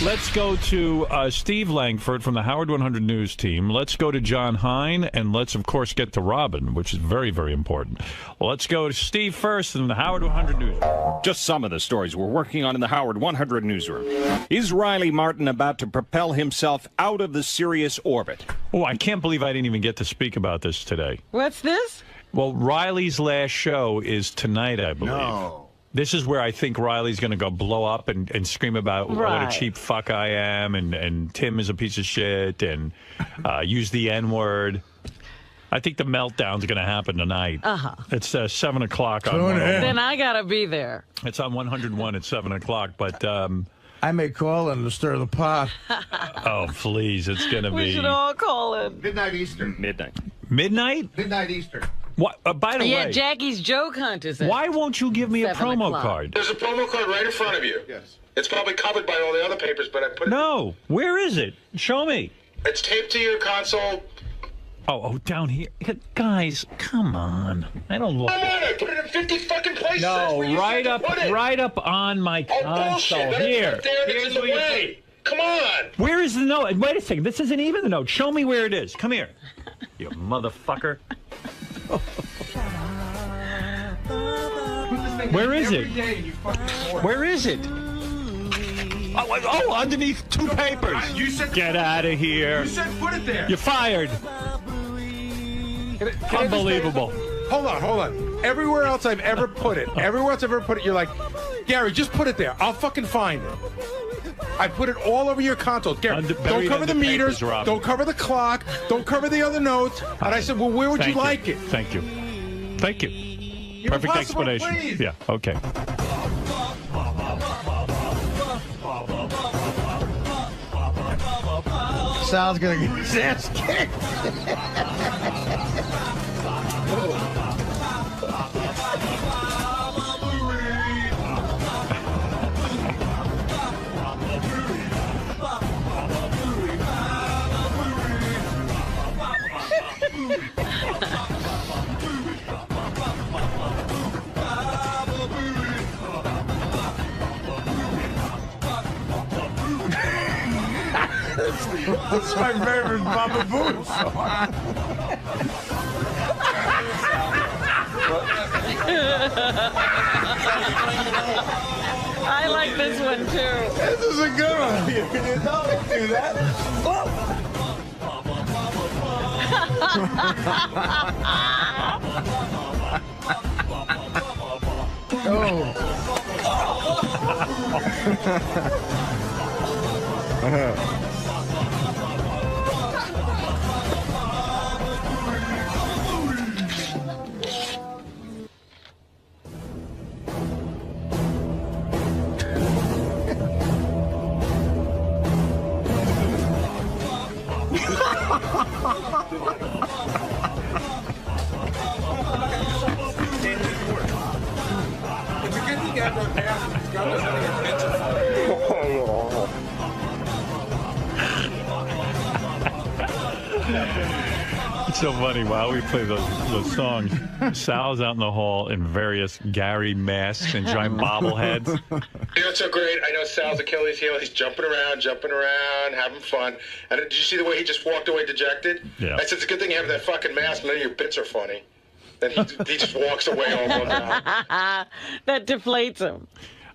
Let's go to Steve Langford from the Howard 100 News team. Let's go to John Hine, and let's, of course, get to Robin, which is very, very important. Well, let's go to Steve first in the Howard 100 News. Just some of the stories we're working on in the Howard 100 newsroom. Is Riley Martin about to propel himself out of the Sirius orbit? Oh, I can't believe I didn't even get to speak about this today. What's this? Well, Riley's last show is tonight, I believe. No. This is where I think Riley's going to go blow up and scream about what a cheap fuck I am, and Tim is a piece of shit, and use the N-word. I think the meltdown's going to happen tonight. It's 7 o'clock on 101. Then I got to be there. It's on 101 at 7 o'clock, but... I may call in to stir the pot. Oh, please, it's going to be... We should all call in. Midnight Eastern. Midnight. Midnight? Midnight Eastern. What? By the way... Yeah, Jackie's joke hunt is at Why won't you give me a 7 promo o'clock. card? There's a promo card right in front of you. Yes. It's probably covered by all the other papers, but I put it... No. Where is it? Show me. It's taped to your console. Oh, down here. Guys, come on. I don't look... Come on, I put it in 50 fucking places. That's No, where you right said up, to put it. right up on my Oh, console. bullshit. That Here. is there. That's in the way. Come on. Where is the note? Wait a second. This isn't even the note. Show me where it is. Come here. You motherfucker. Where is it? Where is it? Oh, underneath 2 papers. You said Get out of here. You said put it there. You're fired. Unbelievable. Hold on. Everywhere else I've ever put it, you're like, Gary, just put it there. I'll fucking find it. I put it all over your console. Gary, don't cover the meters. Don't cover the clock. Don't cover the other notes. And I said, well, where would you like it? Thank you. Thank you. Perfect explanation. Please. Yeah, okay. Sal's gonna get his ass kicked. That's my favorite Baba Booey song. I like this one, too. This is a good one. You can do that. It's so funny. While we play those songs, Sal's out in the hall in various Gary masks and giant bobbleheads. You know what's so great? I know Sal's Achilles heel. He's jumping around, having fun. And did you see the way he just walked away dejected? Yeah. I said, it's a good thing you have that fucking mask. None of your bits are funny. Then he just walks away all bummed out. That deflates him.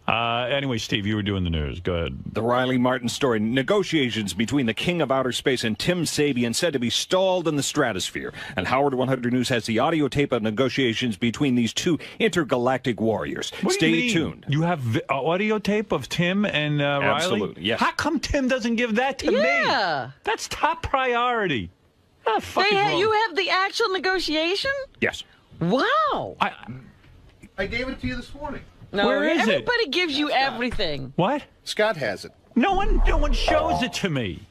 Anyway, Steve, you were doing the news. Go ahead. The Riley Martin story. Negotiations between the king of outer space and Tim Sabian said to be stalled in the stratosphere. And Howard 100 News has the audio tape of negotiations between these two intergalactic warriors. Stay tuned. You have audio tape of Tim and Riley? Absolutely, yes. How come Tim doesn't give that to me? Yeah. That's top priority. You have the actual negotiation? Yes. Wow. I gave it to you this morning. No, Where is it? everybody gives you everything. What? Scott has it. No one shows it to me.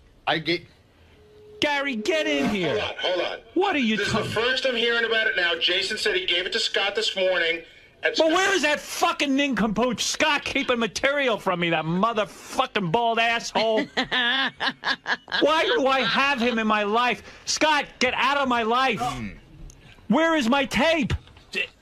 Gary, get in here. Hold on. What are you This is the first I'm hearing about it now. Jason said he gave it to Scott this morning. But where is that fucking nincompoop Scott keeping material from me, that motherfucking bald asshole? Why do I have him in my life? Scott, get out of my life. Where is my tape?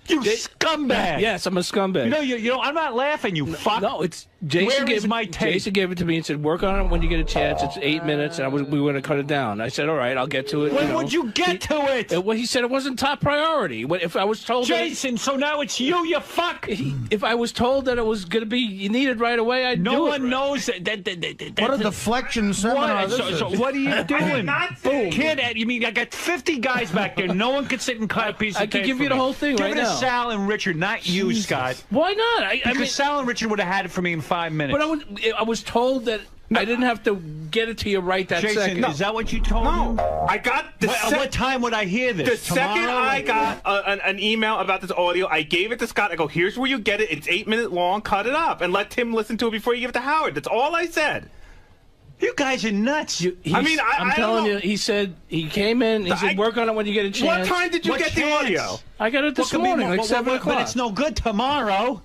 You scumbag. Yes, I'm a scumbag. You know, I'm not laughing, you fuck. No, it's Jason Where is my tape? Jason gave it to me and said, "Work on it when you get a chance. It's 8 minutes, and we were going to cut it down." I said, "All right, I'll get to it." When would you get to it? Well, he said it wasn't top priority. If I was told, Jason, so now it's you fuck. If I was told that it was going to be needed right away, I'd do it. No one knows that. What a deflection seminar this is. So what are you doing? Boom. Kid, you mean I got 50 guys back there. No one can sit and cut a piece of tape. I could give you the whole thing right now. Give it to Sal and Richard, not you, Scott. Why not? Because Sal and Richard would have had it for me in 5 minutes. But I was told that I didn't have to get it to you right that Jason, second. is that what you told me? No, I got the what time would I hear this? The second I got an email about this audio, I gave it to Scott. I go, here's where you get it. It's 8 minutes long. Cut it up and let Tim listen to it before you give it to Howard. That's all I said. You guys are nuts. I'm telling you, he said he came in. He said, "Work on it when you get a chance." What time did you get the audio? I got it this morning, like 7 o'clock. But it's no good tomorrow.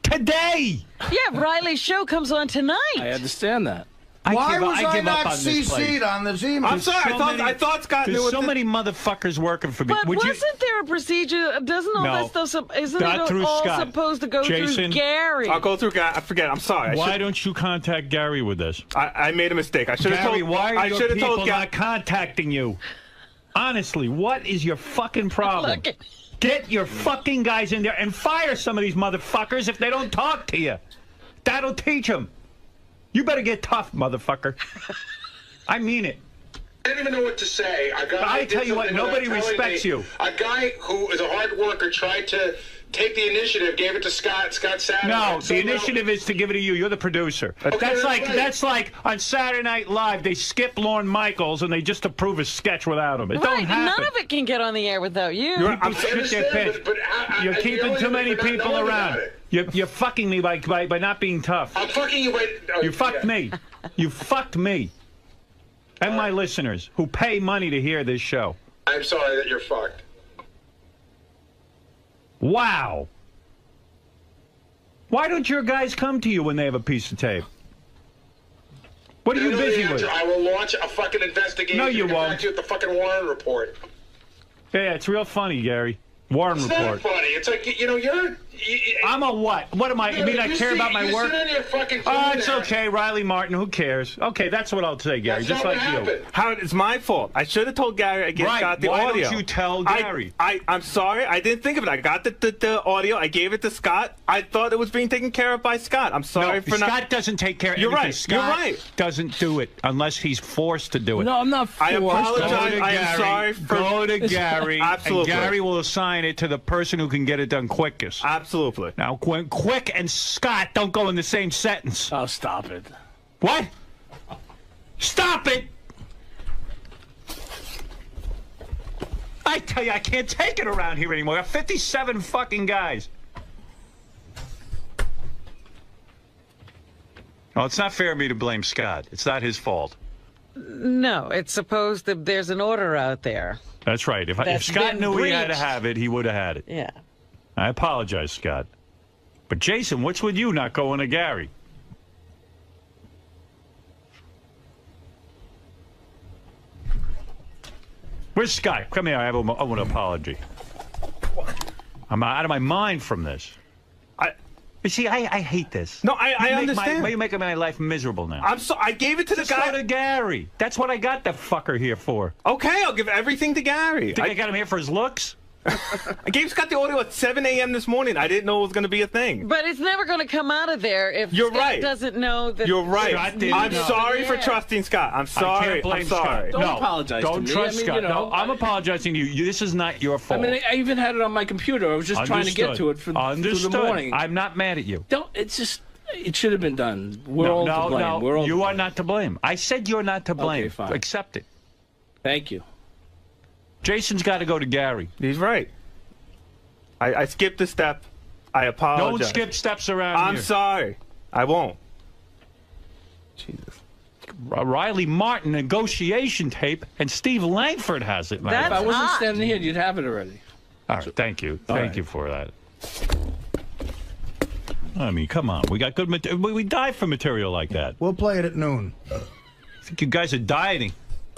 Today. Yeah, Riley's show comes on tonight. I understand that. Why was I not CC'd on this email? I'm sorry. I thought Scott knew. There's so many motherfuckers working for me. But wasn't there a procedure? Doesn't all that stuff? Isn't not it all supposed to go through Gary? I'll go through Gary. I forget. I'm sorry. Why don't you contact Gary with this? I made a mistake. I should have told. Gary, why are your people told not contacting you? Honestly, what is your fucking problem? Get your fucking guys in there and fire some of these motherfuckers if they don't talk to you. That'll teach them. You better get tough, motherfucker. I mean it. I didn't even know what to say. I tell you what, nobody respects you. A guy who is a hard worker tried to take the initiative, gave it to Scott. Scott sat. No, the initiative is to give it to you. You're the producer. Okay, that's like on Saturday Night Live, they skip Lorne Michaels and they just approve a sketch without him. It don't happen. None of it can get on the air without you. You're keeping too many people around. You're fucking me by not being tough. I'm fucking you. You fucked me. You fucked me. And my listeners who pay money to hear this show. I'm sorry that you're fucked. Wow. Why don't your guys come to you when they have a piece of tape? What are you busy with? I will launch a fucking investigation. No, you won't. Back to you with the fucking Warren report. Yeah, it's real funny, Gary. Warren report. It's not funny. It's like, you're... I'm a what? What am I? You mean I care about my work? It's okay, Riley Martin. Who cares? Okay, that's what I'll say, Gary. Just like you. Howard, it's my fault. I should have told Gary I got the audio. Why don't you tell Gary? I'm sorry. I didn't think of it. I got the audio. I gave it to Scott. I thought it was being taken care of by Scott. I'm sorry for not. Scott doesn't take care of You're anything. right. Scott You're right. doesn't do it unless he's forced to do it. No, I'm not forced. I apologize. I am sorry for. Go to Gary. Absolutely. And Gary will assign it to the person who can get it done quickest. Absolutely. Now, Quick and Scott don't go in the same sentence. Oh, stop it. What? Stop it! I tell you, I can't take it around here anymore. I got 57 fucking guys. Well, it's not fair of me to blame Scott. It's not his fault. No, it's supposed that there's an order out there. That's right. If Scott knew he had to have it, he would have had it. Yeah. I apologize, Scott. But Jason, what's with you not going to Gary? Where's Scott? Come here. I want an apology. I'm out of my mind from this. You see, I hate this. No, I understand. Why are you making my life miserable now? I gave it to the guy. Go to Gary. That's what I got the fucker here for. Okay, I'll give everything to Gary. Think I got him here for his looks? I gave Scott the audio at 7 a.m. this morning. I didn't know it was going to be a thing. But it's never going to come out of there if You're Scott right. doesn't know that. You're right. I'm sorry for trusting Scott. I'm sorry. I can't blame I'm sorry. Scott. Don't apologize to me. Don't trust Scott. No, I'm apologizing to you. This is not your fault. I mean, I even had it on my computer. I was just trying to get to it for the morning. I'm not mad at you. It's just, it should have been done. We're all to blame. No, We're all you are not to blame. I said you're not to blame. Okay, fine. Accept it. Thank you. Jason's got to go to Gary. He's right. I skipped a step. I apologize. Don't skip steps around here. I'm sorry. I won't. Jesus. Riley Martin negotiation tape, and Steve Langford has it. If I wasn't standing here, you'd have it already. All right, thank you. Thank you for that. I mean, come on. We got good material. We die for material like that. We'll play it at noon. I think you guys are dieting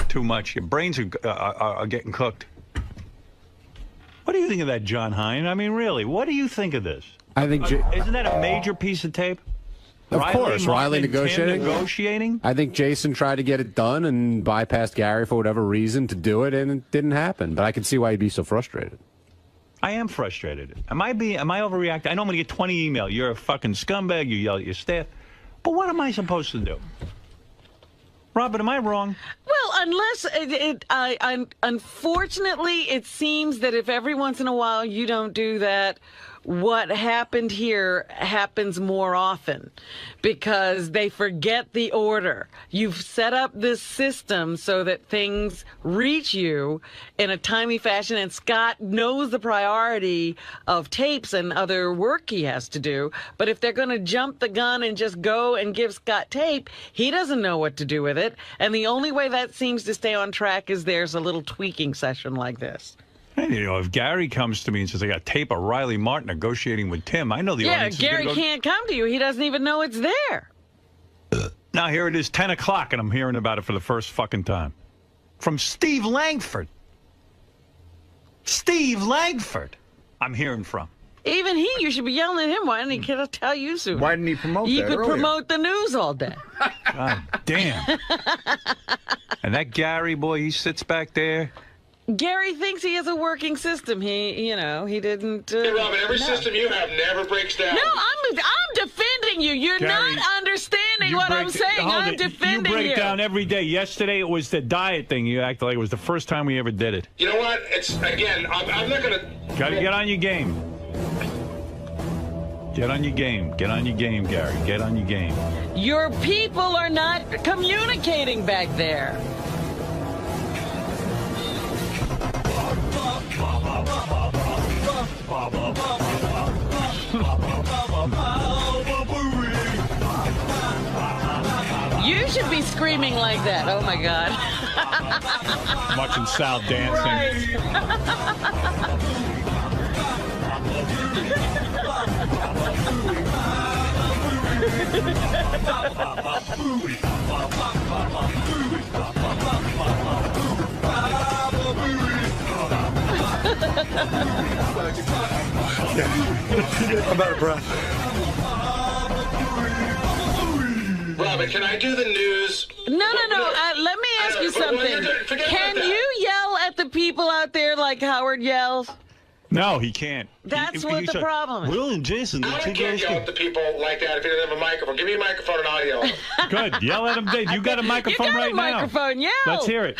too much. Your brains are getting cooked. What do you think of that, John Hine? I mean, really, what do you think of this? I think... Isn't that a major piece of tape? Of course, Riley negotiating. Negotiating. I think Jason tried to get it done and bypassed Gary for whatever reason to do it, and it didn't happen. But I can see why he'd be so frustrated. I am frustrated. Am I overreacting? I know I'm going to get 20 emails. You're a fucking scumbag. You yell at your staff. But what am I supposed to do? Robin, am I wrong? Well, unfortunately, it seems that if every once in a while you don't do that, what happened here happens more often because they forget the order. You've set up this system so that things reach you in a timely fashion, and Scott knows the priority of tapes and other work he has to do. But if they're going to jump the gun and just go and give Scott tape, he doesn't know what to do with it. And the only way that seems to stay on track is there's a little tweaking session like this. And, you know, if Gary comes to me and says, I got tape of Riley Martin negotiating with Tim, I know the audience Gary can't come to you. He doesn't even know it's there. Now, here it is, 10 o'clock, and I'm hearing about it for the first fucking time. From Steve Langford. Steve Langford, I'm hearing from. Even you should be yelling at him. Why didn't he tell you sooner? Why didn't he promote that You could earlier? promote the news all day. God damn. And that Gary boy, he sits back there. Gary thinks he has a working system. He didn't. Hey, Robin, every system you have never breaks down. No, I'm defending you. You're Gary, not understanding what I'm saying. I'm defending you. You break down every day. Yesterday it was the diet thing. You acted like it was the first time we ever did it. You know what? I'm not gonna. Got to get on your game. Get on your game. Get on your game, Gary. Get on your game. Your people are not communicating back there. You should be screaming like that. Oh, my God. Watching Sal dancing. I'm out of breath. Robin, can I do the news? No. Let me ask you something. Can you yell at the people out there like Howard yells? No, he can't. That's what the problem is. Will and Jason, I can't yell at the people like that if he doesn't have a microphone. Give me a microphone and I'll yell at him. Good. Yell at him, Dave. You got a microphone right now. You got a microphone, yell. Let's hear it.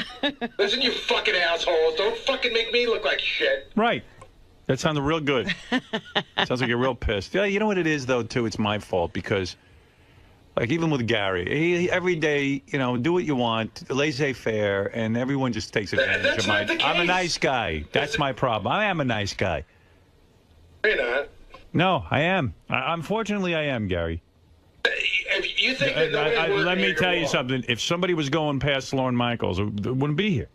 Listen, you fucking assholes. Don't fucking make me look like shit. Right. That sounded real good. Sounds like you're real pissed. Yeah, you know what it is, though, too? It's my fault because, like, even with Gary, every day, do what you want, laissez-faire, and everyone just takes advantage of my... I'm a nice guy. That's my problem. I am a nice guy. You're not. No, I am. Unfortunately, I am, Gary. If you think that let me tell you something. If somebody was going past Lorne Michaels, it wouldn't be here.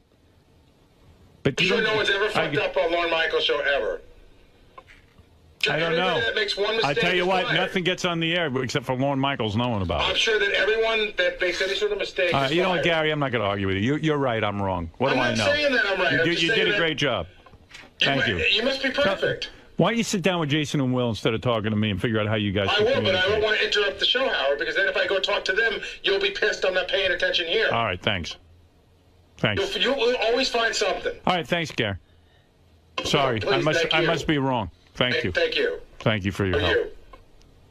But you sure no one's ever fucked up on Lorne Michaels' show ever? I don't know. That makes one mistake, I tell you what, fired. Nothing gets on the air except for Lorne Michaels knowing about it. I'm sure that everyone that makes any sort of mistake is you know what, fired. Gary, I'm not going to argue with you. You're right, I'm wrong. What do I know? I'm not saying that I'm right. You did a great job. Thank you. You must be perfect. Why don't you sit down with Jason and Will instead of talking to me and figure out how you guys I will, but I don't want to interrupt the show, Howard, because then if I go talk to them, you'll be pissed I'm not paying attention here. All right, thanks. Thanks. You'll always find something. All right, thanks, Gary. Sorry, Please, I must be wrong. Thank you. Thank you. Thank you for your help.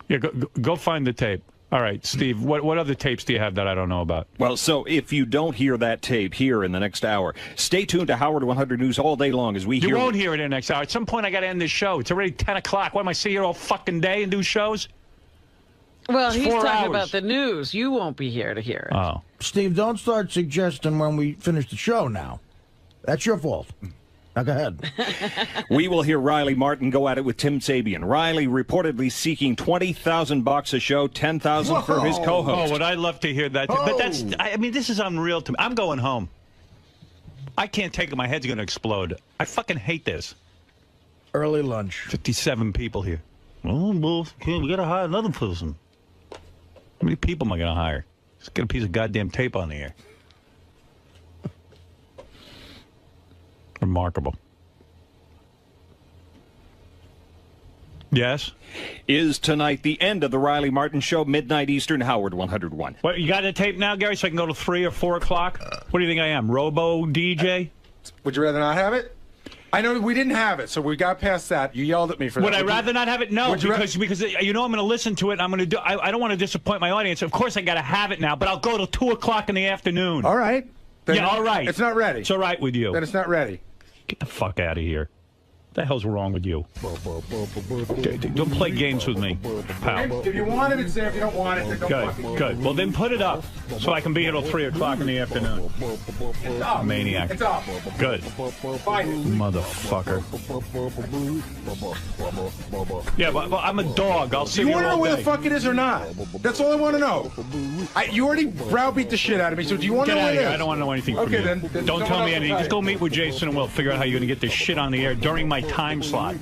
Yeah, go find the tape. All right, Steve, what other tapes do you have that I don't know about? Well, so if you don't hear that tape here in the next hour, stay tuned to Howard 100 News all day long as we hear... You won't hear it in the next hour. At some point, I got to end this show. It's already 10 o'clock. What, am I sitting here all fucking day and do shows? Well, he's 4 talking hours. about the news. You won't be here to hear it. Oh. Steve, don't start suggesting when we finish the show now. That's your fault. Now go ahead. We will hear Riley Martin go at it with Tim Sabian. Riley reportedly seeking $20,000 a show, $10,000 for his co-host. Oh, would I love to hear that? But this is unreal to me. I'm going home. I can't take it. My head's going to explode. I fucking hate this. Early lunch. 57 people here. Well, we got to hire another person. How many people am I going to hire? Just get a piece of goddamn tape on the air. Remarkable. Yes. Is tonight the end of the Riley Martin Show, midnight Eastern, Howard 101. What, you got a tape now, Gary, so I can go to 3 or 4 o'clock? What do you think I am, Robo DJ? Would you rather not have it? I know we didn't have it, so we got past that. You yelled at me for that. Would I rather not have it? No, because you know I'm going to listen to it. And I'm going to do. I don't want to disappoint my audience. Of course, I got to have it now, but I'll go till 2 o'clock in the afternoon. All right. Then yeah, all right. It's not ready. It's all right with you. Then it's not ready. Get the fuck out of here. What the hell's wrong with you? Don't play games with me, pal. If you want it, it's there. If you don't want it, then don't fucking Good, good. Well, then put it up so I can be here till 3 o'clock in the afternoon. It's up. Maniac. It's up. Good. Motherfucker. Yeah, but I'm a dog. I'll see you want to know all where day. the fuck it is or not? That's all I want to know. You already browbeat the shit out of me, so do you want to know where it is? I don't want to know anything from Okay, you. then Don't tell me anything. else Just go meet with Jason and we'll figure out how you're going to get this shit on the air during my time slot.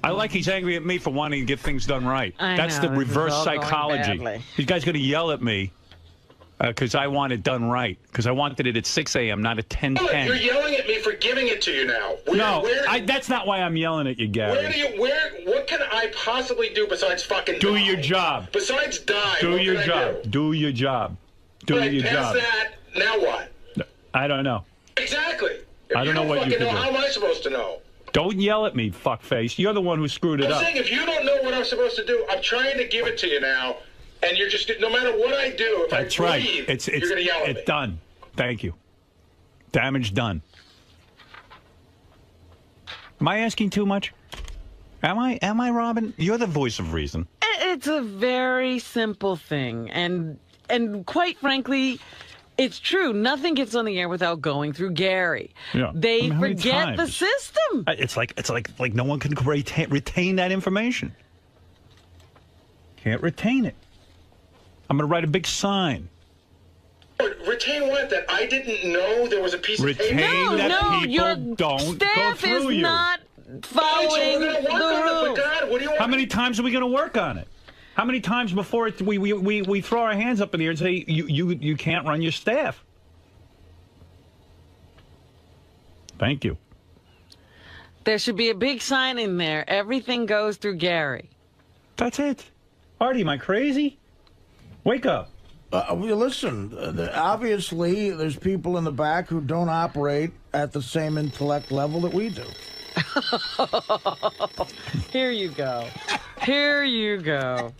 I like he's angry at me for wanting to get things done right. That's the reverse psychology. These guys going to yell at me because I want it done right. Because I wanted it at 6 a.m., not at 10:10. You're yelling at me for giving it to you now. That's not why I'm yelling at you, Gary. What can I possibly do besides fucking do die? your job. Besides die, do your job. Do your job. Do your job. That, now what? I don't know. Exactly. I don't know what you can do. How am I supposed to know? Don't yell at me, fuckface. You're the one who screwed it up. I'm saying if you don't know what I'm supposed to do, I'm trying to give it to you now, and you're just, no matter what I do, if That's I right. breathe, It's you're going to yell at me. It's done. Thank you. Damage done. Am I asking too much? Am I, Robin? You're the voice of reason. It's a very simple thing, and quite frankly, it's true. Nothing gets on the air without going through Gary. Yeah. They forget the system. It's like no one can retain that information. Can't retain it. I'm going to write a big sign. Retain what? That I didn't know there was a piece of paper? Retain that people your don't go staff through is you. not following the rules. What do you want? How many times are we going to work on it? How many times before we throw our hands up in the air and say you can't run your staff? Thank you. There should be a big sign in there. Everything goes through Gary. That's it. Artie, am I crazy? Wake up. Listen, obviously there's people in the back who don't operate at the same intellect level that we do. Here you go. Here you go.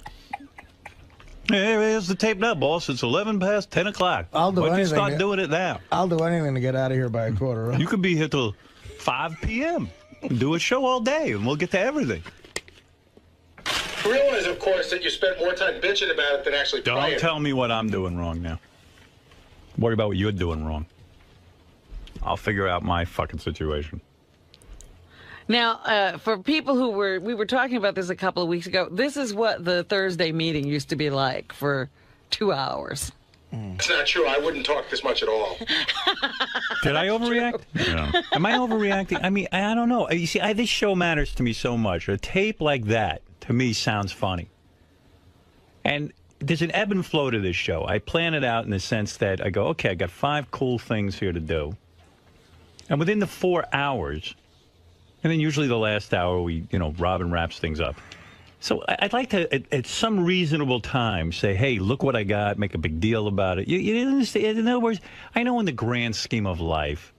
Here's the tape now, boss. It's 11 past 10 o'clock. I'll do Why don't you anything. start doing it now? I'll do anything to get out of here by a quarter. You could be here till 5 p.m. Do a show all day, and we'll get to everything. Realize, of course, that you spent more time bitching about it than actually playing. Don't tell me what I'm doing wrong now. Worry about what you're doing wrong. I'll figure out my fucking situation. Now, for people who we were talking about this a couple of weeks ago, this is what the Thursday meeting used to be like for 2 hours. It's not true. I wouldn't talk this much at all. Did I overreact? No. Am I overreacting? I mean, I don't know. You see, this show matters to me so much. A tape like that, to me, sounds funny. And there's an ebb and flow to this show. I plan it out in the sense that I go, okay, I got 5 cool things here to do. And within the 4 hours, and then usually the last hour, Robin wraps things up. So I'd like to, at some reasonable time, say, hey, look what I got, make a big deal about it. You understand? In other words, I know in the grand scheme of life,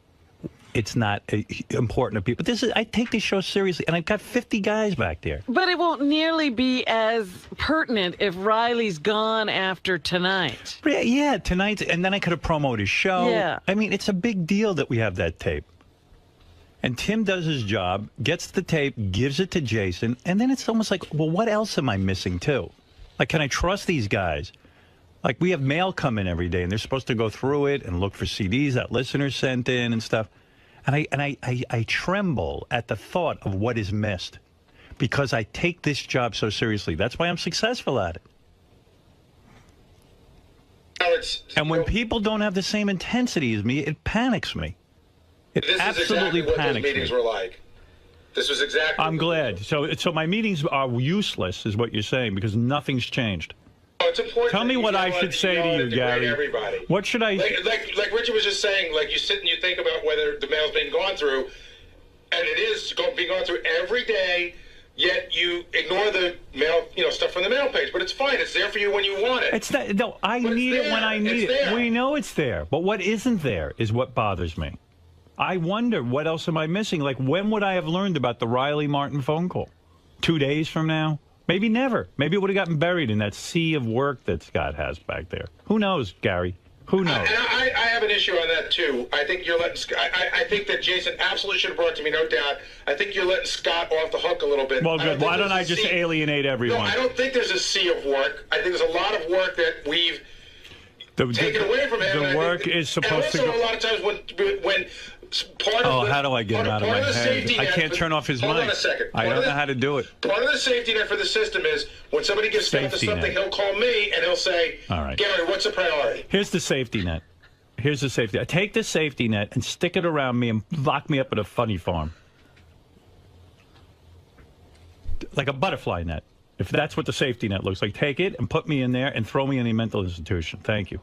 it's not important to people. But I take this show seriously, and I've got 50 guys back there. But it won't nearly be as pertinent if Riley's gone after tonight. Yeah, tonight, and then I could have promoted his show. Yeah. I mean, it's a big deal that we have that tape. And Tim does his job, gets the tape, gives it to Jason, and then it's almost like, well, what else am I missing, too? Like, can I trust these guys? Like, we have mail come in every day, and they're supposed to go through it and look for CDs that listeners sent in and stuff. And I tremble at the thought of what is missed because I take this job so seriously. That's why I'm successful at it. And when people don't have the same intensity as me, it panics me. It absolutely exactly what panics those meetings me. were like. This was exactly. I'm glad. So my meetings are useless, is what you're saying, because nothing's changed. Oh, it's important. Tell me what I should say to you, Gary. Everybody. What should I? Like Richard was just saying. Like you sit and you think about whether the mail's been gone through, and it is being gone through every day. yet you ignore the mail, stuff from the mail page. But it's fine. It's there for you when you want it. It's that, no, I need it when I need it. We know it's there. But what isn't there is what bothers me. I wonder, what else am I missing? Like, when would I have learned about the Riley Martin phone call? 2 days from now? Maybe never. Maybe it would have gotten buried in that sea of work that Scott has back there. Who knows, Gary? Who knows? I have an issue on that, too. I think you're letting I think that Jason absolutely should have brought it to me, no doubt. I think you're letting Scott off the hook a little bit. Well, good. Why don't I just alienate everyone? No, I don't think there's a sea of work. I think there's a lot of work that we've taken away from him. The work is supposed to go... And also, a lot of times when part of how do I get him out of my head? I can't turn off his mic. Hold on a second. I don't know how to do it. Part of the safety net for the system is when somebody gets stuck to something, he'll call me and he'll say, all right, Gary, what's the priority? Here's the safety net. Here's the safety net. Take the safety net and stick it around me and lock me up at a funny farm. Like a butterfly net. If that's what the safety net looks like, take it and put me in there and throw me in a mental institution. Thank you.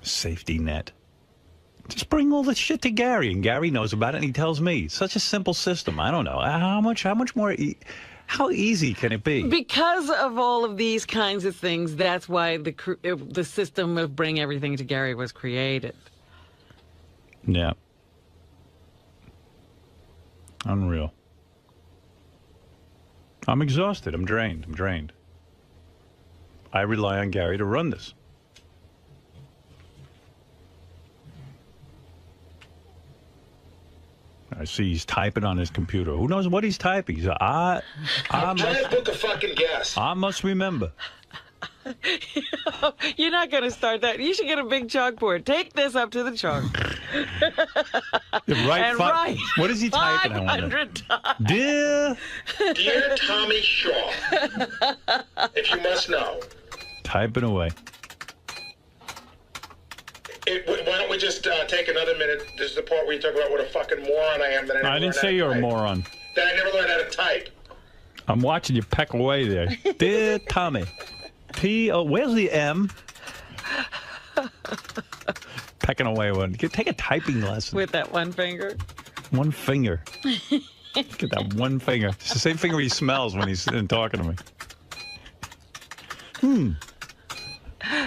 Safety net. Just bring all the shit to Gary, and Gary knows about it, and he tells me. Such a simple system. I don't know. How much more... How easy can it be? Because of all of these kinds of things, that's why the system of bring everything to Gary was created. Yeah. Unreal. I'm exhausted. I'm drained. I rely on Gary to run this. I see he's typing on his computer. Who knows what he's typing? He's I'm trying to book a fucking guest. I must remember. You're not going to start that. You should get a big chalkboard. Take this up to the chalk. Write. What is he typing? 500 times. Dear 𝗦𝗵cie𝘄, if you must know. Typing away. Why don't we just take another minute? This is the part where you talk about what a fucking moron I am. I didn't say you're a moron. That I never learned how to type. I'm watching you peck away there. Dear Tommy. Where's the M? Pecking away one. Take a typing lesson. With that one finger? One finger. Look at that one finger. It's the same finger he smells when he's talking to me.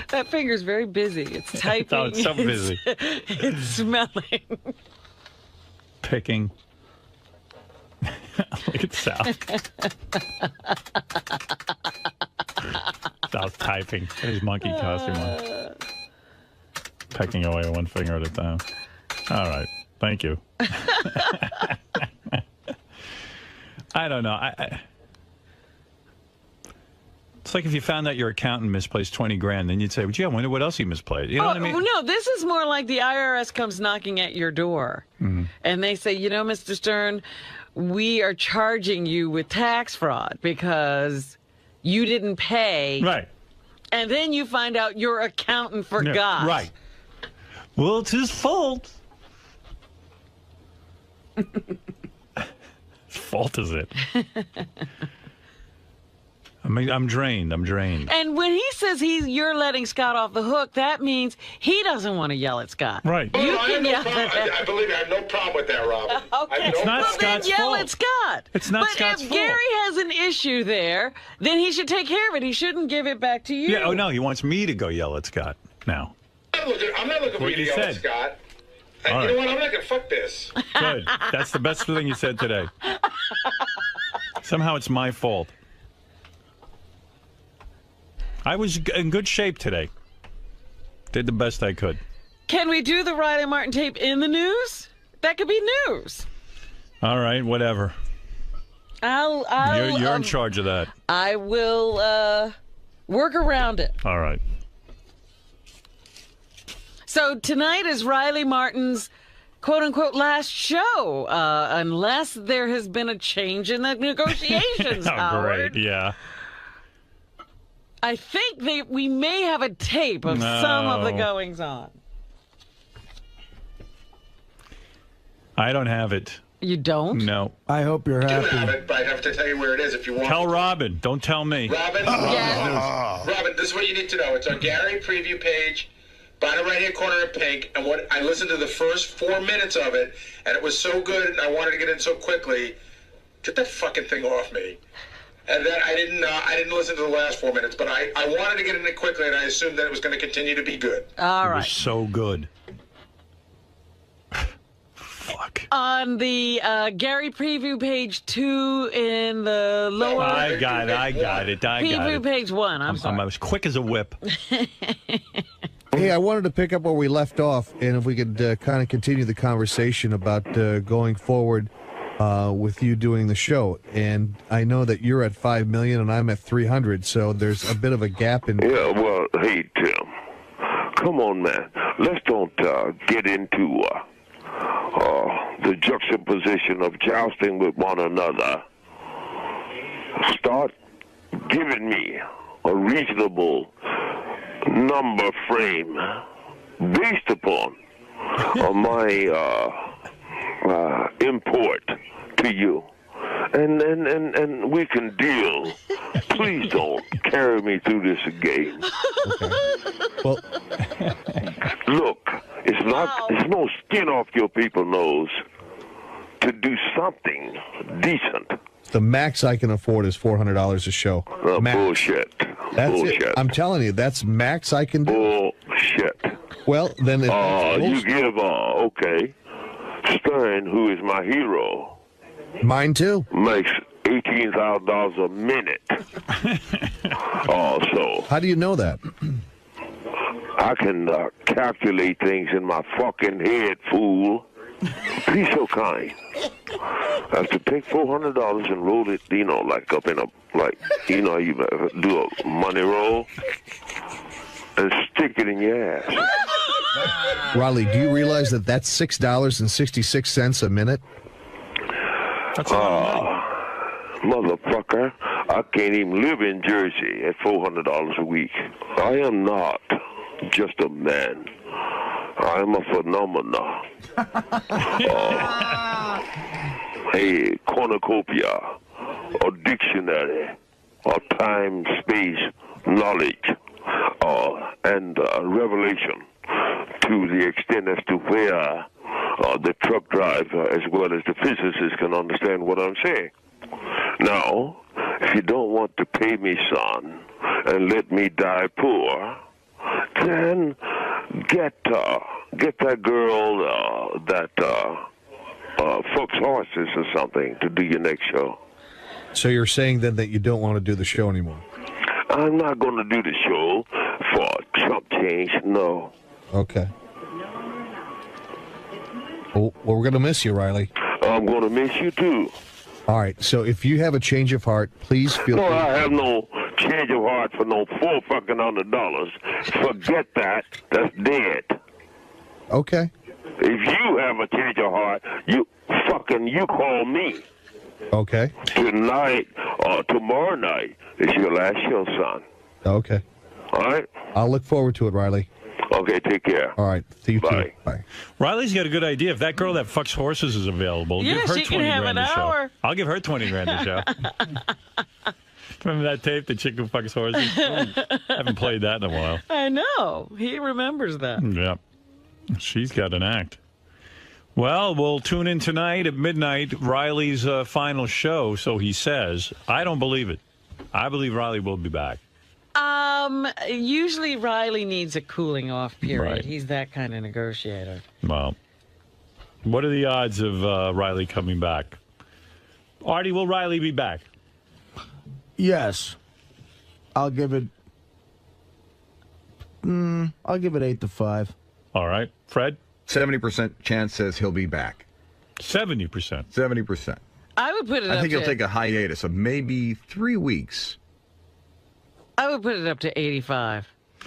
That finger's very busy. It's typing. Oh, it's so busy. It's smelling. Picking. Look at Sal. Sal's typing. Got his monkey costume on. Pecking away one finger at a time. All right. Thank you. I don't know. It's like if you found out your accountant misplaced 20 grand, then you'd say, well, gee, I wonder what else he misplaced. You know what I mean? No, this is more like the IRS comes knocking at your door. And they say, Mr. Stern, we are charging you with tax fraud because you didn't pay. Right. And then you find out your accountant forgot. Yeah, right. Well, it's his fault. Whose fault is it? I mean, I'm drained. And when he says you're letting Scott off the hook, that means he doesn't want to yell at Scott. Right. I believe I have no problem with that, Robin. Okay. It's not Scott's then yell fault. at Scott. It's not Scott's fault. fault. But if Gary has an issue there, then he should take care of it. He shouldn't give it back to you. Yeah. Oh, no. He wants me to go yell at Scott now. I'm not looking for you to yell at Scott. You know what? I'm not going to fuck this. Good. That's the best thing you said today. Somehow it's my fault. I was in good shape today. Did the best I could. Can we do the Riley Martin tape in the news? That could be news. All right, whatever. You're in charge of that. I will work around it. All right. So tonight is Riley Martin's quote-unquote last show, unless there has been a change in the negotiations, Howard. Great, yeah. I think we may have a tape of some of the goings-on. I don't have it. You don't? No. I hope you're happy. I do have it, but I have to tell you where it is if you want. Tell Robin. Don't tell me. Robin? Yes. Robin, this is what you need to know. It's on Gary preview page, bottom right-hand corner in pink, and what I listened to the first 4 minutes of it, and it was so good, and I wanted to get in so quickly. Get that fucking thing off me. And then I didn't listen to the last 4 minutes, but I wanted to get in it quickly, and I assumed that it was going to continue to be good. All right. It was so good. Fuck. On the Gary preview page 2 in the lower... I got it. Preview page 1, I'm sorry. I'm as quick as a whip. Hey, I wanted to pick up where we left off, and if we could kind of continue the conversation about going forward with you doing the show. And I know that you're at 5 million and I'm at 300, so there's a bit of a gap in... Yeah, well, hey, Tim. Come on, man. Let's don't get into... the juxtaposition of jousting with one another. Start giving me a reasonable number frame based upon my import to you. And we can deal. Please don't carry me through this again. Okay. Well, look, it's no skin off your people's nose to do something decent. the max I can afford is $400 a show. Bullshit. That's Bullshit. it. I'm telling you, that's max I can do. Bullshit. Well, then... you give... okay. Stern, who is my hero... Mine too. Makes $18,000 a minute. Also... How do you know that? I can calculate things in my fucking head, fool. Be so kind. I have to take $400 and roll it, like up in a, you do a money roll and stick it in your ass. Riley, do you realize that that's $6.66 a minute? That's a lot of money. Motherfucker, I can't even live in Jersey at $400 a week. I am not just a man. I am a phenomenon. A cornucopia, a dictionary, a time, space, knowledge, and revelation to the extent as to where the truck driver as well as the physicist can understand what I'm saying. Now, if you don't want to pay me, son, and let me die poor, then get that girl that fucks horses or something to do your next show. So you're saying then that you don't want to do the show anymore? I'm not going to do the show for chump change, no. Okay. Well, we're going to miss you, Riley. I'm going to miss you, too. All right, so if you have a change of heart, please feel free. No, I have no change of heart for no $400. Forget that. That's dead. Okay. If you have a change of heart, you call me. Okay. Tonight or tomorrow night is your last show, son. Okay. All right? I'll look forward to it, Riley. Okay, take care. All right. See you Bye. too. Bye. Riley's got a good idea. If that girl that fucks horses is available, Yeah, give her she can 20 have grand an a show. hour. I'll give her 20 grand a show. Remember that tape, The Chick Who Fucks Horses? I haven't played that in a while. I know. He remembers that. Yeah. She's got an act. Well, we'll tune in tonight at midnight, Riley's final show, so he says. I don't believe it. I believe Riley will be back. Usually Riley needs a cooling off period. Right. He's that kind of negotiator. Well, what are the odds of Riley coming back? Artie, will Riley be back? Yes. I'll give it 8 to 5. All right. Fred? 70% chance says he'll be back. 70%? 70%. I would put it up to... I think he'll take a hiatus of maybe 3 weeks. I would put it up to 85.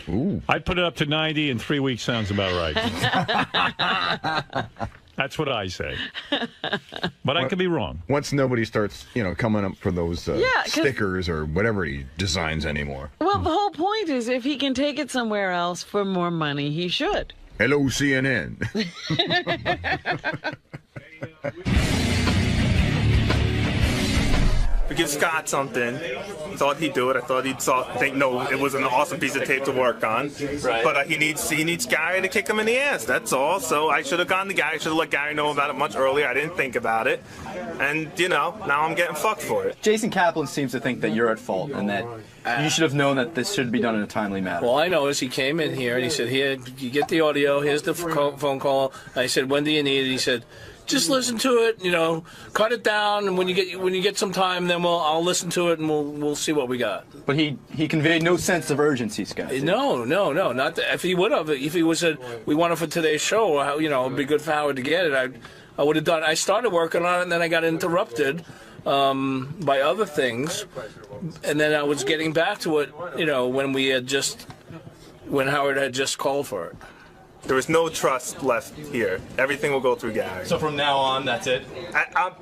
Ooh. I'd put it up to 90, and 3 weeks sounds about right. That's what I say. But I could be wrong. Once nobody starts, coming up for those stickers or whatever he designs anymore. Well, the whole point is if he can take it somewhere else for more money, he should. Hello, CNN. to give Scott something. Thought he'd do it. I thought he'd think, no, it was an awesome piece of tape to work on. Right. But he needs Gary to kick him in the ass. That's all. So I should have gone to Gary. Should have let Gary know about it much earlier. I didn't think about it, and now I'm getting fucked for it. Jason Kaplan seems to think that you're at fault and that you should have known that this should be done in a timely manner. Well, I know is he came in here and he said, "Here, you get the audio. Here's the phone call." I said, "When do you need it?" He said, "Just listen to it. Cut it down, and when you get some time, then I'll listen to it and we'll see what we got." But he conveyed no sense of urgency, Scott. No, not that. If he would have, if he would said, "We want it for today's show," it'd be good for Howard to get it. I would have done. I started working on it, and then I got interrupted by other things, and then I was getting back to it. When Howard had just called for it. There is no trust left here. Everything will go through Gary. So from now on, that's it?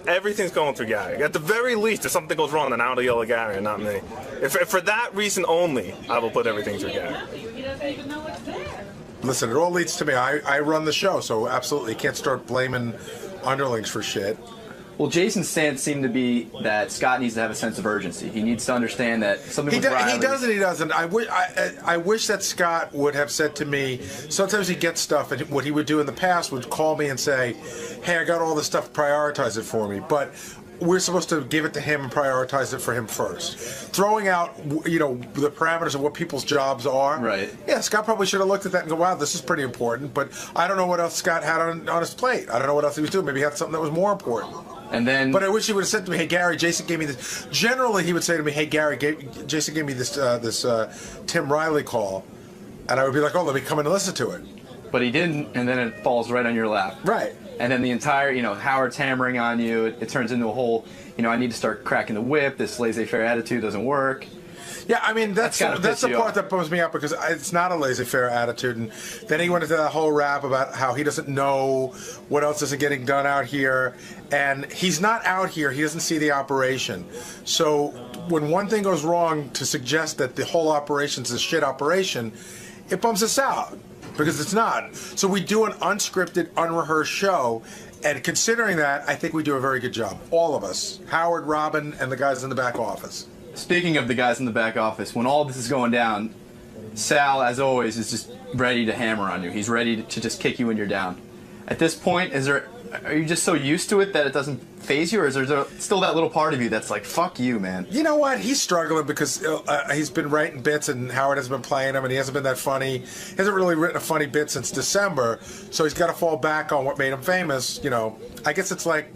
Everything's going through Gary. At the very least, if something goes wrong, then I'll yell at Gary and not me. If for that reason only, I will put everything through Gary. Listen, it all leads to me. I run the show, so absolutely can't start blaming underlings for shit. Well, Jason's stance seemed to be that Scott needs to have a sense of urgency. He needs to understand that something with Riley... He does and he doesn't. I wish that Scott would have said to me, sometimes he gets stuff, and what he would do in the past would call me and say, "Hey, I got all this stuff, prioritize it for me." But we're supposed to give it to him and prioritize it for him first. Throwing out, the parameters of what people's jobs are. Right. Yeah, Scott probably should have looked at that and go, "Wow, this is pretty important." But I don't know what else Scott had on his plate. I don't know what else he was doing. Maybe he had something that was more important. But I wish he would have said to me, "Hey, Gary, Jason gave me this." Generally, he would say to me, "Hey, Gary, Jason gave me this Tim Riley call," and I would be like, "Oh, let me come in and listen to it." But he didn't, and then it falls right on your lap. Right. And then the entire, Howard's hammering on you. It turns into a whole, I need to start cracking the whip. This laissez-faire attitude doesn't work. Yeah, I mean, that's the part that bums me out, because it's not a laissez-faire attitude. And then he went into that whole rap about how he doesn't know what else isn't getting done out here. And he's not out here. He doesn't see the operation. So when one thing goes wrong, to suggest that the whole operation's a shit operation, it bums us out, because it's not. So we do an unscripted, unrehearsed show. And considering that, I think we do a very good job. All of us. Howard, Robin, and the guys in the back office. Speaking of the guys in the back office, when all this is going down, Sal, as always, is just ready to hammer on you. He's ready to just kick you when you're down. At this point, are you just so used to it that it doesn't faze you, or is there still that little part of you that's like, "Fuck you, man"? You know what? He's struggling because he's been writing bits and Howard hasn't been playing them, and he hasn't been that funny. He hasn't really written a funny bit since December, so he's got to fall back on what made him famous. I guess it's like,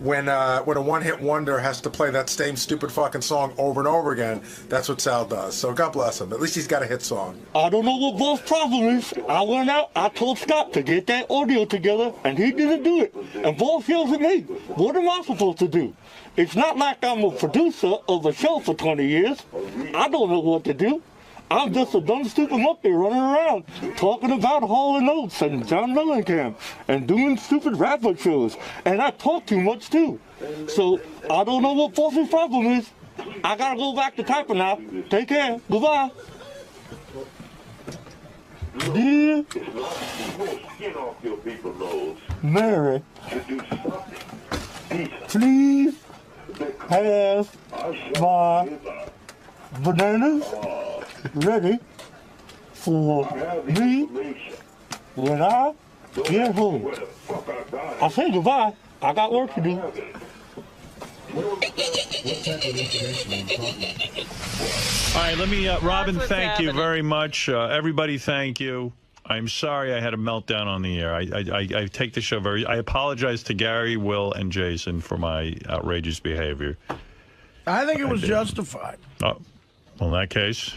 when a one-hit wonder has to play that same stupid fucking song over and over again. That's what Sal does. So God bless him. At least he's got a hit song. I don't know what Bob's problem is. I went out, I told Scott to get that audio together, and he didn't do it. And Bob yells at me. What am I supposed to do? It's not like I'm a producer of a show for 20 years. I don't know what to do. I'm just a dumb stupid monkey running around talking about Hall & Oates and John Mellencamp and doing stupid rapper shows. And I talk too much too. So I don't know what Boss's problem is. I gotta go back to typing now. Take care. Goodbye. Dear Mary, please have my bananas ready for me when I get home. I say goodbye. I got work to do. All right, let me, Robin, thank you very much. Everybody, thank you. I'm sorry I had a meltdown on the air. I take the show I apologize to Gary, Will, and Jason for my outrageous behavior. I think it was justified. Oh, well, in that case...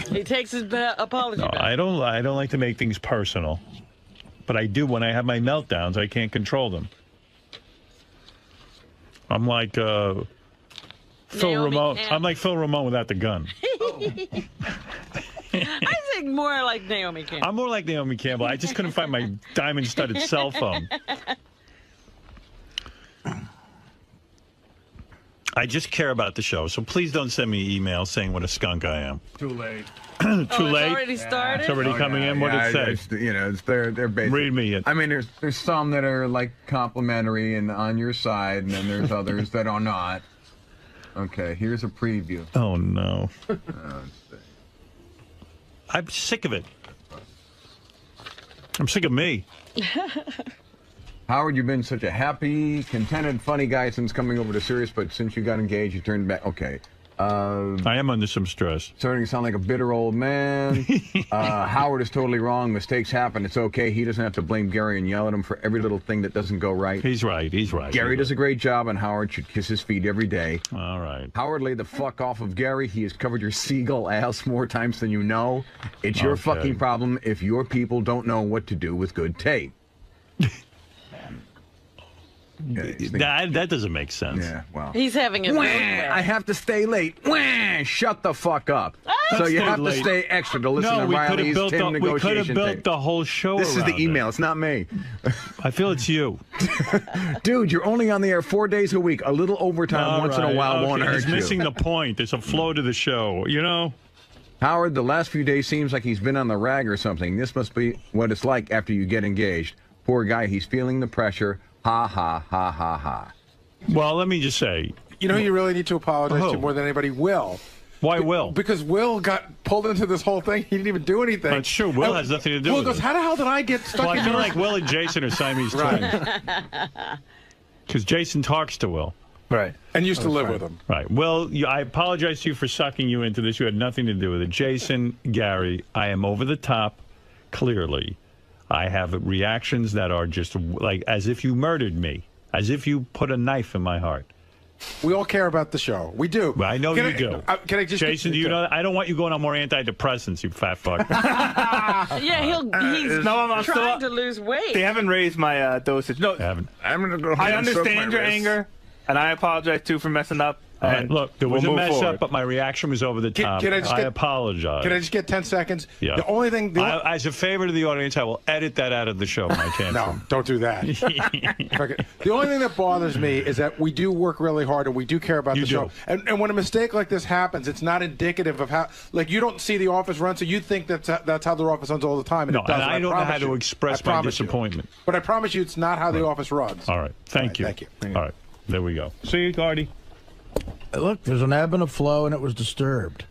He takes his apology back. I don't like to make things personal, but I do when I have my meltdowns. I can't control them. I'm like Phil Ramone. I'm like Phil Ramone without the gun. I think more like Naomi Campbell. I'm more like Naomi Campbell. I just couldn't find my diamond-studded cell phone. I just care about the show, so please don't send me emails saying what a skunk I am. Too late. Too late? It's already started? It's already coming in? What did it say? You know, it's they're basic. Read me it. I mean, there's some that are like complimentary and on your side, and then there's others that are not. Okay, here's a preview. Oh, no. I'm sick of it. I'm sick of me. Howard, you've been such a happy, contented, funny guy since coming over to Sirius, but since you got engaged, you turned back. Okay. I am under some stress. Starting to sound like a bitter old man. Howard is totally wrong. Mistakes happen. It's okay. He doesn't have to blame Gary and yell at him for every little thing that doesn't go right. He's right. He's right. Gary does a great job, and Howard should kiss his feet every day. All right. Howard, lay the fuck off of Gary. He has covered your seagull ass more times than you know. It's your fucking problem if your people don't know what to do with good tape. That doesn't make sense. Yeah, well. He's having a I have to stay late. Shut the fuck up. So you have to stay extra to listen to Riley's Tim negotiation. We could have built the whole show This is the email. It's not me. I feel it's you. Dude, you're only on the air 4 days a week. A little overtime once in a while won't hurt you. He's missing the point. There's a flow to the show, you know? Howard, the last few days seems like he's been on the rag or something. This must be what it's like after you get engaged. Poor guy, he's feeling the pressure. Ha, ha, ha, ha, ha. Well, let me just say. You know who you really need to apologize to more than anybody? Will. Why Will? Because Will got pulled into this whole thing. He didn't even do anything. That's true. Will has nothing to do with it. Will goes, how the hell did I get stuck in I feel like Will and Jason are Siamese twins. Because Jason talks to Will. Right. And used to live with him. Right. Will, I apologize to you for sucking you into this. You had nothing to do with it. Jason, Gary, I am over the top, clearly. I have reactions that are just like as if you murdered me, as if you put a knife in my heart. We all care about the show. We do. Well, I know you do. Can I just Jason, do you know that? I don't want you going on more antidepressants, you fat fuck. Yeah, he's trying to lose weight. They haven't raised my dosage. No, they haven't. I'm going to go I understand your anger, and I apologize, too, for messing up. All right, look, there was a mess up, but my reaction was over the top. I apologize. Can I just get 10 seconds? Yeah. The only thing... as a favor to the audience, I will edit that out of the show when I can. No, don't do that. The only thing that bothers me is that we do work really hard and we do care about the show. And when a mistake like this happens, it's not indicative of how... Like, you don't see the office run, so you think that's how the office runs all the time, and it doesn't. And I don't know how to express my disappointment. But I promise you it's not how the office runs. All right. Thank you. Thank you. All right. There we go. See you, Gardy. Look, there's an ebb and a flow, and it was disturbed.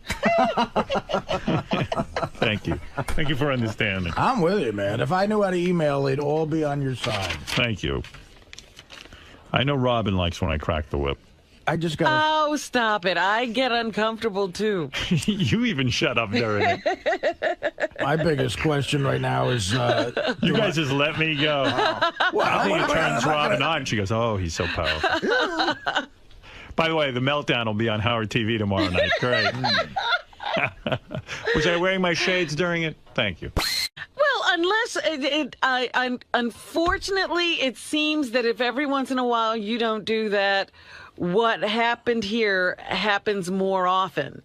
Thank you. Thank you for understanding. I'm with you, man. If I knew how to email, they'd all be on your side. Thank you. I know Robin likes when I crack the whip. I just got. Oh, stop it. I get uncomfortable, too. You even shut up during it. My biggest question right now is... you guys just let me go. I think it turns Robin on. She goes, oh, he's so powerful. By the way, the meltdown will be on Howard TV tomorrow night. Great. Was I wearing my shades during it? Thank you. Well, unfortunately, it seems that if every once in a while you don't do that, what happened here happens more often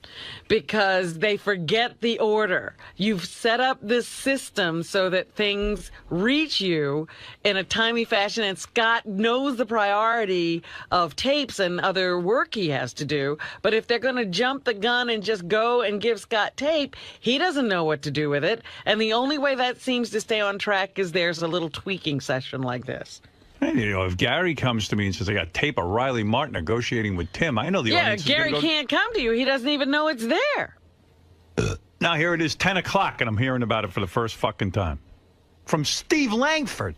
because they forget the order. You've set up this system so that things reach you in a timely fashion, and Scott knows the priority of tapes and other work he has to do. But if they're going to jump the gun and just go and give Scott tape, he doesn't know what to do with it. And the only way that seems to stay on track is there's a little tweaking session like this. You know, if Gary comes to me and says, I got tape of Riley Martin negotiating with Tim, I know the audience is Gary can't come to you. He doesn't even know it's there. Now, here it is, 10 o'clock, and I'm hearing about it for the first fucking time. From Steve Langford.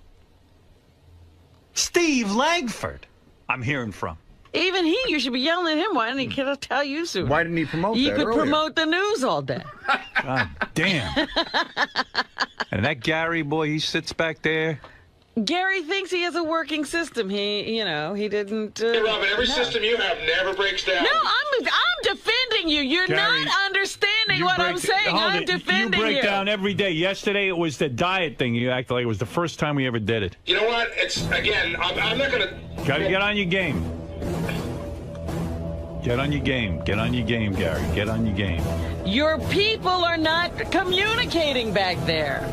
Steve Langford, I'm hearing from. Even you should be yelling at him. Why didn't he tell you soon? Why didn't he promote that You could earlier? promote the news all day. God damn. And that Gary boy, he sits back there. Gary thinks he has a working system. He didn't. Hey, Robin, every system you have never breaks down. No, I'm defending you. You're Gary, not understanding what I'm saying. I'm defending you. You break down every day. Yesterday it was the diet thing. You acted like it was the first time we ever did it. You know what? It's again. I'm not gonna. Got to get on your game. Get on your game. Get on your game, Gary. Get on your game. Your people are not communicating back there.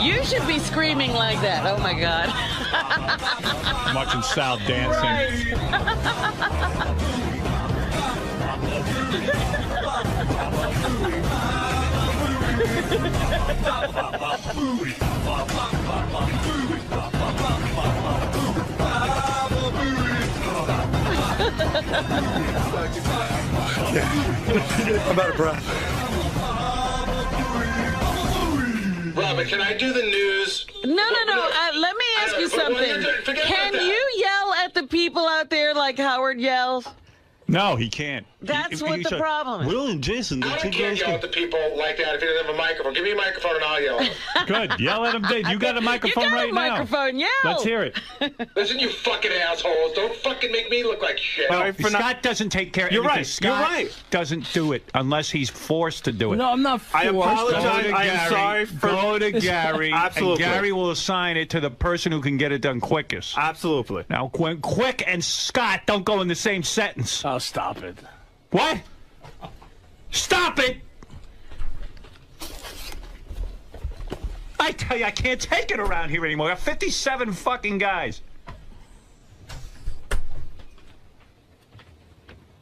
You should be screaming like that. Oh, my God. I'm watching Sal dancing. I'm out of breath. Robin, can I do the news? No. Let me ask you something. Can you yell at the people out there like Howard yells? No, he can't. That's what the problem is. Will and Jason, I can't yell at the people like that if he doesn't have a microphone. Give me a microphone and I'll yell at them. Good. Yell at him, Dave. You got a microphone right now. You got a microphone, yell. Let's hear it. Listen, you fucking assholes. Don't fucking make me look like shit. Well, Scott doesn't take care of You're anything. right. Scott You're right. doesn't do it unless he's forced to do it. No, I'm not forced. I apologize. I am Gary, sorry for... Go to Gary. Absolutely. And Gary will assign it to the person who can get it done quickest. Absolutely. Now, Quick and Scott don't go in the same sentence. Oh, stop it. What? Stop it! I tell you, I can't take it around here anymore. I got 57 fucking guys.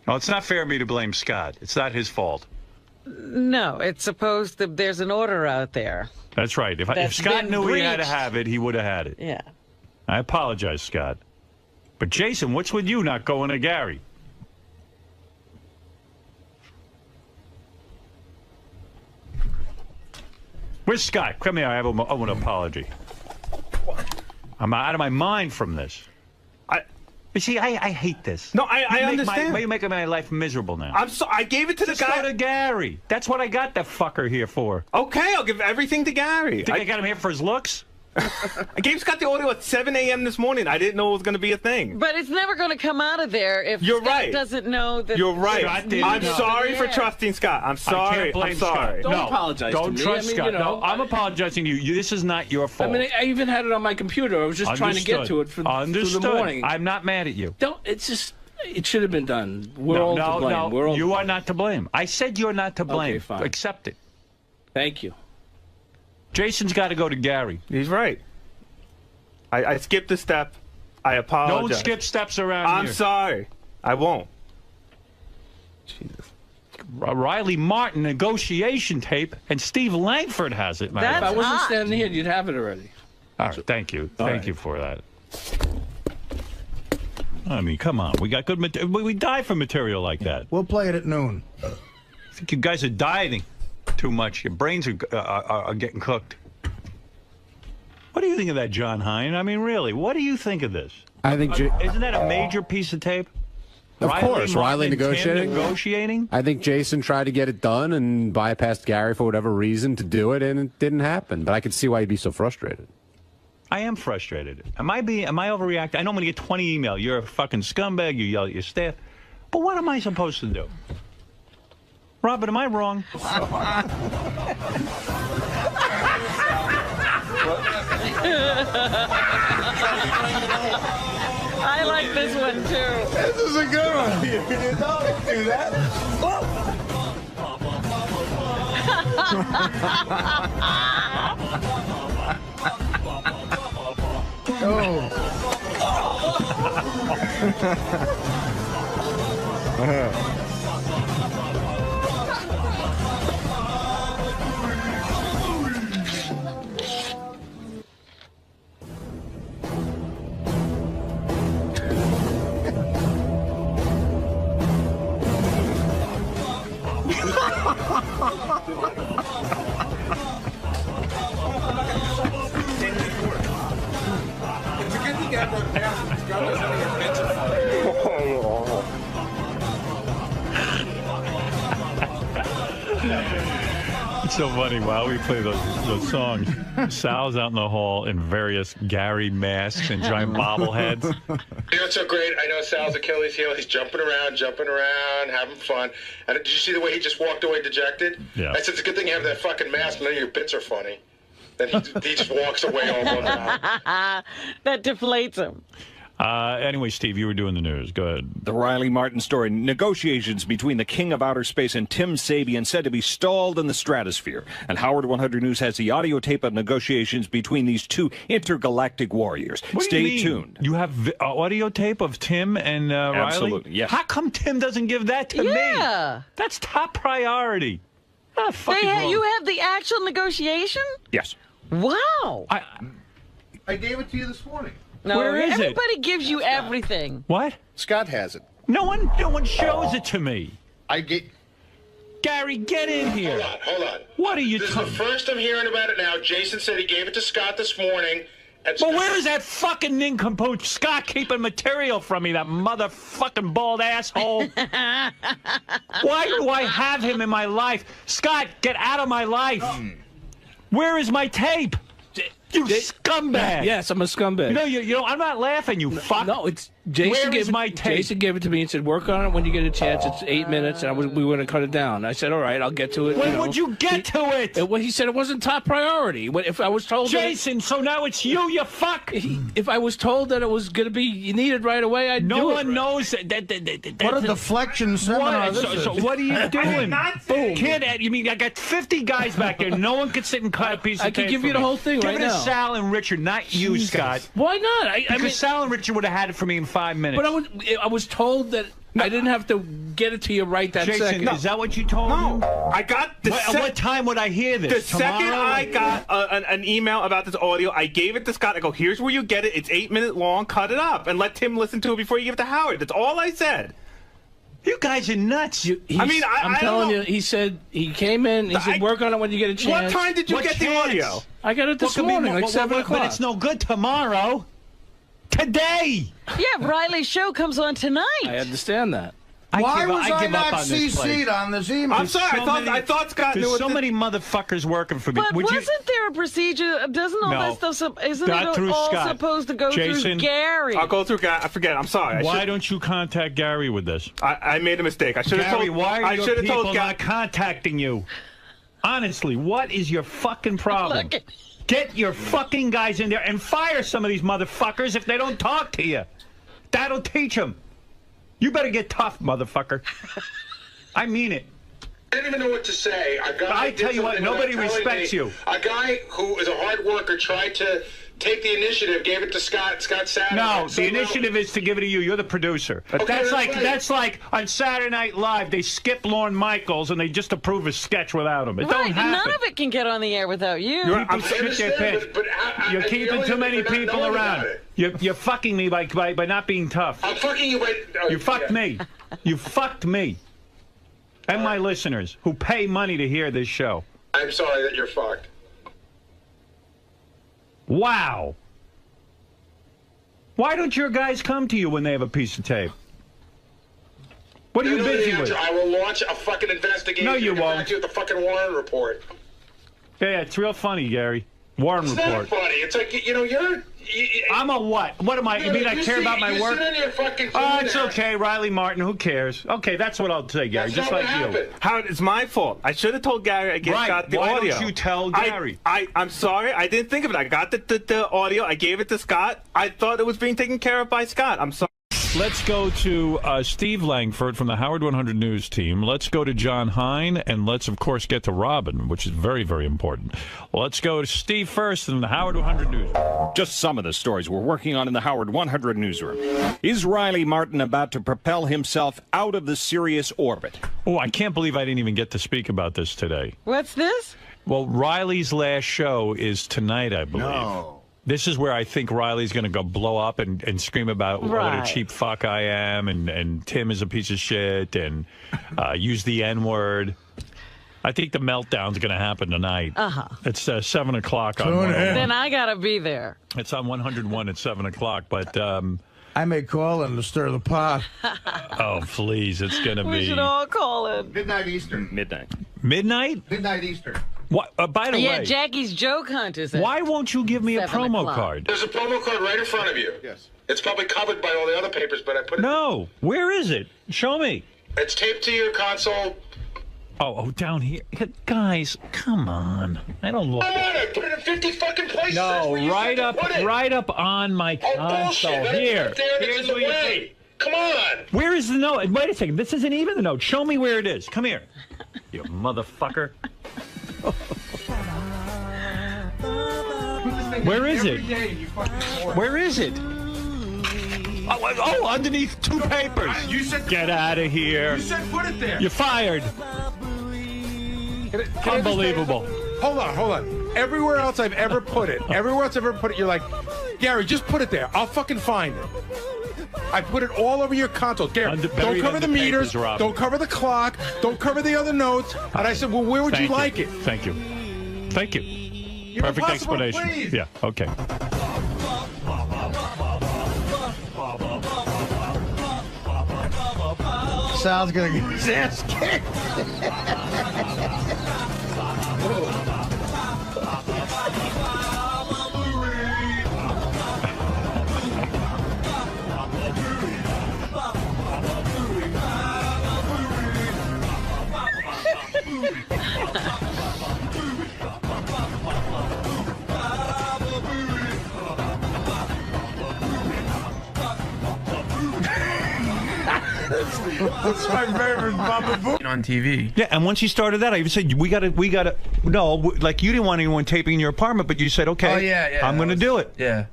No, it's not fair of me to blame Scott. It's not his fault. No, it's supposed to. There's an order out there. That's right. If Scott knew he had to have it, he would have had it. Yeah. I apologize, Scott. But Jason, what's with you not going to Gary? Where's Scott? Come here. I owe an apology. I'm out of my mind from this. You see, I hate this. No, I understand. You're making my life miserable now. I gave it to the guy. Just go to Gary. That's what I got that fucker here for. Okay, I'll give everything to Gary. Think I got him here for his looks? I gave Scott the audio at 7 a.m. this morning. I didn't know it was going to be a thing. But it's never going to come out of there if Scott doesn't know that. You're right. I'm sorry for trusting Scott. I'm sorry. I can't blame I'm sorry. Scott. Don't apologize Don't to me. trust I mean, Scott. you know, No, I'm apologizing to you. This is not your fault. I mean, I even had it on my computer. I was just trying to get to it through the morning. I'm not mad at you. It's just, it should have been done. We're all to blame. No, We're all you are not to blame. I said you're not to blame. Okay, fine. Accept it. Thank you. Jason's got to go to Gary. He's right. I skipped a step. I apologize. Don't skip steps around here. I'm sorry. I won't. Jesus. Riley Martin negotiation tape, and Steve Langford has it. Man. If I wasn't standing here, you'd have it already. All right, thank you. Thank you for that. I mean, come on. We got good material. We die for material like that. We'll play it at noon. I think you guys are dieting too much. Your brains are getting cooked. What do you think of that, John Hine? I mean, really, what do you think of this? I think... Isn't that a major piece of tape? Of course, Riley negotiating. I think Jason tried to get it done and bypassed Gary for whatever reason to do it, and it didn't happen. But I could see why he'd be so frustrated. I am frustrated. Am I overreacting? I know I'm going to get 20 emails. You're a fucking scumbag. You yell at your staff. But what am I supposed to do? Robin, am I wrong? I like this one too. This is a good one. You don't do that. It's so funny. While we play those songs, Sal's out in the hall in various Gary masks and giant bobbleheads. You know what's so great? I know Sal's Achilles heel. He's jumping around, having fun. And did you see the way he just walked away dejected? Yeah. I said, it's a good thing you have that fucking mask. None of your bits are funny. Then he just walks away all bummed out. That deflates him. Anyway, Steve, you were doing the news. Go ahead. The Riley Martin story. Negotiations between the king of outer space and 𝗦𝗵ici𝘄 said to be stalled in the stratosphere. And Howard 100 News has the audio tape of negotiations between these two intergalactic warriors. Stay tuned. You have audio tape of Tim and Riley? Absolutely, yes. How come Tim doesn't give that to me? That's top priority. You have the actual negotiation? Yes. Wow. I gave it to you this morning. No, Where is it? everybody gives you everything. What? Scott has it. No one shows it to me. Gary, get in here. Hold on. What are you This is the first I'm hearing about it now. Jason said he gave it to Scott this morning. But where is that fucking nincompoop Scott keeping material from me, that motherfucking bald asshole? Why do I have him in my life? Scott, get out of my life. Where is my tape? You scumbag. Yes, I'm a scumbag. You know, I'm not laughing, you fuck. No, it's Jason. Jason gave it to me and said, "Work on it when you get a chance. It's 8 minutes, and we were going to cut it down." I said, "All right, I'll get to it." When would you get to it? He said it wasn't top priority. If I was told, Jason, so now it's you fuck. If I was told that it was going to be needed right away, I'd do it. No one knows that. What a deflection seminar this is. So what are you doing? Kid, you mean I got 50 guys back there. No one could sit and cut a piece of tape. I could give you the whole thing right now. Give it to Sal and Richard, not you, Scott. Why not? Because Sal and Richard would have had it for me in 5 minutes. But I was told that I didn't have to get it to you right that Jason, second. is that what you told me? No, I got the At what time would I hear this? The second I got an email about this audio, I gave it to Scott. I go, here's where you get it. It's 8 minutes long. Cut it up and let Tim listen to it before you give it to Howard. That's all I said. You guys are nuts. I'm telling you, he said he came in. He said, "Work on it when you get a chance." What time did you get the audio? I got it this morning, like 7 o'clock. But it's no good tomorrow. Today. Yeah, Riley's show comes on tonight. I understand that. Why was I not CC'd on this email? I'm sorry. I thought Scott knew. There's so many motherfuckers working for me. But wasn't there a procedure? Doesn't all that stuff? Isn't it all supposed to go through Gary? I'll go through Gary. I forget. I'm sorry. Why don't you contact Gary with this? I made a mistake. I should have told. Gary, why are your people told not contacting you? Honestly, what is your fucking problem? Get your fucking guys in there and fire some of these motherfuckers if they don't talk to you. That'll teach them. You better get tough, motherfucker. I mean it. I didn't even know what to say. I tell you what, nobody respects you. A guy who is a hard worker tried to take the initiative, gave it to Scott. Scott sat. No, the initiative is to give it to you. You're the producer. But Okay, that's like on Saturday Night Live, they skip Lorne Michaels and they just approve a sketch without him. It don't happen. None of it can get on the air without you. You're keeping too many people around. You're fucking me by not being tough. I'm fucking you by... You fucked me. You fucked me. And my listeners who pay money to hear this show. I'm sorry that you're fucked. Wow. Why don't your guys come to you when they have a piece of tape? What are you busy with? I will launch a fucking investigation. No, you won't. Back to you with the fucking Warren report. Yeah, it's real funny, Gary. Warren report. It's not funny. It's like, you're... I'm a what? What am I? You mean I care about my work? Oh, it's okay, Riley Martin. Who cares? Okay, that's what I'll say, Gary. Just like you. Howard, it's my fault. I should have told Gary I got the audio. Why don't you tell Gary? I'm sorry. I didn't think of it. I got the audio. I gave it to Scott. I thought it was being taken care of by Scott. I'm sorry. Let's go to Steve Langford from the Howard 100 News team. Let's go to John Hein, and let's, of course, get to Robin, which is very, very important. Let's go to Steve first in the Howard 100 News. Just some of the stories we're working on in the Howard 100 newsroom. Is Riley Martin about to propel himself out of the Sirius orbit? Oh, I can't believe I didn't even get to speak about this today. What's this? Well, Riley's last show is tonight, I believe. No. This is where I think Riley's going to go blow up and scream about what a cheap fuck I am, and Tim is a piece of shit, and use the N-word. I think the meltdown's going to happen tonight. It's 7 o'clock on 101. Then I got to be there. It's on 101 at 7 o'clock, but... I may call in to stir the pot. Oh, please, it's going to be... We should all call in. Midnight Eastern. Midnight. Midnight? Midnight Eastern. What? By the way, Jackie's joke hunt is. Why won't you give me a promo card? There's a promo card right in front of you. Yes. It's probably covered by all the other papers, but I put it. No. Where is it? Show me. It's taped to your console. Oh, down here. Guys, come on. I don't look. I put it in 50 fucking places. No, right up on my console. Here. Here's the way. Come on. Where is the note? Wait a second. This isn't even the note. Show me where it is. Come here. You motherfucker. Where is it? Where is it? Oh, underneath 2 papers. You said get out of here. You said put it there. You're fired. Unbelievable. Hold on. Everywhere else I've ever put it, you're like, Gary, just put it there. I'll fucking find it. I put it all over your console. Gary, don't cover the meters. Don't cover the clock. Don't cover the other notes. And I said, well, where would you like it? Thank you. Thank you. Perfect explanation. Please. Yeah, okay. Sal's gonna get his ass kicked. That's my favorite Baba Booey on TV. Yeah, and once you started that, I even said we gotta. No, like you didn't want anyone taping in your apartment, but you said, okay, oh, yeah, I'm going to do it. Yeah.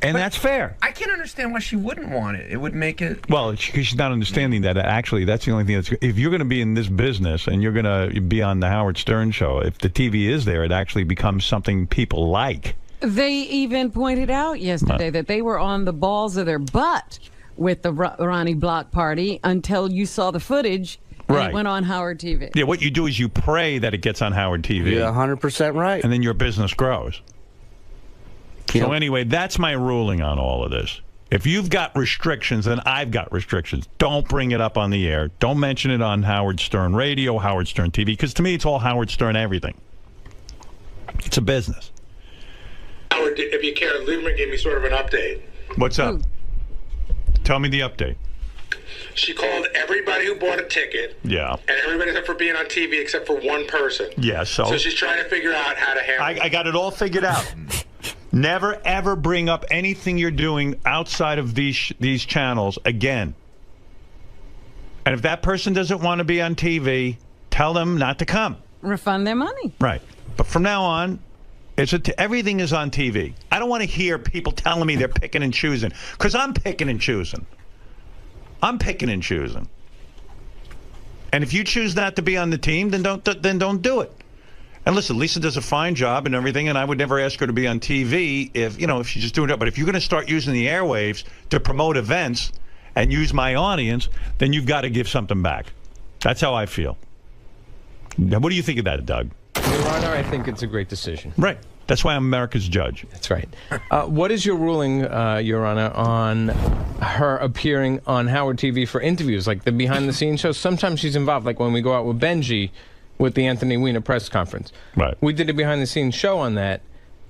And that's fair. I can't understand why she wouldn't want it. It would make it. Well, because she's not understanding that actually that's the only thing that's. If you're going to be in this business and you're going to be on the Howard Stern show, if the TV is there, it actually becomes something people like. They even pointed out yesterday that they were on the balls of their butt with the Ronnie Block party until you saw the footage and it went on Howard TV. Yeah, what you do is you pray that it gets on Howard TV. You're 100% right. And then your business grows. So anyway, that's my ruling on all of this. If you've got restrictions, and I've got restrictions, don't bring it up on the air. Don't mention it on Howard Stern Radio, Howard Stern TV, because to me it's all Howard Stern everything. It's a business. Howard, if you care, Lieberman gave me sort of an update. What's up? Tell me the update. She called everybody who bought a ticket. Yeah. And everybody except for being on TV except for one person. Yeah, so she's trying to figure out how to handle it. I got it all figured out. Never, ever bring up anything you're doing outside of these channels again. And if that person doesn't want to be on TV, tell them not to come. Refund their money. Right. But from now on, everything is on TV. I don't want to hear people telling me they're picking and choosing, because I'm picking and choosing. I'm picking and choosing. And if you choose not to be on the team, then don't do it. And listen, Lisa does a fine job and everything, and I would never ask her to be on TV if she's just doing it. But if you're going to start using the airwaves to promote events and use my audience, then you've got to give something back. That's how I feel. Now, what do you think of that, Doug? Your Honor, I think it's a great decision. Right. That's why I'm America's judge. That's right. What is your ruling, Your Honor, on her appearing on Howard TV for interviews, like the behind-the-scenes shows? Sometimes she's involved, like when we go out with Benji with the Anthony Weiner press conference. Right. We did a behind-the-scenes show on that,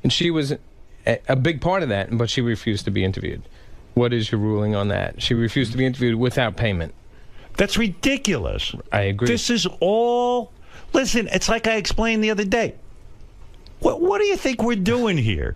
and she was a big part of that, but she refused to be interviewed. What is your ruling on that? She refused to be interviewed without payment. That's ridiculous. I agree. This is all... Listen, it's like I explained the other day. What do you think we're doing here?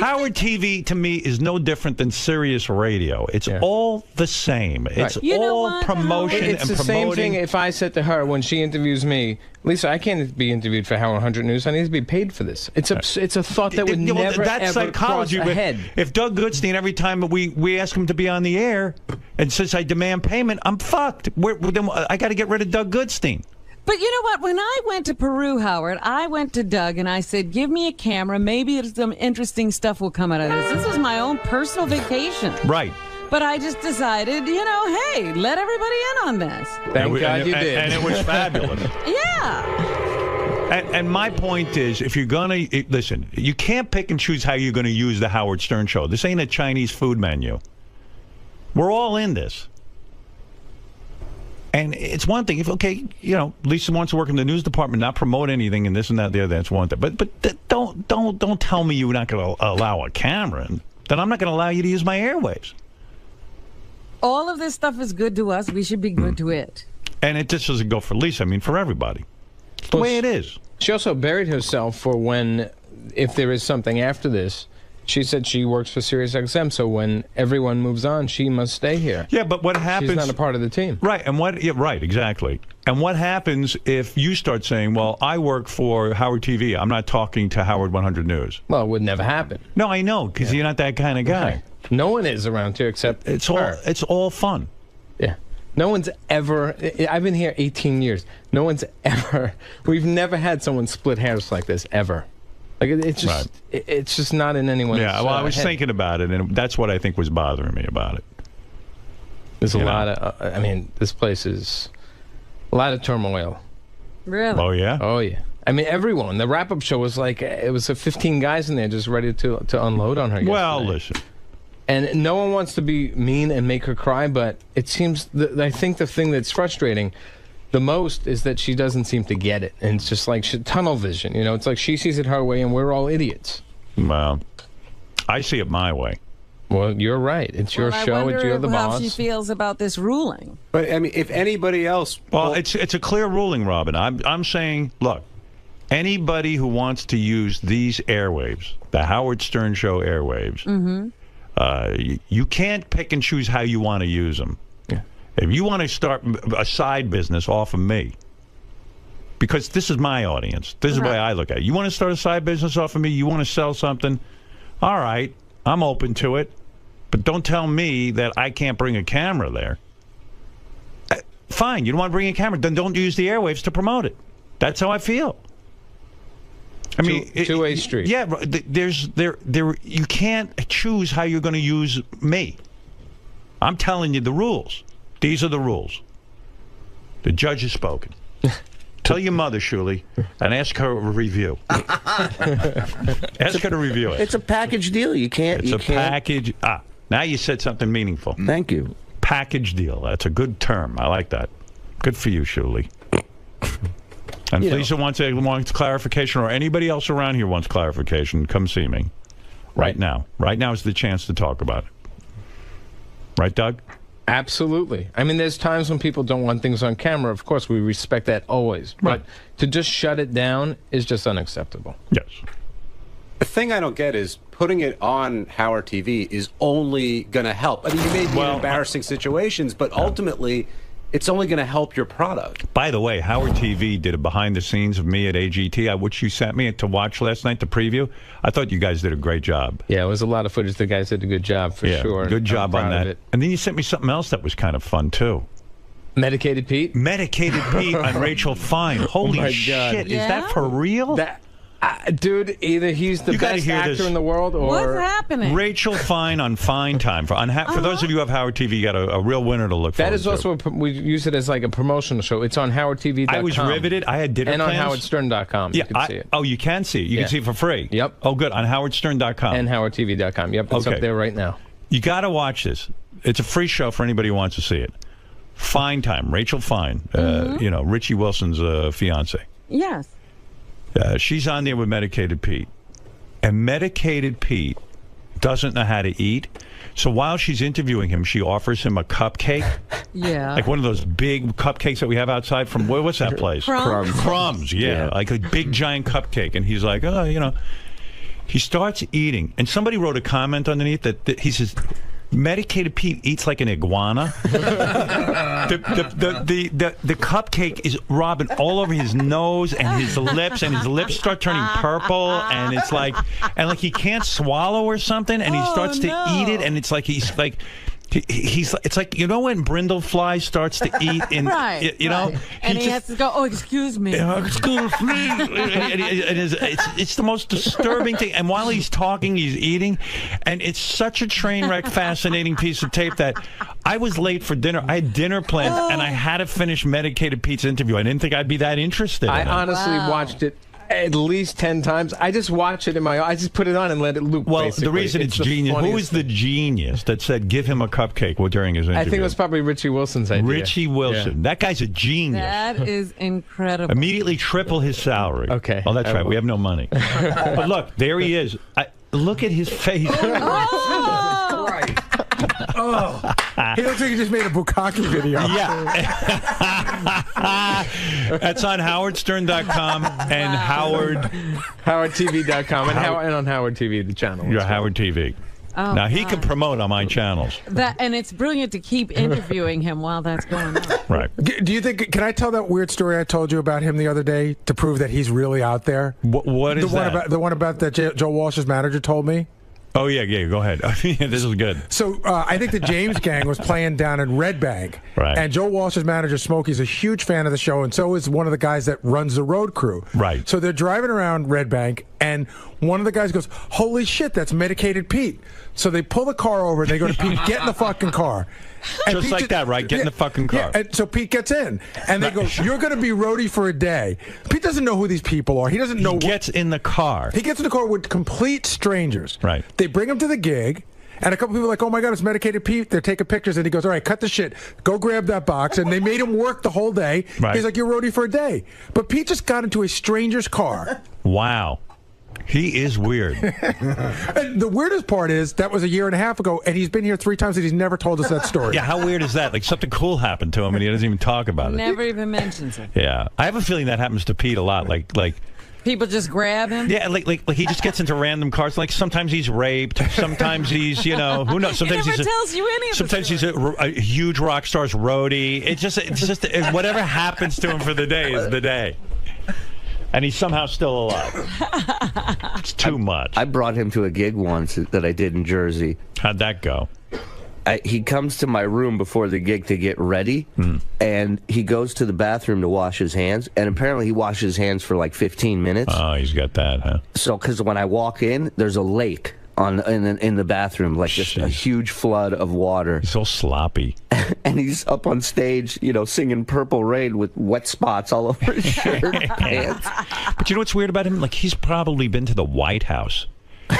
Howard TV, to me, is no different than Sirius Radio. It's all the same. It's all promotion and promoting. It's the same thing if I said to her when she interviews me, Lisa, I can't be interviewed for Howard 100 News. I need to be paid for this. It's a thought that would never, that's ever psychology. cross a head. If Doug Goodstein, every time we ask him to be on the air, and since I demand payment, I'm fucked. I got to get rid of Doug Goodstein. But you know what? When I went to Peru, Howard, I went to Doug and I said, give me a camera. Maybe some interesting stuff will come out of this. This was my own personal vacation. Right. But I just decided, hey, let everybody in on this. Thank God you did. And it was fabulous. Yeah. And my point is, if you're going to, listen, you can't pick and choose how you're going to use the Howard Stern show. This ain't a Chinese food menu. We're all in this. And it's one thing if Lisa wants to work in the news department, not promote anything and this and that, the other. That's one thing. But don't tell me you're not going to allow a camera. And then I'm not going to allow you to use my airwaves. All of this stuff is good to us. We should be good to it. And it just doesn't go for Lisa. I mean, for everybody. It's the way it is. She also buried herself for when if there is something after this, she said she works for SiriusXM, so when everyone moves on, she must stay here. Yeah, but what happens... She's not a part of the team. Right, and right, exactly. And what happens if you start saying, well, I work for Howard TV, I'm not talking to Howard 100 News? Well, it would never happen. No, I know, because you're not that kind of guy. Right. No one is around here except it's her. It's all fun. Yeah. No one's ever... I've been here 18 years. No one's ever... We've never had someone split hairs like this, ever. Like it's just, it's just not in anyone's. Yeah, well, I was head. thinking about it, and that's what I think was bothering me about it. There's a lot of. I mean, this place is a lot of turmoil. Really? Oh yeah. Oh yeah. I mean, everyone. The wrap-up show was like it was 15 guys in there just ready to unload on her. Well, yesterday. listen. And no one wants to be mean and make her cry, but it seems. I think the thing that's frustrating the most is that she doesn't seem to get it, and it's just like tunnel vision. You know, it's like she sees it her way, and we're all idiots. Well, I see it my way. Well, you're right. It's your show. You're the boss. How she feels about this ruling. But I mean, if anybody else, well, it's a clear ruling, Robin. I'm saying, look, anybody who wants to use these airwaves, the Howard Stern Show airwaves, you can't pick and choose how you want to use them. If you want to start a side business off of me, because this is my audience, this is the way I look at it. You want to start a side business off of me? You want to sell something? All right, I'm open to it. But don't tell me that I can't bring a camera there. Fine, you don't want to bring a camera, then don't use the airwaves to promote it. That's how I feel. I mean, two-way street. Yeah, you can't choose how you're going to use me. I'm telling you the rules. These are the rules. The judge has spoken. Tell your mother, 𝗛𝘄𝗿, and ask her a review. Ask her to review it. It's a package deal. You can't. It's a package. Now you said something meaningful. Thank you. Package deal. That's a good term. I like that. Good for you, 𝗛𝘄𝗿. And Lisa wants clarification, or anybody else around here wants clarification, come see me. Right now. Right now is the chance to talk about it. Right, Doug? Absolutely. I mean, there's times when people don't want things on camera. Of course, we respect that always. Right. But to just shut it down is just unacceptable. Yes. The thing I don't get is putting it on Howard TV is only going to help. I mean, you may be in embarrassing situations, but ultimately, it's only going to help your product. By the way, Howard TV did a behind-the-scenes of me at AGT, which you sent me to watch last night, the preview. I thought you guys did a great job. Yeah, it was a lot of footage. The guys did a good job, for sure. Good job on that. And then you sent me something else that was kind of fun, too. Medicated Pete? Medicated Pete on Rachel Fine. Holy shit. Is that for real? Dude, either he's the best actor in the world, or... What's happening? Rachel Fine on Fine Time. For those of you who have Howard TV, you got a real winner to look for. That is also, we use it as like a promotional show. It's on HowardTV.com. I was riveted. I had dinner plans. And on HowardStern.com. Yeah, you can see it. Oh, you can see it. You can see it for free. Yep. Oh, good. On HowardStern.com. And HowardTV.com. Yep, it's up there right now. You got to watch this. It's a free show for anybody who wants to see it. Fine Time. Rachel Fine. You know, Richie Wilson's fiance. Yes. She's on there with Medicated Pete. And Medicated Pete doesn't know how to eat. So while she's interviewing him, she offers him a cupcake. Yeah. Like one of those big cupcakes that we have outside from, what's that place? Crumbs. Crumbs, yeah. Like a big giant cupcake. And he's like, oh, you know. He starts eating. And somebody wrote a comment underneath that he says, Medicated Pete eats like an iguana. the cupcake is Robin all over his nose and his lips start turning purple, and it's like he can't swallow or something, and he starts to eat it, and it's like he's like it's like, you know, when brindlefly starts to eat in you know, and he has to go, oh, excuse me, excuse me. It's the most disturbing thing. And while he's talking, he's eating, and it's such a train wreck, fascinating piece of tape that I was late for dinner. I had dinner plans, and I had to finish Medicated Pete's interview. I didn't think I'd be that interested. I honestly watched it at least 10 times. I just watch it I just put it on and let it loop. Well, basically. The reason it's genius. Who is the genius that said give him a cupcake during his interview? I think it was probably Richie Wilson's idea. Richie Wilson. Yeah. That guy's a genius. That is incredible. Immediately triple his salary. Okay. Oh, that's right. We have no money. But look, there he is. Look at his face. Oh, he looks like he just made a bukkake video. Yeah. That's on howardstern.com and howardtv.com and on Howard TV, the channel. Your Howard TV. Oh, now, he God. can promote on my channels. And it's brilliant to keep interviewing him while that's going on. Right. Do you think? Can I tell that weird story I told you about him the other day to prove that he's really out there? What is that? The one about that Joe Walsh's manager told me. Oh, yeah, go ahead. This is good. So I think the James Gang was playing down in Red Bank. Right. And Joe Walsh's manager, Smokey's a huge fan of the show, and so is one of the guys that runs the road crew. Right. So they're driving around Red Bank, and one of the guys goes, "Holy shit, that's Medicated Pete." So they pull the car over, and they go to Pete, "Get in the fucking car." And Just Pete like that, right? Get in the fucking car. Yeah, and so Pete gets in, and they go, "You're going to be roadie for a day." Pete doesn't know who these people are. He doesn't know. He gets in the car. He gets in the car with complete strangers. Right. They bring him to the gig, and a couple people are like, "Oh my God, it's Medicated Pete." They're taking pictures, and he goes, "All right, cut the shit. Go grab that box." And they made him work the whole day. Right. He's like, "You're roadie for a day." But Pete just got into a stranger's car. Wow. He is weird. And the weirdest part is that was a year and a half ago, and he's been here 3 times, and he's never told us that story. Yeah, how weird is that? Like something cool happened to him, and he doesn't even talk about it. Never even mentions it. Yeah, I have a feeling that happens to Pete a lot. Like People just grab him? yeah, like he just gets into random cars. Like sometimes he's raped, sometimes he's who knows. Sometimes he never tells you any of the sometimes he's a huge rock star's roadie. It's just whatever happens to him for the day is the day. And he's somehow still alive. It's too much. I brought him to a gig once that I did in Jersey. How'd that go? He comes to my room before the gig to get ready, and he goes to the bathroom to wash his hands, and apparently he washes his hands for like 15 minutes. Oh, he's got that, huh? So, because when I walk in, there's a lake in the bathroom, like just a huge flood of water. He's so sloppy. And he's up on stage, singing Purple Rain with wet spots all over his shirt and pants. But you know what's weird about him? Like, he's probably been to the White House.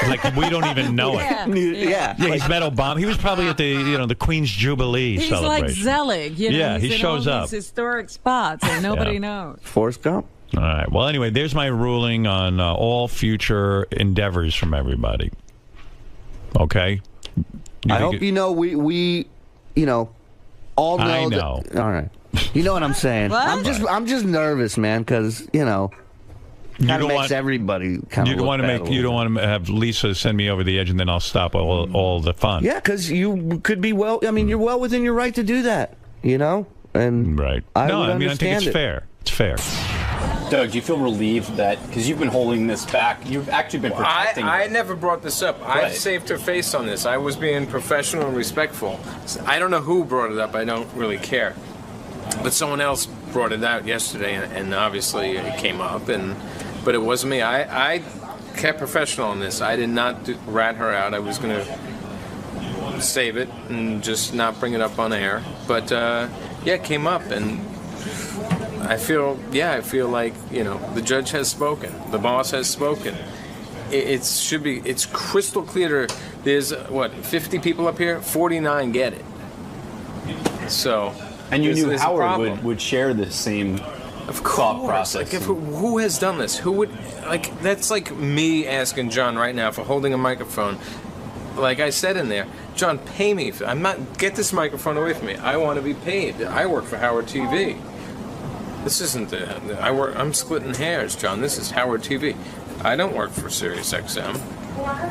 Like, we don't even know it. Yeah. He's met Obama. He was probably at the Queen's Jubilee He's celebration. like Zelig. Yeah, he's he in shows all up. these historic spots, and nobody knows. Forrest Gump. All right. Well, anyway, there's my ruling on all future endeavors from everybody. Okay? I hope we all know. I know. All right. You know what I'm saying? What? I'm just nervous, man, because kind of makes everybody kind of. You don't want to have Lisa send me over the edge, and then I'll stop all the fun. Yeah, because you could be you're well within your right to do that. And right. I think understand it's fair. It's fair. Doug, do you feel relieved that, because you've been holding this back, you've actually been protecting I never brought this up. Right. I saved her face on this. I was being professional and respectful. I don't know who brought it up. I don't really care. But someone else brought it out yesterday, and obviously it came up. But it wasn't me. I kept professional on this. I did not rat her out. I was going to save it and just not bring it up on air. But, it came up, and I feel like, the judge has spoken. The boss has spoken. It's crystal clear. There's, 50 people up here? 49 get it. So. And you knew Howard would share the same thought process. Like, who has done this? Who would, that's like me asking John right now for holding a microphone. Like I said in there, John, pay me. Get this microphone away from me. I want to be paid. I work for Howard TV. This isn't I'm splitting hairs, John. This is Howard TV. I don't work for Sirius XM.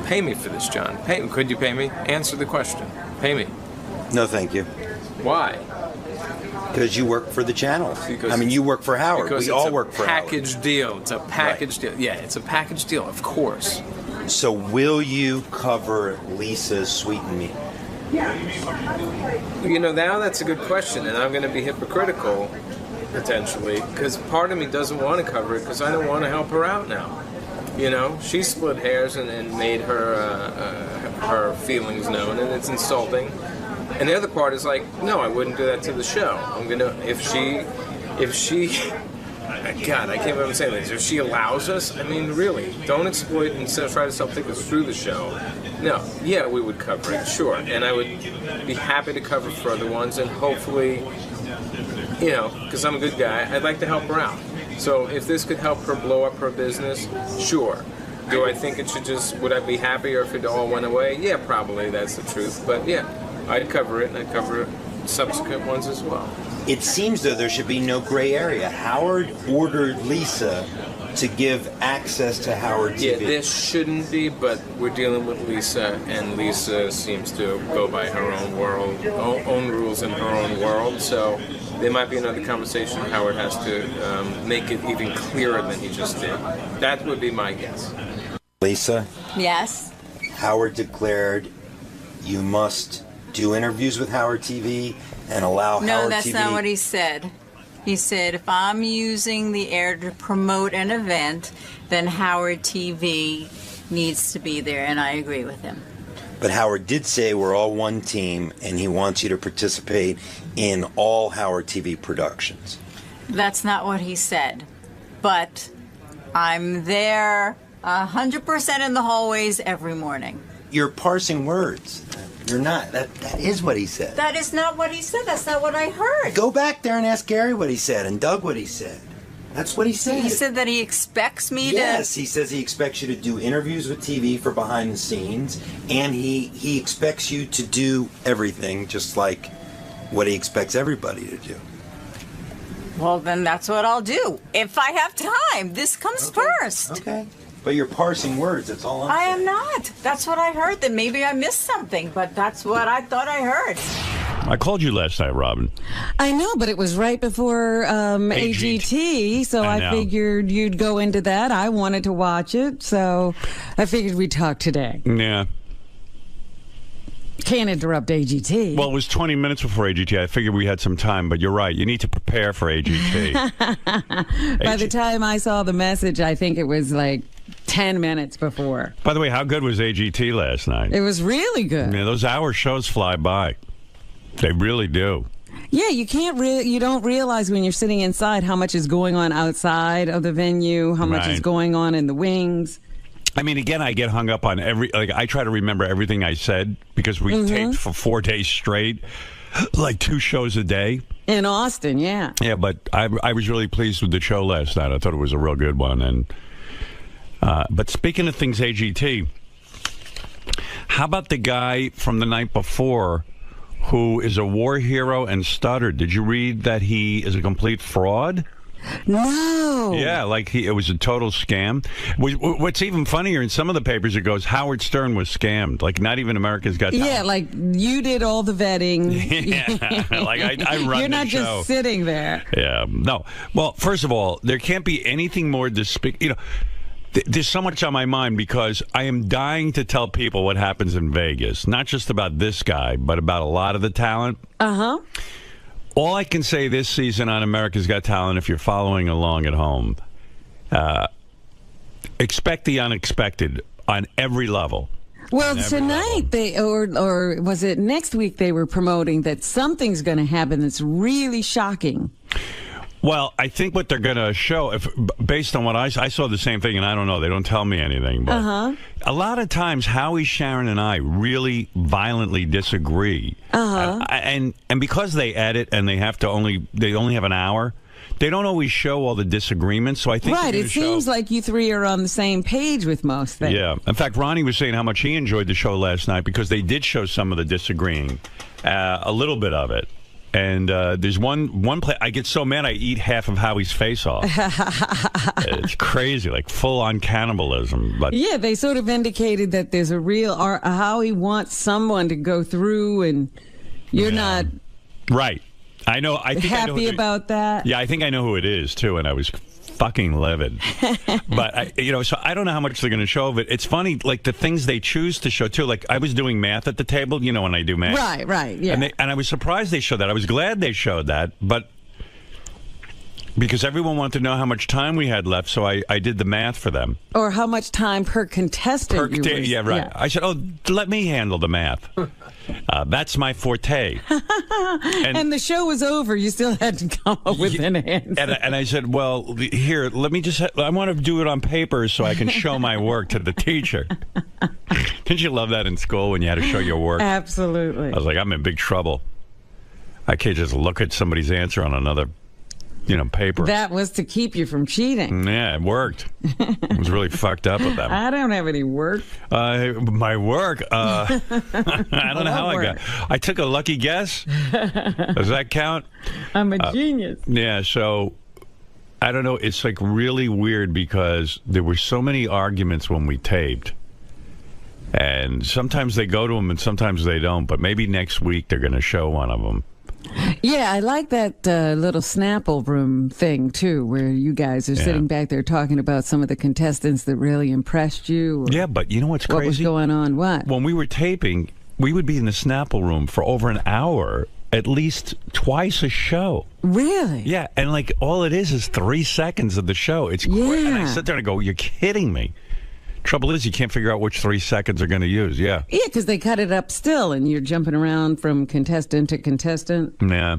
Pay me for this, John. Could you pay me? Answer the question. Pay me. No, thank you. Why? Because you work for the channel. You work for Howard. We all work for Howard. Package deal. It's a package deal. Yeah, it's a package deal, of course. So will you cover Lisa's Sweeten Me? Now that's a good question, and I'm going to be hypocritical, potentially, because part of me doesn't want to cover it because I don't want to help her out now. She split hairs and made her feelings known, and it's insulting. And the other part is like, no, I wouldn't do that to the show. I'm gonna if she, God, I can't believe I'm saying this. If she allows us, really, don't exploit and try to sell tickets through the show. No, yeah, we would cover it, sure, and I would be happy to cover further ones, and hopefully, because I'm a good guy, I'd like to help her out. So if this could help her blow up her business, sure. Do I think it should would I be happier if it all went away? Yeah, probably, that's the truth. But yeah, I'd cover it, and I'd cover subsequent ones as well. It seems, though, there should be no gray area. Howard ordered Lisa to give access to Howard TV. Yeah, there shouldn't be, but we're dealing with Lisa, and Lisa seems to go by her own world, own rules in her own world, so there might be another conversation Howard has to make it even clearer than he just did. That would be my guess. Lisa? Yes? Howard declared you must do interviews with Howard TV and allow Howard TV... No, that's not what he said. He said, if I'm using the air to promote an event, then Howard TV needs to be there, and I agree with him. But Howard did say we're all one team, and he wants you to participate in all Howard TV productions. That's not what he said. But I'm there 100% in the hallways every morning. You're parsing words. You're not. That is what he said. That is not what he said. That's not what I heard. Go back there and ask Gary what he said and Doug what he said. That's what he said. He said that he expects me to... Yes, he says he expects you to do interviews with TV for behind the scenes, and he expects you to do everything just like what he expects everybody to do. Well, then that's what I'll do. If I have time. This comes first. Okay. But you're parsing words, that's all I'm saying. I am not. That's what I heard. Then maybe I missed something, but that's what I thought I heard. I called you last night, Robin. I know, but it was right before AGT, so I figured you'd go into that. I wanted to watch it, so I figured we'd talk today. Yeah. Can't interrupt AGT. Well, it was 20 minutes before AGT. I figured we had some time, but you're right. You need to prepare for AGT. By the time I saw the message, I think it was like 10 minutes before. By the way, how good was AGT last night? It was really good. Yeah, those hour shows fly by. They really do. Yeah, you you don't realize when you're sitting inside how much is going on outside of the venue, how much is going on in the wings. I mean, again, I get hung up on I try to remember everything I said because we taped for 4 days straight, like 2 shows a day. In Austin, yeah. Yeah, but I was really pleased with the show last night. I thought it was a real good one. And but speaking of things AGT, how about the guy from the night before who is a war hero and stuttered? Did you read that he is a complete fraud? No. Yeah, like it was a total scam. What's even funnier, in some of the papers it goes, Howard Stern was scammed. Like, not even America's Got Talent. Yeah, like you did all the vetting. Yeah, like I run You're not the show. just sitting there. Yeah, no. Well, first of all, there can't be anything more despicable. You know, there's so much on my mind because I am dying to tell people what happens in Vegas. Not just about this guy, but about a lot of the talent. Uh-huh. All I can say this season on America's Got Talent, if you're following along at home, expect the unexpected on every level. Well, tonight or was it next week they were promoting that something's going to happen that's really shocking. Well, I think what they're going to show, based on what I saw the same thing, and I don't know, they don't tell me anything, but a lot of times Howie, Sharon, and I really violently disagree. And because they edit and they only have an hour, they don't always show all the disagreements. So I think it seems like you three are on the same page with most things. Yeah. In fact, Ronnie was saying how much he enjoyed the show last night because they did show some of the disagreeing, a little bit of it. And there's one play. I get so mad I eat half of Howie's face off. It's crazy, like full-on cannibalism. But yeah, they sort of indicated that there's a real Howie wants someone to go through, and you're not right. I know. I think happy about that. Yeah, I think I know who it is too, and I was fucking livid. But so I don't know how much they're going to show of it. It's funny, like the things they choose to show too. Like I was doing math at the table, when I do math. Right, yeah. And I was surprised they showed that. I was glad they showed that, but because everyone wanted to know how much time we had left, so I did the math for them. Or how much time per contestant. Yeah, right. Yeah. I said, let me handle the math. That's my forte. And the show was over. You still had to come up with an answer. And I said, well, here, let me I want to do it on paper so I can show my work to the teacher. Didn't you love that in school when you had to show your work? Absolutely. I was like, I'm in big trouble. I can't just look at somebody's answer on another paper. That was to keep you from cheating. Yeah, it worked. It was really fucked up with them. I don't have any work. My work, I don't know how I got. I took a lucky guess. Does that count? I'm a genius. Yeah, so I don't know. It's like really weird because there were so many arguments when we taped. And sometimes they go to them and sometimes they don't. But maybe next week they're going to show one of them. Yeah, I like that little Snapple room thing, too, where you guys are sitting back there talking about some of the contestants that really impressed you. Yeah, but you know what's crazy? What was going on? What? When we were taping, we would be in the Snapple room for over an hour, at least twice a show. Really? Yeah, and like all it is 3 seconds of the show. It's great. And I sit there and go, you're kidding me. Trouble is, you can't figure out which 3 seconds they're going to use. Yeah. Yeah, because they cut it up still, and you're jumping around from contestant to contestant. Yeah.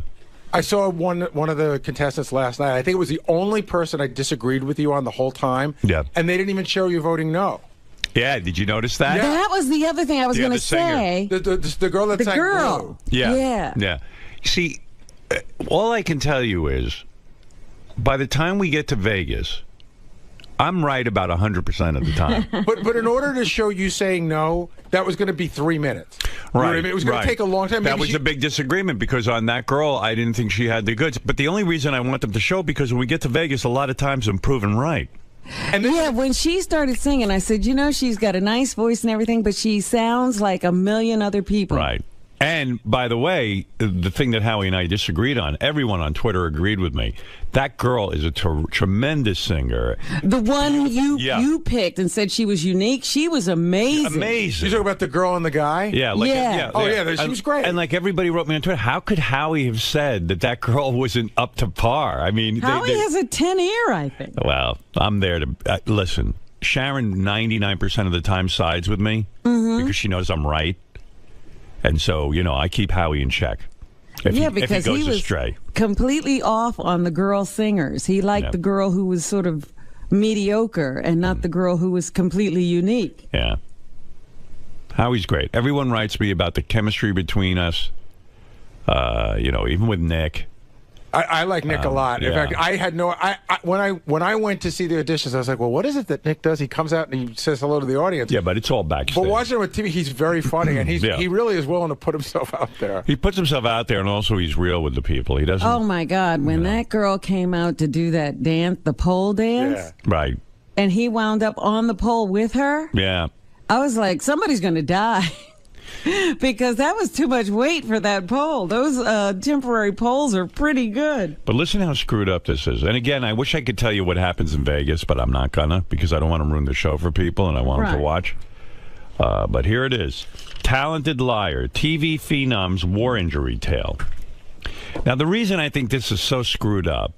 I saw one of the contestants last night. I think it was the only person I disagreed with you on the whole time. Yeah. And they didn't even show you voting no. Yeah, did you notice that? Yeah. That was the other thing I was going to say. The girl that sang Blue. Yeah. Yeah. See, all I can tell you is, by the time we get to Vegas, I'm right about 100% of the time. But in order to show you saying no, that was going to be 3 minutes. You know what I mean? It was going to take a long time. That was a big disagreement because on that girl, I didn't think she had the goods. But the only reason I want them to show, because when we get to Vegas, a lot of times I'm proven right. And yeah, when she started singing, I said, she's got a nice voice and everything, but she sounds like a million other people. Right. And, by the way, the thing that Howie and I disagreed on, everyone on Twitter agreed with me. That girl is a tremendous singer. The one you picked and said she was unique, she was amazing. Amazing. You talking about the girl and the guy? Yeah. She was great. And like everybody wrote me on Twitter, how could Howie have said that girl wasn't up to par? I mean, Howie has a 10 ear, I think. Well, I'm there to listen. Sharon 99% of the time sides with me because she knows I'm right. And so, I keep Howie in check. Because he was astray. Completely off on the girl singers. He liked the girl who was sort of mediocre and not the girl who was completely unique. Yeah. Howie's great. Everyone writes me about the chemistry between us, even with Nick. I like Nick a lot. In fact, I had when I went to see the auditions, I was like, well, what is it that Nick does? He comes out and he says hello to the audience. Yeah, but it's all backstage. But watching him on TV, he's very funny, and he really is willing to put himself out there. He puts himself out there, and also he's real with the people. He doesn't. Oh my God! When that girl came out to do that dance, the pole dance, right, and he wound up on the pole with her. Yeah, I was like, somebody's going to die. Because that was too much weight for that pole. Those temporary poles are pretty good. But listen how screwed up this is. And again, I wish I could tell you what happens in Vegas, but I'm not gonna because I don't want to ruin the show for people and I want them to watch. But here it is. Talented liar, TV phenom's war injury tale. Now, the reason I think this is so screwed up,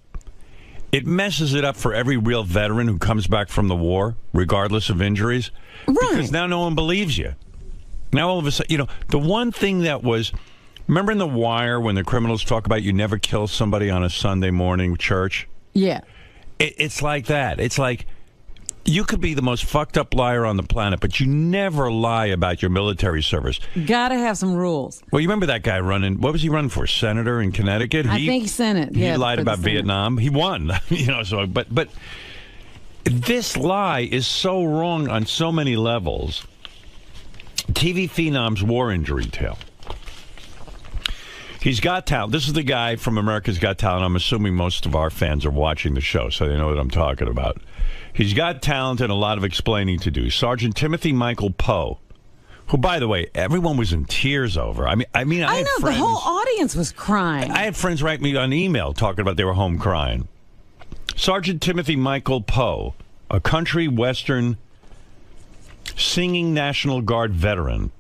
it messes it up for every real veteran who comes back from the war, regardless of injuries. Right. Because now no one believes you. Now, all of a sudden, the one thing that was, remember in The Wire when the criminals talk about you never kill somebody on a Sunday morning church? Yeah. It's like that. It's like you could be the most fucked up liar on the planet, but you never lie about your military service. Gotta have some rules. Well, you remember that guy running, what was he running for, senator in Connecticut? I think Senate. He lied about Vietnam. He won, but this lie is so wrong on so many levels. TV phenom's war injury tale. He's got talent. This is the guy from America's Got Talent. I'm assuming most of our fans are watching the show, so they know what I'm talking about. He's got talent and a lot of explaining to do. Sergeant Timothy Michael Poe, who, by the way, everyone was in tears over. I know, the whole audience was crying. I had friends write me on email talking about they were home crying. Sergeant Timothy Michael Poe, a country western singing National Guard veteran.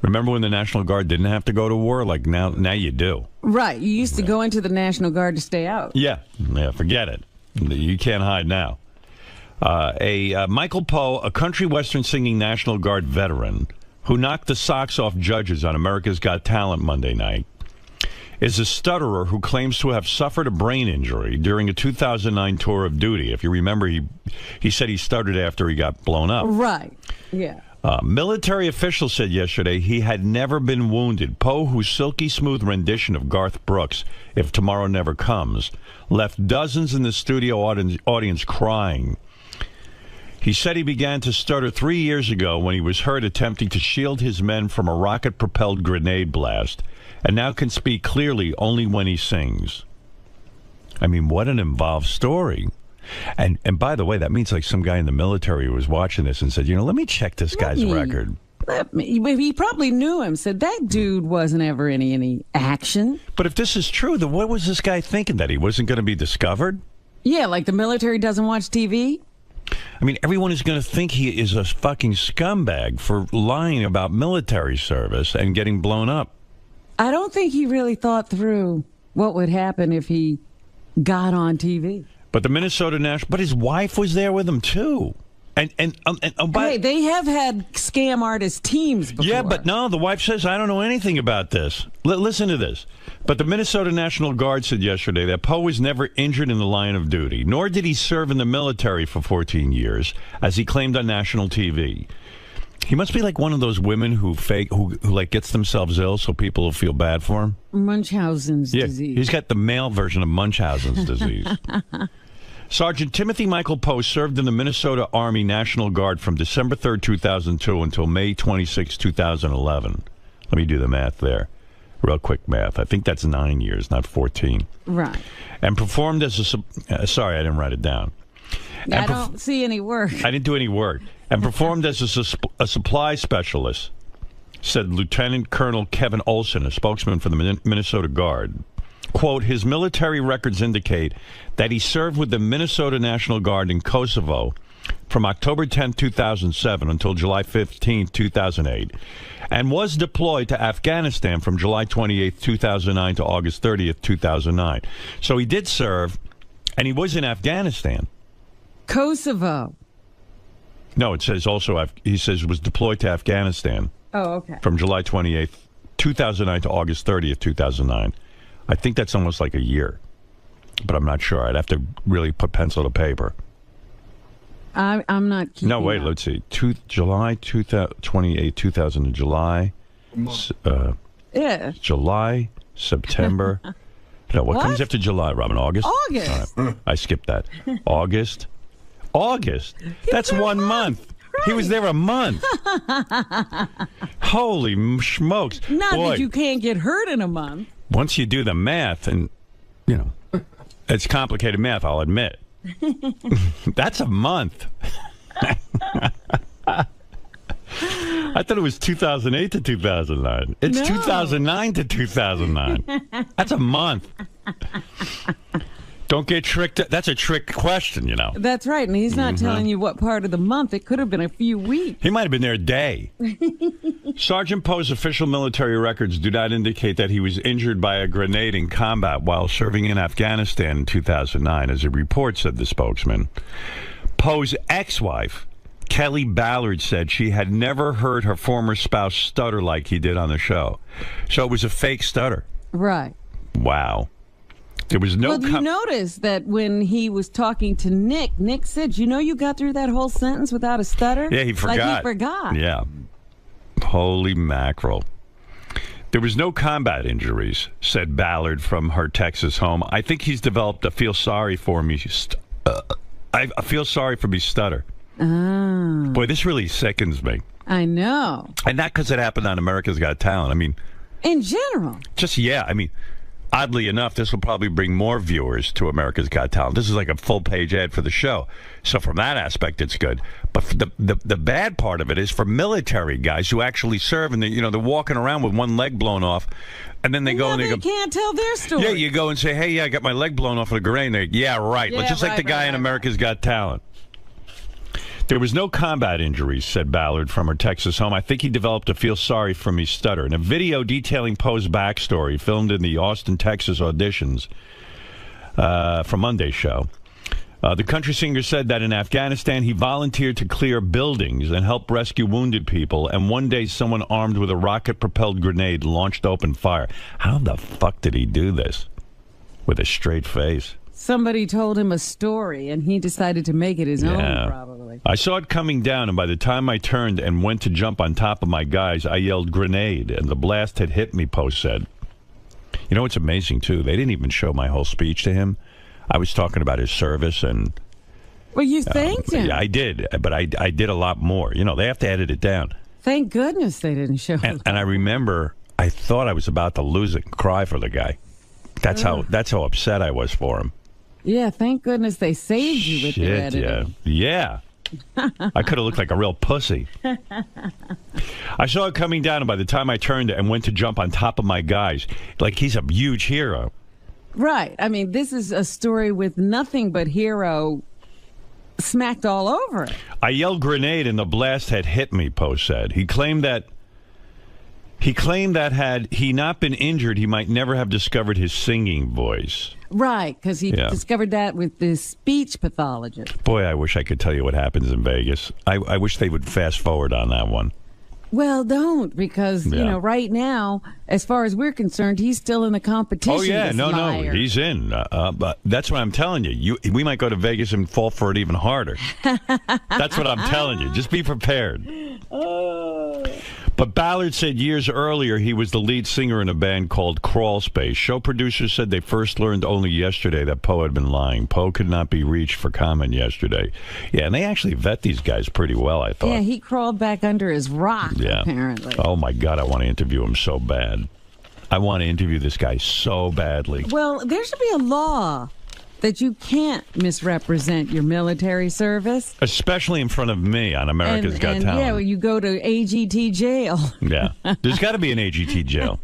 Remember when the National Guard didn't have to go to war? Like now you do. Right. You used to go into the National Guard to stay out. Yeah, forget it. You can't hide now. Michael Poe, a country western singing National Guard veteran who knocked the socks off judges on America's Got Talent Monday night, is a stutterer who claims to have suffered a brain injury during a 2009 tour of duty. If you remember, he said he stuttered after he got blown up. Right, yeah. Military officials said yesterday he had never been wounded. Poe, whose silky smooth rendition of Garth Brooks, If Tomorrow Never Comes, left dozens in the studio audience crying. He said he began to stutter 3 years ago when he was heard attempting to shield his men from a rocket-propelled grenade blast, and now can speak clearly only when he sings. I mean, what an involved story. And by the way, that means like some guy in the military was watching this and said, let me check this guy's record. He probably knew him, said that dude wasn't ever in any action. But if this is true, then what was this guy thinking, that he wasn't going to be discovered? Yeah, like the military doesn't watch TV? I mean, everyone is going to think he is a fucking scumbag for lying about military service and getting blown up. I don't think he really thought through what would happen if he got on TV. But the Minnesota National... But his wife was there with him, too. Hey, they have had scam artist teams before. Yeah, but no, the wife says, I don't know anything about this. Listen to this. But the Minnesota National Guard said yesterday that Poe was never injured in the line of duty, nor did he serve in the military for 14 years, as he claimed on national TV. He must be like one of those women who like gets themselves ill so people will feel bad for him. Munchausen's disease. He's got the male version of Munchausen's disease. Sergeant Timothy Michael Poe served in the Minnesota Army National Guard from December 3rd, 2002 until May 26, 2011. Let me do the math there. Real quick math. I think that's 9 years, not 14. Right. And performed as a... sorry, I didn't write it down. I don't see any work. I didn't do any work. And performed as a supply specialist, said Lieutenant Colonel Kevin Olson, a spokesman for the Minnesota Guard. Quote, his military records indicate that he served with the Minnesota National Guard in Kosovo from October 10, 2007 until July 15, 2008, and was deployed to Afghanistan from July 28, 2009 to August 30th, 2009. So he did serve, and he was in Afghanistan. Kosovo. No, it says also, he says was deployed to Afghanistan. Oh, okay. From July 28th, 2009 to August 30th, 2009. I think that's almost like a year, but I'm not sure. I'd have to really put pencil to paper. I'm not keeping No, wait, up. let's see. July 28, 2000, July. Yeah. July, September. No, what comes after July, Robin? August? August. All right. I skipped that. August. That's 1 month. Right. He was there a month. Holy smokes. Not Boy, that you can't get hurt in a month. Once you do the math, and, it's complicated math, I'll admit. That's a month. I thought it was 2008 to 2009. It's 2009 to 2009. That's a month. Don't get tricked. That's a trick question, That's right, and he's not telling you what part of the month. It could have been a few weeks. He might have been there a day. Sergeant Poe's official military records do not indicate that he was injured by a grenade in combat while serving in Afghanistan in 2009, as a report said the spokesman. Poe's ex-wife, Kelly Ballard, said she had never heard her former spouse stutter like he did on the show. So it was a fake stutter. Right. Wow. There was no... Well, you notice that when he was talking to Nick said, you got through that whole sentence without a stutter? Yeah, he forgot. Like he forgot. Yeah. Holy mackerel. There was no combat injuries, said Ballard from her Texas home. I think he's developed a feel sorry for me. I feel sorry for me stutter. Oh. Boy, this really sickens me. I know. And not because it happened on America's Got Talent. I mean... In general. Oddly enough, this will probably bring more viewers to America's Got Talent. This is like a full-page ad for the show. So from that aspect, it's good. But the bad part of it is for military guys who actually serve, and they're walking around with one leg blown off, and then they go and they go... can't tell their story. Yeah, you go and say, hey, I got my leg blown off with a grenade. Yeah, right. Just like the guy in America's Got Talent. There was no combat injuries, said Ballard from her Texas home. I think he developed a feel sorry for me stutter. In a video detailing Poe's backstory filmed in the Austin, Texas auditions from Monday's show, the country singer said that in Afghanistan he volunteered to clear buildings and help rescue wounded people, and one day someone armed with a rocket-propelled grenade launched open fire. How the fuck did he do this? With a straight face. Somebody told him a story, and he decided to make it his own, probably. I saw it coming down, and by the time I turned and went to jump on top of my guys, I yelled grenade, and the blast had hit me, Poe said. You know, it's amazing, too. They didn't even show my whole speech to him. I was talking about his service, and... Well, you thanked him. Yeah, I did, but I did a lot more. You know, they have to edit it down. Thank goodness they didn't show him. And I remember, I thought I was about to lose it and cry for the guy. That's how upset I was for him. Yeah, thank goodness they saved you with their editing. Yeah. I could have looked like a real pussy. I saw it coming down, and by the time I turned and went to jump on top of my guys, like he's a huge hero. Right. I mean, this is a story with nothing but hero smacked all over it. I yelled grenade, and the blast had hit me, Poe said. He claimed that had he not been injured, he might never have discovered his singing voice. Right, because he discovered that with this speech pathologist. Boy, I wish I could tell you what happens in Vegas. I wish they would fast forward on that one. Well, don't, because, you know, right now, as far as we're concerned, he's still in the competition. Oh, yeah, no, he's in. But that's what I'm telling you. We might go to Vegas and fall for it even harder. That's what I'm telling you. Just be prepared. But Ballard said years earlier he was the lead singer in a band called Crawl Space. Show producers said they first learned only yesterday that Poe had been lying. Poe could not be reached for comment yesterday. Yeah, and they actually vet these guys pretty well, I thought. Yeah, he crawled back under his rock, apparently. Oh, my God, I want to interview him so bad. I want to interview this guy so badly. Well, there should be a law that you can't misrepresent your military service. Especially in front of me on America's Got Talent. Yeah, well, you go to AGT jail. Yeah. There's got to be an AGT jail.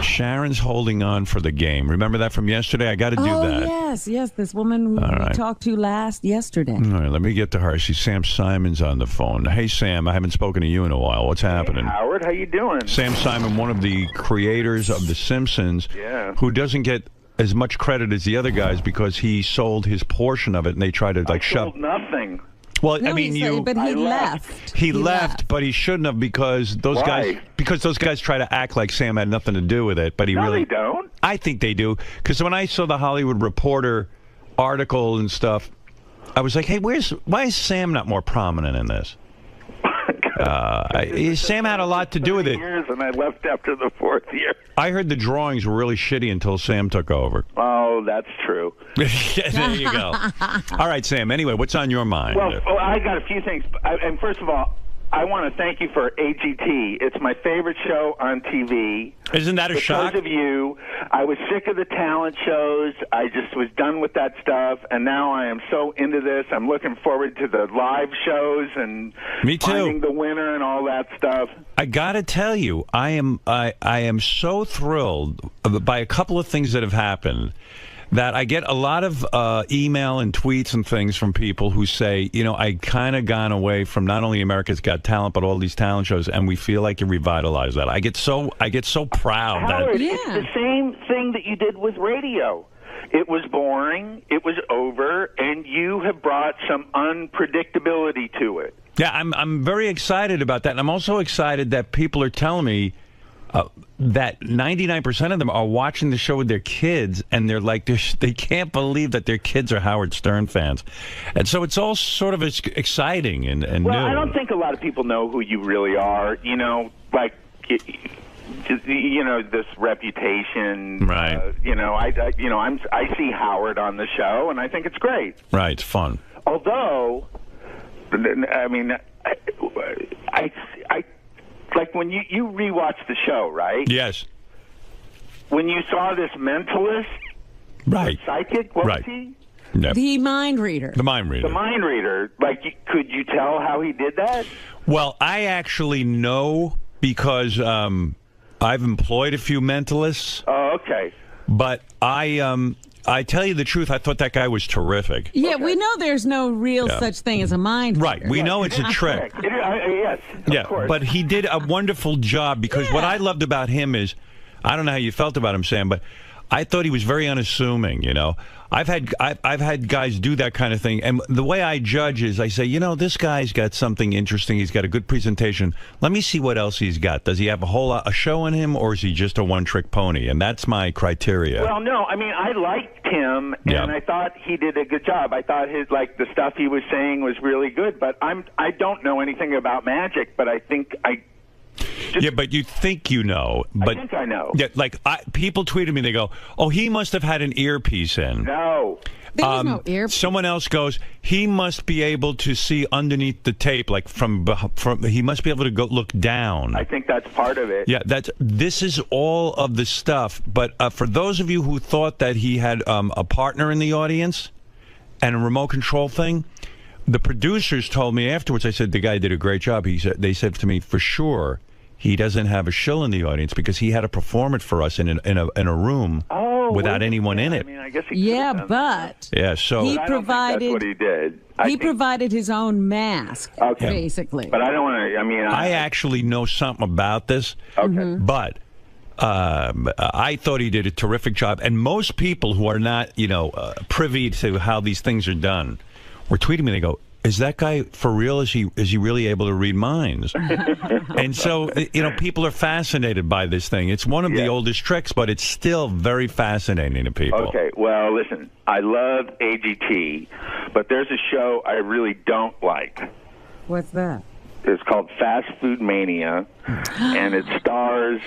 Sharon's holding on for the game. Remember that from yesterday? I got to do that. Oh, yes, this woman who we talked to yesterday. All right, let me get to her. She's Sam Simon's on the phone. Hey, Sam, I haven't spoken to you in a while. What's happening? Hey, Howard, how you doing? Sam Simon, one of the creators of The Simpsons, who doesn't get as much credit as the other guys because he sold his portion of it, and they tried to shove. Sold nothing. Well, No, I mean, but he left. He left, but he shouldn't have because those guys try to act like Sam had nothing to do with it. But he really they don't. I think they do, because when I saw the Hollywood Reporter article and stuff, I was like, hey, why is Sam not more prominent in this? Sam had a lot to do with it. Years, and I left after the 4th year. I heard the drawings were really shitty until Sam took over. Oh, that's true. There you go. All right, Sam. Anyway, what's on your mind? Well, I got a few things. And first of all, I want to thank you for AGT. It's my favorite show on TV. Isn't that a shock? Because of you. I was sick of the talent shows. I just was done with that stuff. And now I am so into this. I'm looking forward to the live shows and Me too. finding the winner and all that stuff. I got to tell you, I am so thrilled by a couple of things that have happened. That I get a lot of email and tweets and things from people who say, you know, I kind of gone away from not only America's Got Talent but all these talent shows, and we feel like you revitalized that. I get so proud. Howard, that it's the same thing that you did with radio. It was boring, it was over, and you have brought some unpredictability to it. Yeah, I'm very excited about that, and I'm also excited that people are telling me that 99% of them are watching the show with their kids, and they're like, they can't believe that their kids are Howard Stern fans. And so it's all sort of exciting and well, new. I don't think a lot of people know who you really are. You know, like, you know, this reputation. Right. I see Howard on the show, and I think it's great. Right, it's fun. Although, I mean, I like when you rewatch the show, right? Yes. When you saw this mentalist, right, psychic, what was he? No. The mind reader. The mind reader. The mind reader. Like, could you tell how he did that? Well, I actually know because I've employed a few mentalists. Oh, okay. But I tell you the truth, I thought that guy was terrific. Yeah, we know there's no real Yeah. such thing as a mind reader. Right, we know it's a trick. Yes, Yeah, of course. but he did a wonderful job because what I loved about him is, I don't know how you felt about him, Sam, but I thought he was very unassuming, you know. I've had guys do that kind of thing, and the way I judge is I say, you know, this guy's got something interesting. He's got a good presentation. Let me see what else he's got. Does he have a show in him, or is he just a one-trick pony? And that's my criteria. Well, no, I mean, I liked him, and I thought he did a good job. I thought the stuff he was saying was really good, but I don't know anything about magic, but I think yeah, but you think you know. But I think I know. Yeah, like people tweeted me. They go, "Oh, he must have had an earpiece in." No. There was no earpiece. Someone else goes, "He must be able to see underneath the tape, like from. He must be able to go look down." I think that's part of it. Yeah, this is all of the stuff. But for those of you who thought that he had a partner in the audience and a remote control thing, the producers told me afterwards. I said the guy did a great job. They said to me, for sure, he doesn't have a shill in the audience because he had to perform it for us in a room without anyone in it. I mean, I guess he but yeah, so he I don't think that's what he did. He provided his own mask, basically. But I don't want to. I mean, I actually know something about this. Okay. But I thought he did a terrific job, and most people who are not, privy to how these things are done, were tweeting me. They go, "Is that guy for real? Is he really able to read minds?" And so, people are fascinated by this thing. It's one of the oldest tricks, but it's still very fascinating to people. Okay, well, listen, I love AGT, but there's a show I really don't like. What's that? It's called Fast Food Mania, and it stars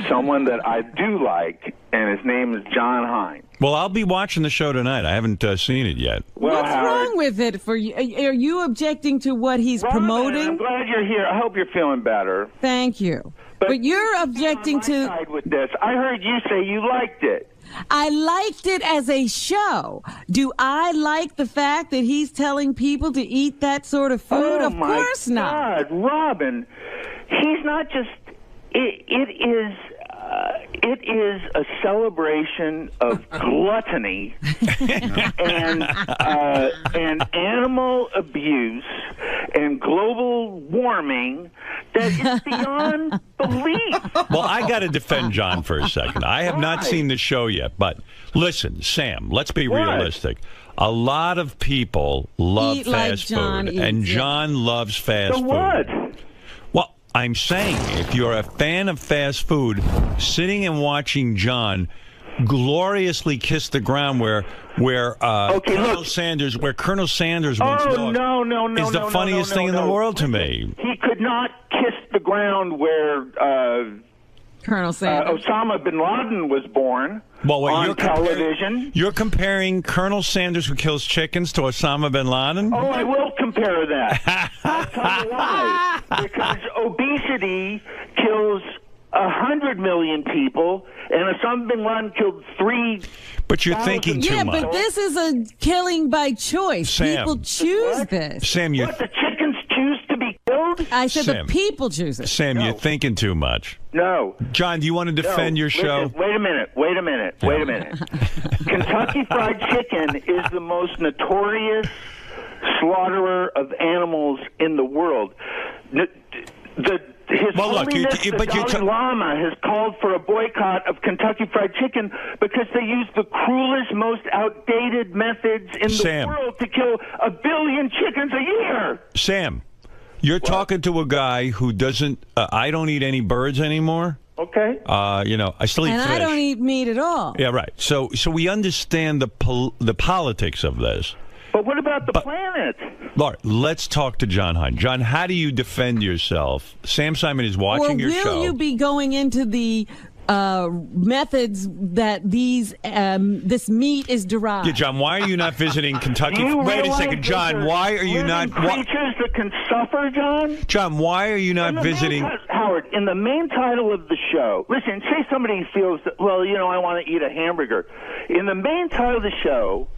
someone that I do like, and his name is John Hine. Well, I'll be watching the show tonight. I haven't seen it yet. Well, what's wrong with it for you? Are you objecting to what he's promoting? I'm glad you're here. I hope you're feeling better. Thank you. But you're objecting to... side with this. I heard you say you liked it. I liked it as a show. Do I like the fact that he's telling people to eat that sort of food? Of course not. God, Robin, he's not just... It is a celebration of gluttony and animal abuse and global warming that is beyond belief. Well, I got to defend John for a second. I have not seen the show yet, but listen, Sam, let's be realistic. A lot of people love fast food, and John loves fast food. What? Well, I'm saying if you're a fan of fast food, sitting and watching John gloriously kiss the ground where Colonel Sanders once dog is the funniest thing in the world to me. He could not kiss the ground where Colonel Sanders. Osama bin Laden was born on television. You're comparing Colonel Sanders who kills chickens to Osama bin Laden? Oh, I will compare that. I'll tell you why. Because obesity kills 100 million people, and Osama bin Laden killed 3. But you're thinking too much. Yeah, but this is a killing by choice. Sam. People choose this. Sam, What, the chickens choose to be killed? I said Sam. the people choose it. Sam, you're thinking too much. No. John, do you want to defend your show? Listen, wait a minute. Kentucky Fried Chicken is the most notorious slaughterer of animals in the world. His Holiness the Dalai Lama has called for a boycott of Kentucky Fried Chicken because they use the cruelest, most outdated methods in the world to kill 1 billion chickens a year. Sam, you're talking to a guy who doesn't... I don't eat any birds anymore. Okay. I still eat And fish. I don't eat meat at all. Yeah, right. So we understand the politics of this. But what about the planet? All right, let's talk to John Hein. John, how do you defend yourself? Sam Simon is watching your show. Will you be going into the methods that this meat is derived? Yeah, John, why are you not visiting Kentucky? Wait a second, John. Why are you not? Creatures that can suffer, John. John, why are you not visiting? Howard, in the main title of the show, listen. Say somebody feels that, I want to eat a hamburger. In the main title of the show,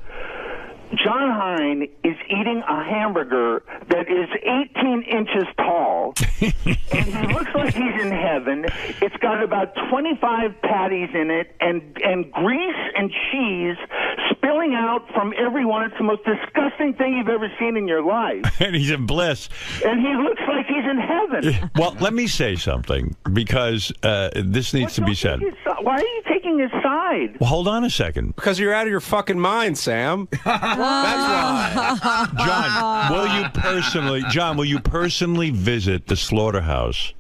John Hein is eating a hamburger that is 18 inches tall, and he looks like he's in heaven. It's got about 25 patties in it, and grease and cheese spilling out from everyone. It's the most disgusting thing you've ever seen in your life. And he's in bliss. And he looks like he's in heaven. Well, let me say something, because this needs to be said. Why are you taking his side? Well, hold on a second. Because you're out of your fucking mind, Sam. That's why. John, will you personally visit the slaughterhouse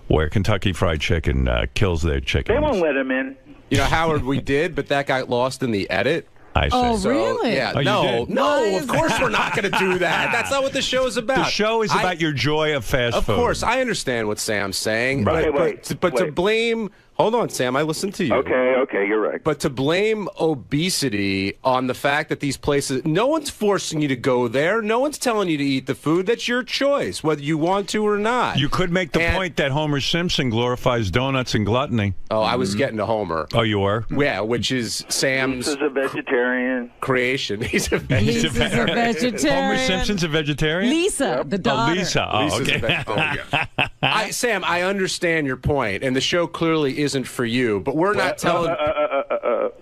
where Kentucky Fried Chicken kills their chickens? They won't let him in. Howard, we did, but that got lost in the edit. I see. Oh, So, really? Yeah. Oh, No, of course we're not going to do that. That's not what the show is about. The show is about your joy of fast food. Of course, I understand what Sam's saying. Right. But to blame... Hold on, Sam. I listened to you. Okay, you're right. But to blame obesity on the fact that these places... No one's forcing you to go there. No one's telling you to eat the food. That's your choice, whether you want to or not. You could make the point that Homer Simpson glorifies donuts and gluttony. Oh, I was getting to Homer. Oh, you were? Yeah, which is Sam's... He's a vegetarian. Creation. He's a vegetarian. Homer Simpson's a vegetarian? Lisa, the daughter. Oh, Lisa. Oh, Lisa's okay. a vegetarian. Sam, I understand your point, and the show clearly isn't for you, but we're not telling...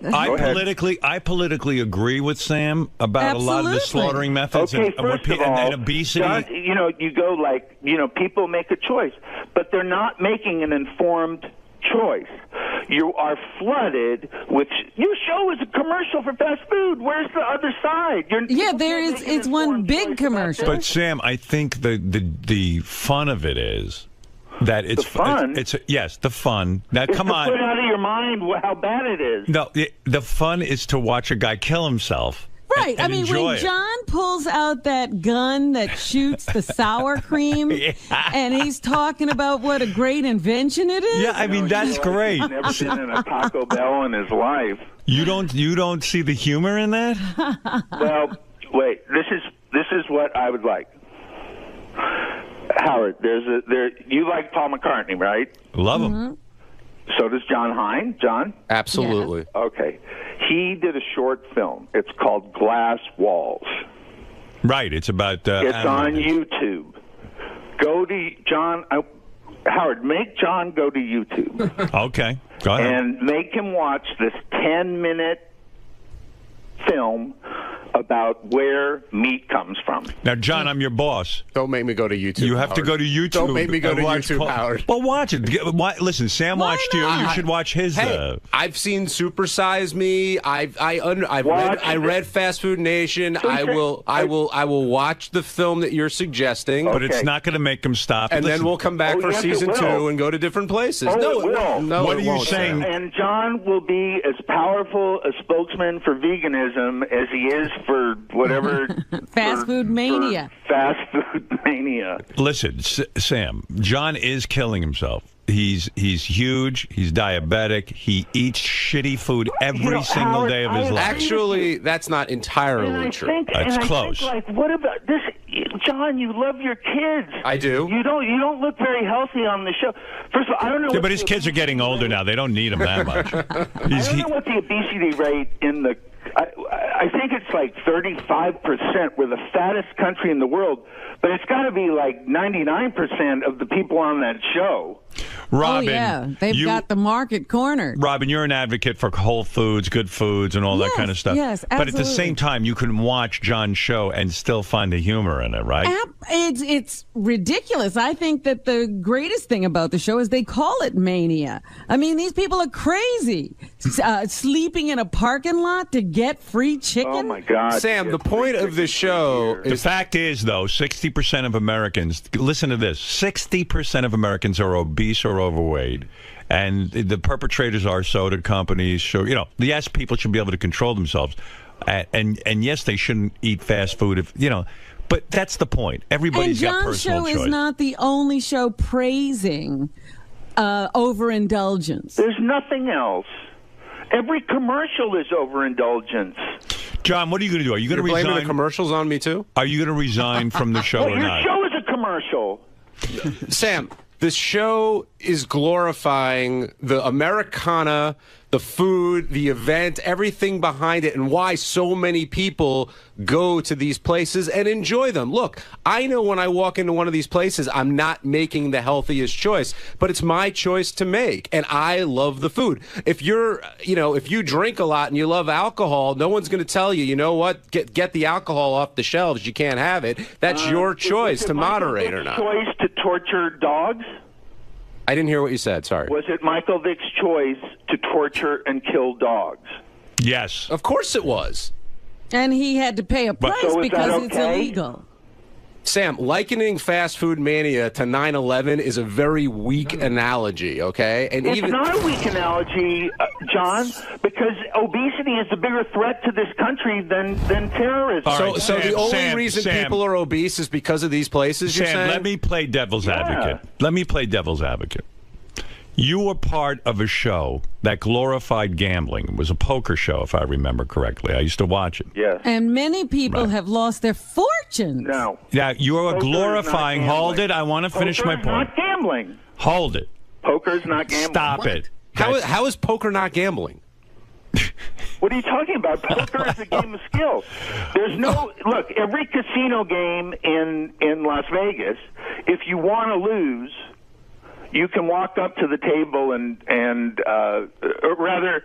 I politically agree with Sam about a lot of the slaughtering methods and obesity. John, you go people make a choice, but they're not making an informed choice. You are flooded with... Your show is a commercial for fast food. Where's the other side? It's one big commercial. But Sam, I think the fun of it is that it's fun. Yes, the fun. Now, come on. Put out of your mind how bad it is. No, the fun is to watch a guy kill himself. Right. I mean, when John pulls out that gun that shoots the sour cream, and he's talking about what a great invention it is. Yeah, I mean, that's great. He's never been in a Taco Bell in his life. You don't see the humor in that? Well, wait. This is what I would like. Howard, you like Paul McCartney, right? Love him. So does John Hein. John? Absolutely. Yeah. Okay. He did a short film. It's called Glass Walls. Right. It's about... it's on YouTube. Go to John... Howard, make John go to YouTube. Okay. Go ahead. And make him watch this 10-minute film about where meat comes from. Now, John, I'm your boss. Don't make me go to YouTube. You have to go to YouTube. Don't make me go to YouTube, Howard. Well, watch it. Listen, Sam watched you. You should watch his. Hey, I've seen Super Size Me. I read Fast Food Nation. I will watch the film that you're suggesting. But it's not going to make him stop. And then we'll come back for season 2 and go to different places. No, it will. No, what are you saying? And John will be as powerful a spokesman for veganism as he is for whatever fast food mania. Fast food mania. Listen, Sam, John is killing himself. He's huge. He's diabetic. He eats shitty food every single day of his life. Actually, that's not entirely true. It's close. What about this, John? You love your kids. I do. You don't look very healthy on the show. First of all, I don't know. Yeah, but his kids are getting older now. They don't need him that much. I don't know what the obesity rate in the. I think it's like 35%. We're the fattest country in the world, but it's got to be like 99% of the people on that show. Robin, oh, yeah. They've got the market cornered. Robin, you're an advocate for whole foods, good foods, and all that kind of stuff. Yes, absolutely. But at the same time, you can watch John's show and still find the humor in it, right? It's ridiculous. I think that the greatest thing about the show is they call it mania. I mean, these people are crazy. Sleeping in a parking lot to get free chicken. Oh, my God. Sam, the point of the show is... The fact is, though, 60% of Americans, listen to this, 60% of Americans are obese or are overweight. And the perpetrators are soda companies. Yes, people should be able to control themselves. And yes, they shouldn't eat fast food but that's the point. Everybody's got personal choice. And John's show is not the only show praising overindulgence. There's nothing else. Every commercial is overindulgence. John, what are you going to do? Are you going to resign? Blaming the commercials on me too? Are you going to resign from the show or not? Your show is a commercial. Sam, this show is glorifying the Americana, the food, the event, everything behind it, and why so many people go to these places and enjoy them. Look, I know when I walk into one of these places, I'm not making the healthiest choice, but it's my choice to make, and I love the food. If if you drink a lot and you love alcohol, no one's going to tell you, you know what, get the alcohol off the shelves. You can't have it. That's your choice to moderate or not. Choice to torture dogs? I didn't hear what you said. Sorry. Was it Michael Vick's choice to torture and kill dogs? Yes. Of course it was. And he had to pay a price because it's illegal. Sam, likening fast food mania to 9/11 is a very weak analogy, okay? And it's not a weak analogy, John, because obesity is a bigger threat to this country than terrorism. So the only reason people are obese is because of these places, you're saying? Let me play devil's advocate. Let me play devil's advocate. You were part of a show that glorified gambling. It was a poker show, if I remember correctly. I used to watch it. Yes. And many people have lost their fortunes. No. Yeah, you are glorifying. Hold it. I want to finish my point. Poker is not gambling. Hold it. Poker is not gambling. Stop it. How is poker not gambling? What are you talking about? Poker is a game of skill. There's no look. Every casino game in Las Vegas, if you want to lose, you can walk up to the table or rather,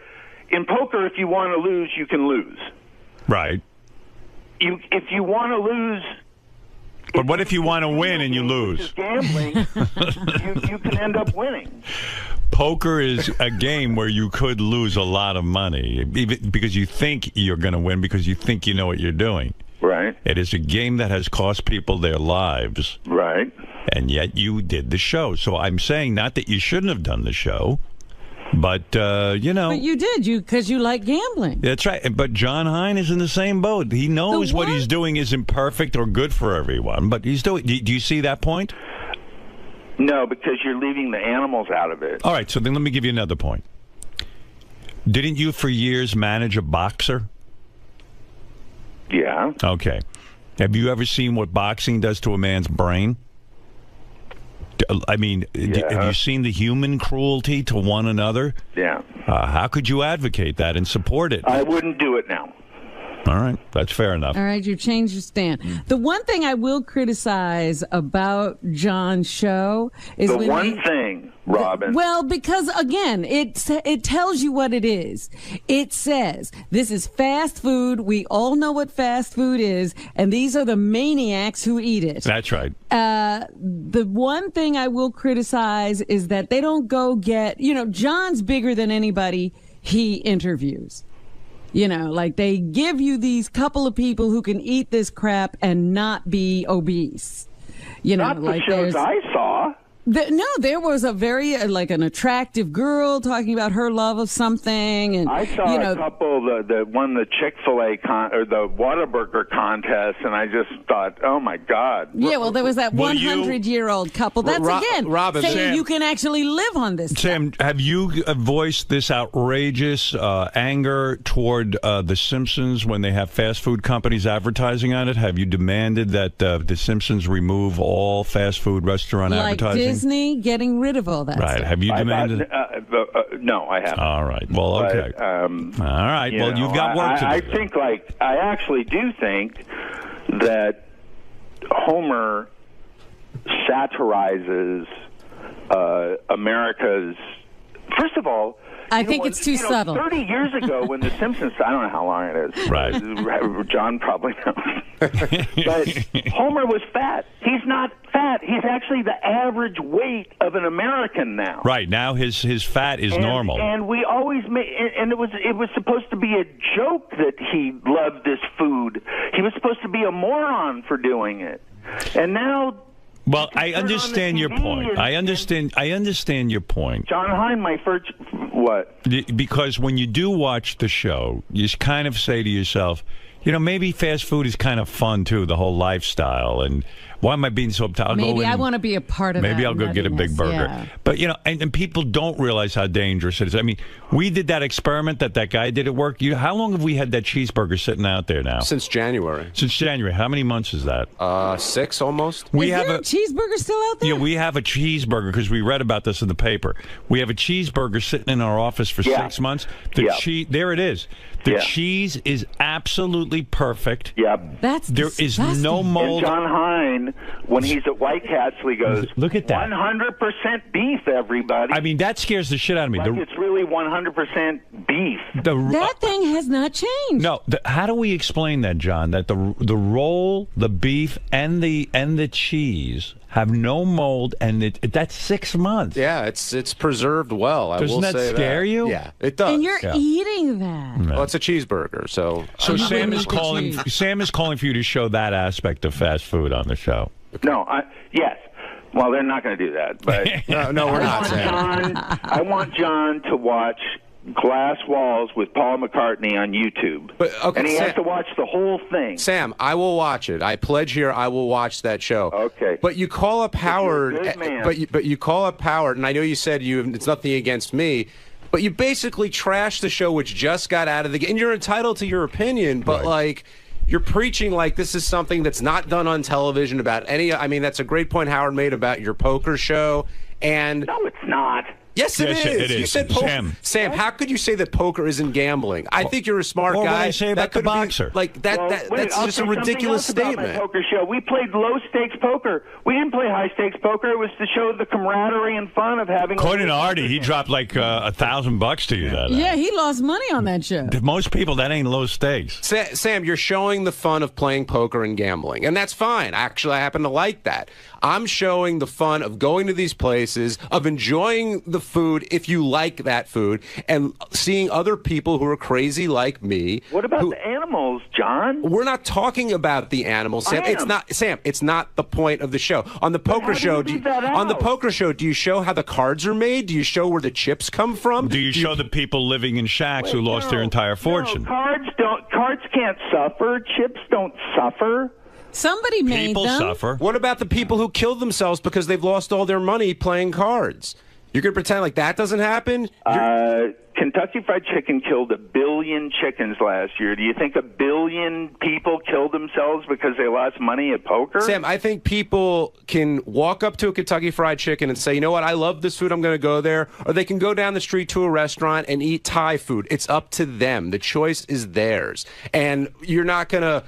in poker, if you want to lose, you can lose. Right. If you want to lose. But what if you want to win and you lose? Which is gambling. you can end up winning. Poker is a game where you could lose a lot of money because you think you're going to win because you think you know what you're doing. Right. It is a game that has cost people their lives. Right. And yet you did the show. So I'm saying not that you shouldn't have done the show, but, But you did, because you like gambling. That's right. But John Hein is in the same boat. He knows what he's doing isn't perfect or good for everyone, but he's doing. Do you see that point? No, because you're leaving the animals out of it. All right, so then let me give you another point. Didn't you for years manage a boxer? Yeah. Okay. Have you ever seen what boxing does to a man's brain? I mean, have you seen the human cruelty to one another? Yeah. How could you advocate that and support it? I wouldn't do it now. All right. That's fair enough. All right. You've changed your stand. The one thing I will criticize about John's show is Robin. Well, because, again, it tells you what it is. It says, this is fast food. We all know what fast food is, and these are the maniacs who eat it. That's right. The one thing I will criticize is that they don't go get, John's bigger than anybody he interviews. Like they give you these couple of people who can eat this crap and not be obese. Not the shows I saw. No, there was a very an attractive girl talking about her love of something, and I saw a couple that won the Chick-fil-A or the Whataburger contest, and I just thought, oh my God. Yeah, well, there was that 100-year-old couple. That's Robin, saying Sam, you can actually live on this. Sam, have you voiced this outrageous anger toward The Simpsons when they have fast food companies advertising on it? Have you demanded that The Simpsons remove all fast food restaurant advertising? Disney getting rid of all that stuff. Have you demanded? No, I haven't. All right. Well, okay. All right. Well, you've got work to do. I think, I actually do think that Homer satirizes America's. First of all, I think it's too subtle. 30 years ago, when The Simpsons, I don't know how long it is. Right. John probably knows. But Homer was fat. He's not fat. He's actually the average weight of an American now. Right. Now his fat is normal. And we always and it was supposed to be a joke that he loved this food. He was supposed to be a moron for doing it. And now Well, I understand your point. I understand your point. John Hein, my first what? Because when you do watch the show, you kind of say to yourself, you know, maybe fast food is kind of fun too, the whole lifestyle. And why am I being so uptight? Maybe I want to be a part of that. Maybe I'll go get a big burger. Yeah. But, you know, and people don't realize how dangerous it is. I mean, we did that experiment that guy did at work. How long have we had that cheeseburger sitting out there now? Since January. Since January. How many months is that? 6 almost. Is there a cheeseburger still out there? Yeah, we have a cheeseburger because we read about this in the paper. We have a cheeseburger sitting in our office for 6 months. There it is. The cheese is absolutely perfect. Yep. There is no mold. And John Hein, when he's at White Castle, he goes, "Look at that, 100% beef, everybody." I mean, that scares the shit out of me. Like it's really 100% beef. That thing has not changed. No, how do we explain that, John? That the roll, the beef, and the cheese have no mold, and that's 6 months. Yeah, it's preserved well. Doesn't that scare you? Yeah, it does. And you're eating that. Well, it's a cheeseburger, so. So Sam is calling. Sam is calling for you to show that aspect of fast food on the show. No, yes. Well, they're not going to do that, but no, we're not. I want John to watch Glass Walls with Paul McCartney on YouTube. And he has to watch the whole thing. Sam, I will watch it. I pledge here I will watch that show. Okay. But you call up Howard, but you call up Howard, and I know you said it's nothing against me, but you basically trashed the show which just got out of the game. And you're entitled to your opinion, but like you're preaching like this is something that's not done on television about any. I mean, that's a great point Howard made about your poker show. And no, it's not. Yes, it is. You said poker. Sam, how could you say that poker isn't gambling? I think you're a smart guy. What did I say about the boxer? That's just a ridiculous statement. My poker show. We played low stakes poker. We didn't play high stakes poker. It was to show the camaraderie and fun of having. According to Artie, he dropped like $1,000 to you that night. Yeah, he lost money on that show. To most people, that ain't low stakes. Sam, you're showing the fun of playing poker and gambling, and that's fine. Actually, I happen to like that. I'm showing the fun of going to these places, of enjoying the food if you like that food, and seeing other people who are crazy like me. What about the animals, John? We're not talking about the animals, Sam. It's not, Sam. It's not the point of the show. On the poker show, do you show how the cards are made? Do you show where the chips come from? Do you show the people living in shacks who lost their entire fortune? No, cards can't suffer. Chips don't suffer. Somebody made people them. Suffer. What about the people who killed themselves because they've lost all their money playing cards? You're going to pretend like that doesn't happen? Kentucky Fried Chicken killed 1 billion chickens last year. Do you think 1 billion people killed themselves because they lost money at poker? Sam, I think people can walk up to a Kentucky Fried Chicken and say, you know what, I love this food, I'm going to go there. Or they can go down the street to a restaurant and eat Thai food. It's up to them. The choice is theirs. And you're going to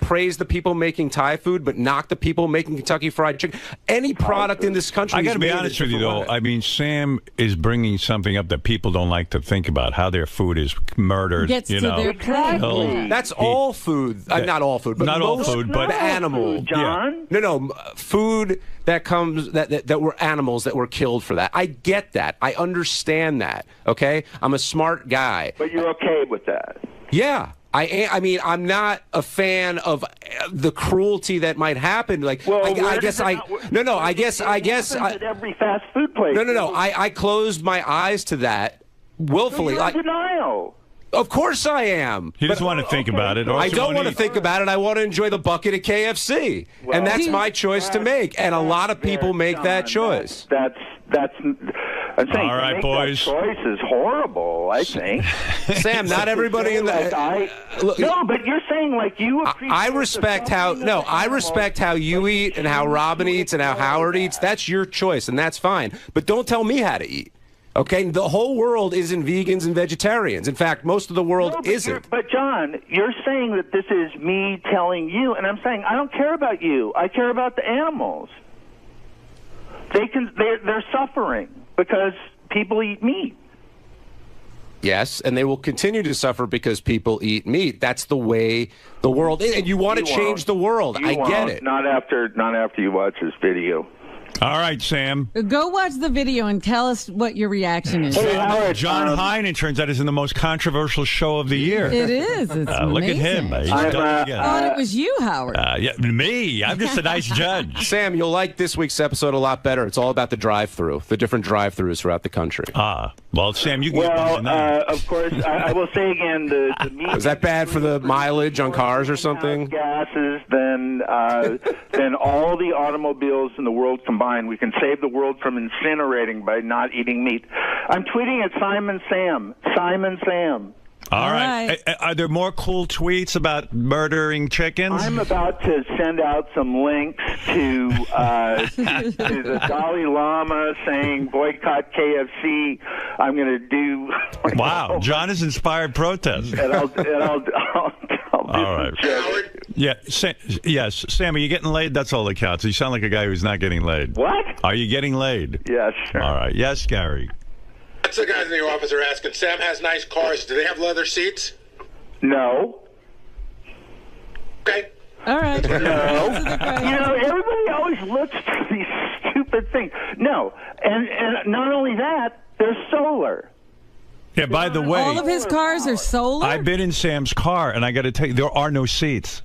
praise the people making Thai food, but knock the people making Kentucky Fried Chicken. Any product in this country. I got to be honest with you, though. I mean, Sam is bringing something up that people don't like to think about, how their food is murdered. Gets to their plate. That's all food. Not all food, but not all food, but animal. John? Yeah. No, food that comes that were animals that were killed for that. I get that. I understand that. Okay, I'm a smart guy. But you're okay with that? Yeah. I mean, I'm not a fan of the cruelty that might happen. Like, well, I guess at every fast food place. No. I closed my eyes to that willfully. So you're in denial. Of course I am. He doesn't want to think about it. I don't want to think about it. I want to enjoy the bucket of KFC. Well, and that's my choice to make. And a lot of people make that choice. That's I'm saying all right, boys. That choice is horrible, I think. Sam, not everybody in the no, but you're saying like you I respect how you eat and how Robin eats and how Howard eats. That's your choice, and that's fine. But don't tell me how to eat. Okay, the whole world isn't vegans and vegetarians. In fact, most of the world isn't. But John, you're saying that this is me telling you, and I'm saying I don't care about you. I care about the animals. They're suffering because people eat meat. Yes, and they will continue to suffer because people eat meat. That's the way the world is, and you want to change the world. I get it. Not after you watch this video. All right, Sam. Go watch the video and tell us what your reaction is. Hey, Howard, John Hein, it turns out, is in the most controversial show of the year. It is. It's look at him. He's done it again. I thought it was you, Howard. Yeah, me. I'm just a nice judge. Sam, you'll like this week's episode a lot better. It's all about the drive-through, the different drive-throughs throughout the country. Well, Sam, you can of course, I will say again, the meat is that bad for the mileage on cars or something? Gases than all the automobiles in the world combined. We can save the world from incinerating by not eating meat. I'm tweeting at Simon Sam. Simon Sam. All right. Are there more cool tweets about murdering chickens? I'm about to send out some links to the Dalai Lama saying boycott KFC. I'm going to do. Wow, John has inspired protest. And I'll all right. Yeah, yes, Sam, are you getting laid? That's all that counts. You sound like a guy who's not getting laid. What? Are you getting laid? Yes. Sure. All right. Yes, Gary. Lots of guys in your office are asking, Sam has nice cars. Do they have leather seats? No. Okay. All right. No. Everybody always looks for these stupid things. No. And not only that, they're solar. Yeah, by the way, all of his cars are solar? I've been in Sam's car, and I got to tell you, there are no seats.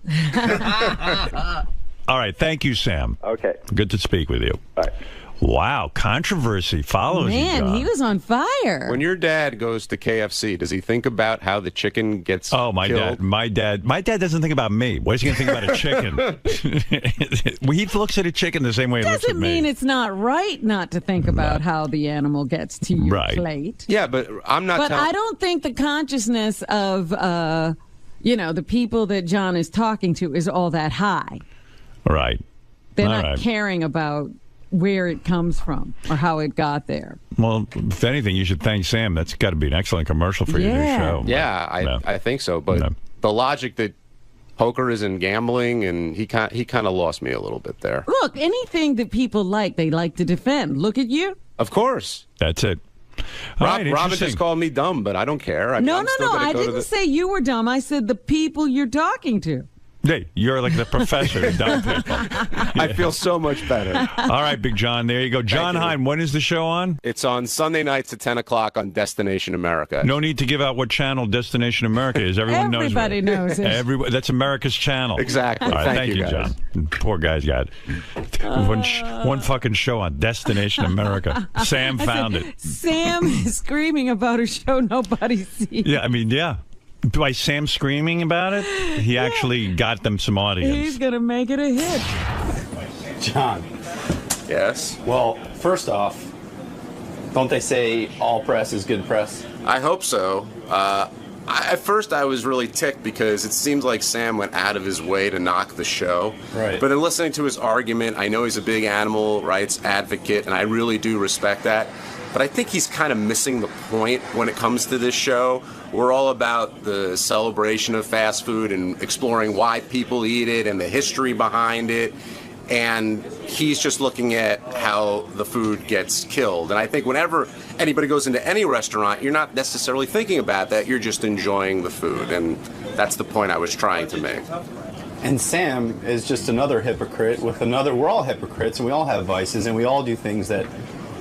All right. Thank you, Sam. Okay. Good to speak with you. Bye. Wow, controversy follows you, Man, John. he was on fire. When your dad goes to KFC, does he think about how the chicken gets killed? My dad doesn't think about me. What is he going to think about a chicken? He looks at a chicken the same way he looks at me. Doesn't mean it's not right not to think about how the animal gets to your plate. Yeah, but I'm not. But I don't think the consciousness of the people that John is talking to is all that high. Right. They're not caring about where it comes from or how it got there. Well, if anything, you should thank Sam. That's got to be an excellent commercial for your new show. Yeah, I think so. But the logic that poker isn't gambling, and he kind of lost me a little bit there. Look, anything that people like, they like to defend. Look at you. Of course. That's it. Robin just called me dumb, but I don't care. No. I didn't say you were dumb. I said the people you're talking to. Hey, you're like the professor of dumb people. I feel so much better. All right, Big John. There you go. John Hein, when is the show on? It's on Sunday nights at 10 o'clock on Destination America. No need to give out what channel Destination America is. Everybody knows it. That's America's channel. Exactly. All right, thank you, guys. John. Poor guy's got one fucking show on Destination America. Sam found it. Sam is screaming about a show nobody sees. Yeah, I mean, yeah. By Sam screaming about it, he actually got them some audience. He's going to make it a hit. John. Yes? Well, first off, don't they say all press is good press? I hope so. At first, I was really ticked because it seems like Sam went out of his way to knock the show. Right. But in listening to his argument, I know he's a big animal rights advocate, and I really do respect that. But I think he's kind of missing the point when it comes to this show. We're all about the celebration of fast food and exploring why people eat it and the history behind it. And he's just looking at how the food gets killed. And I think whenever anybody goes into any restaurant, you're not necessarily thinking about that. You're just enjoying the food. And that's the point I was trying to make. And Sam is just another hypocrite with another. We're all hypocrites, and we all have vices, and we all do things that,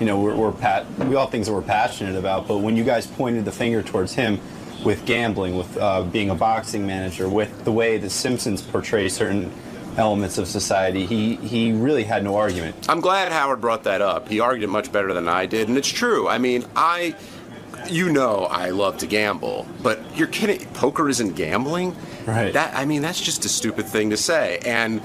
we all have things that we're passionate about. But when you guys pointed the finger towards him with gambling, with being a boxing manager, with the way the Simpsons portray certain elements of society, he really had no argument. I'm glad Howard brought that up. He argued it much better than I did, and it's true. I mean, I love to gamble, but you're kidding. Poker isn't gambling? Right. That's just a stupid thing to say. And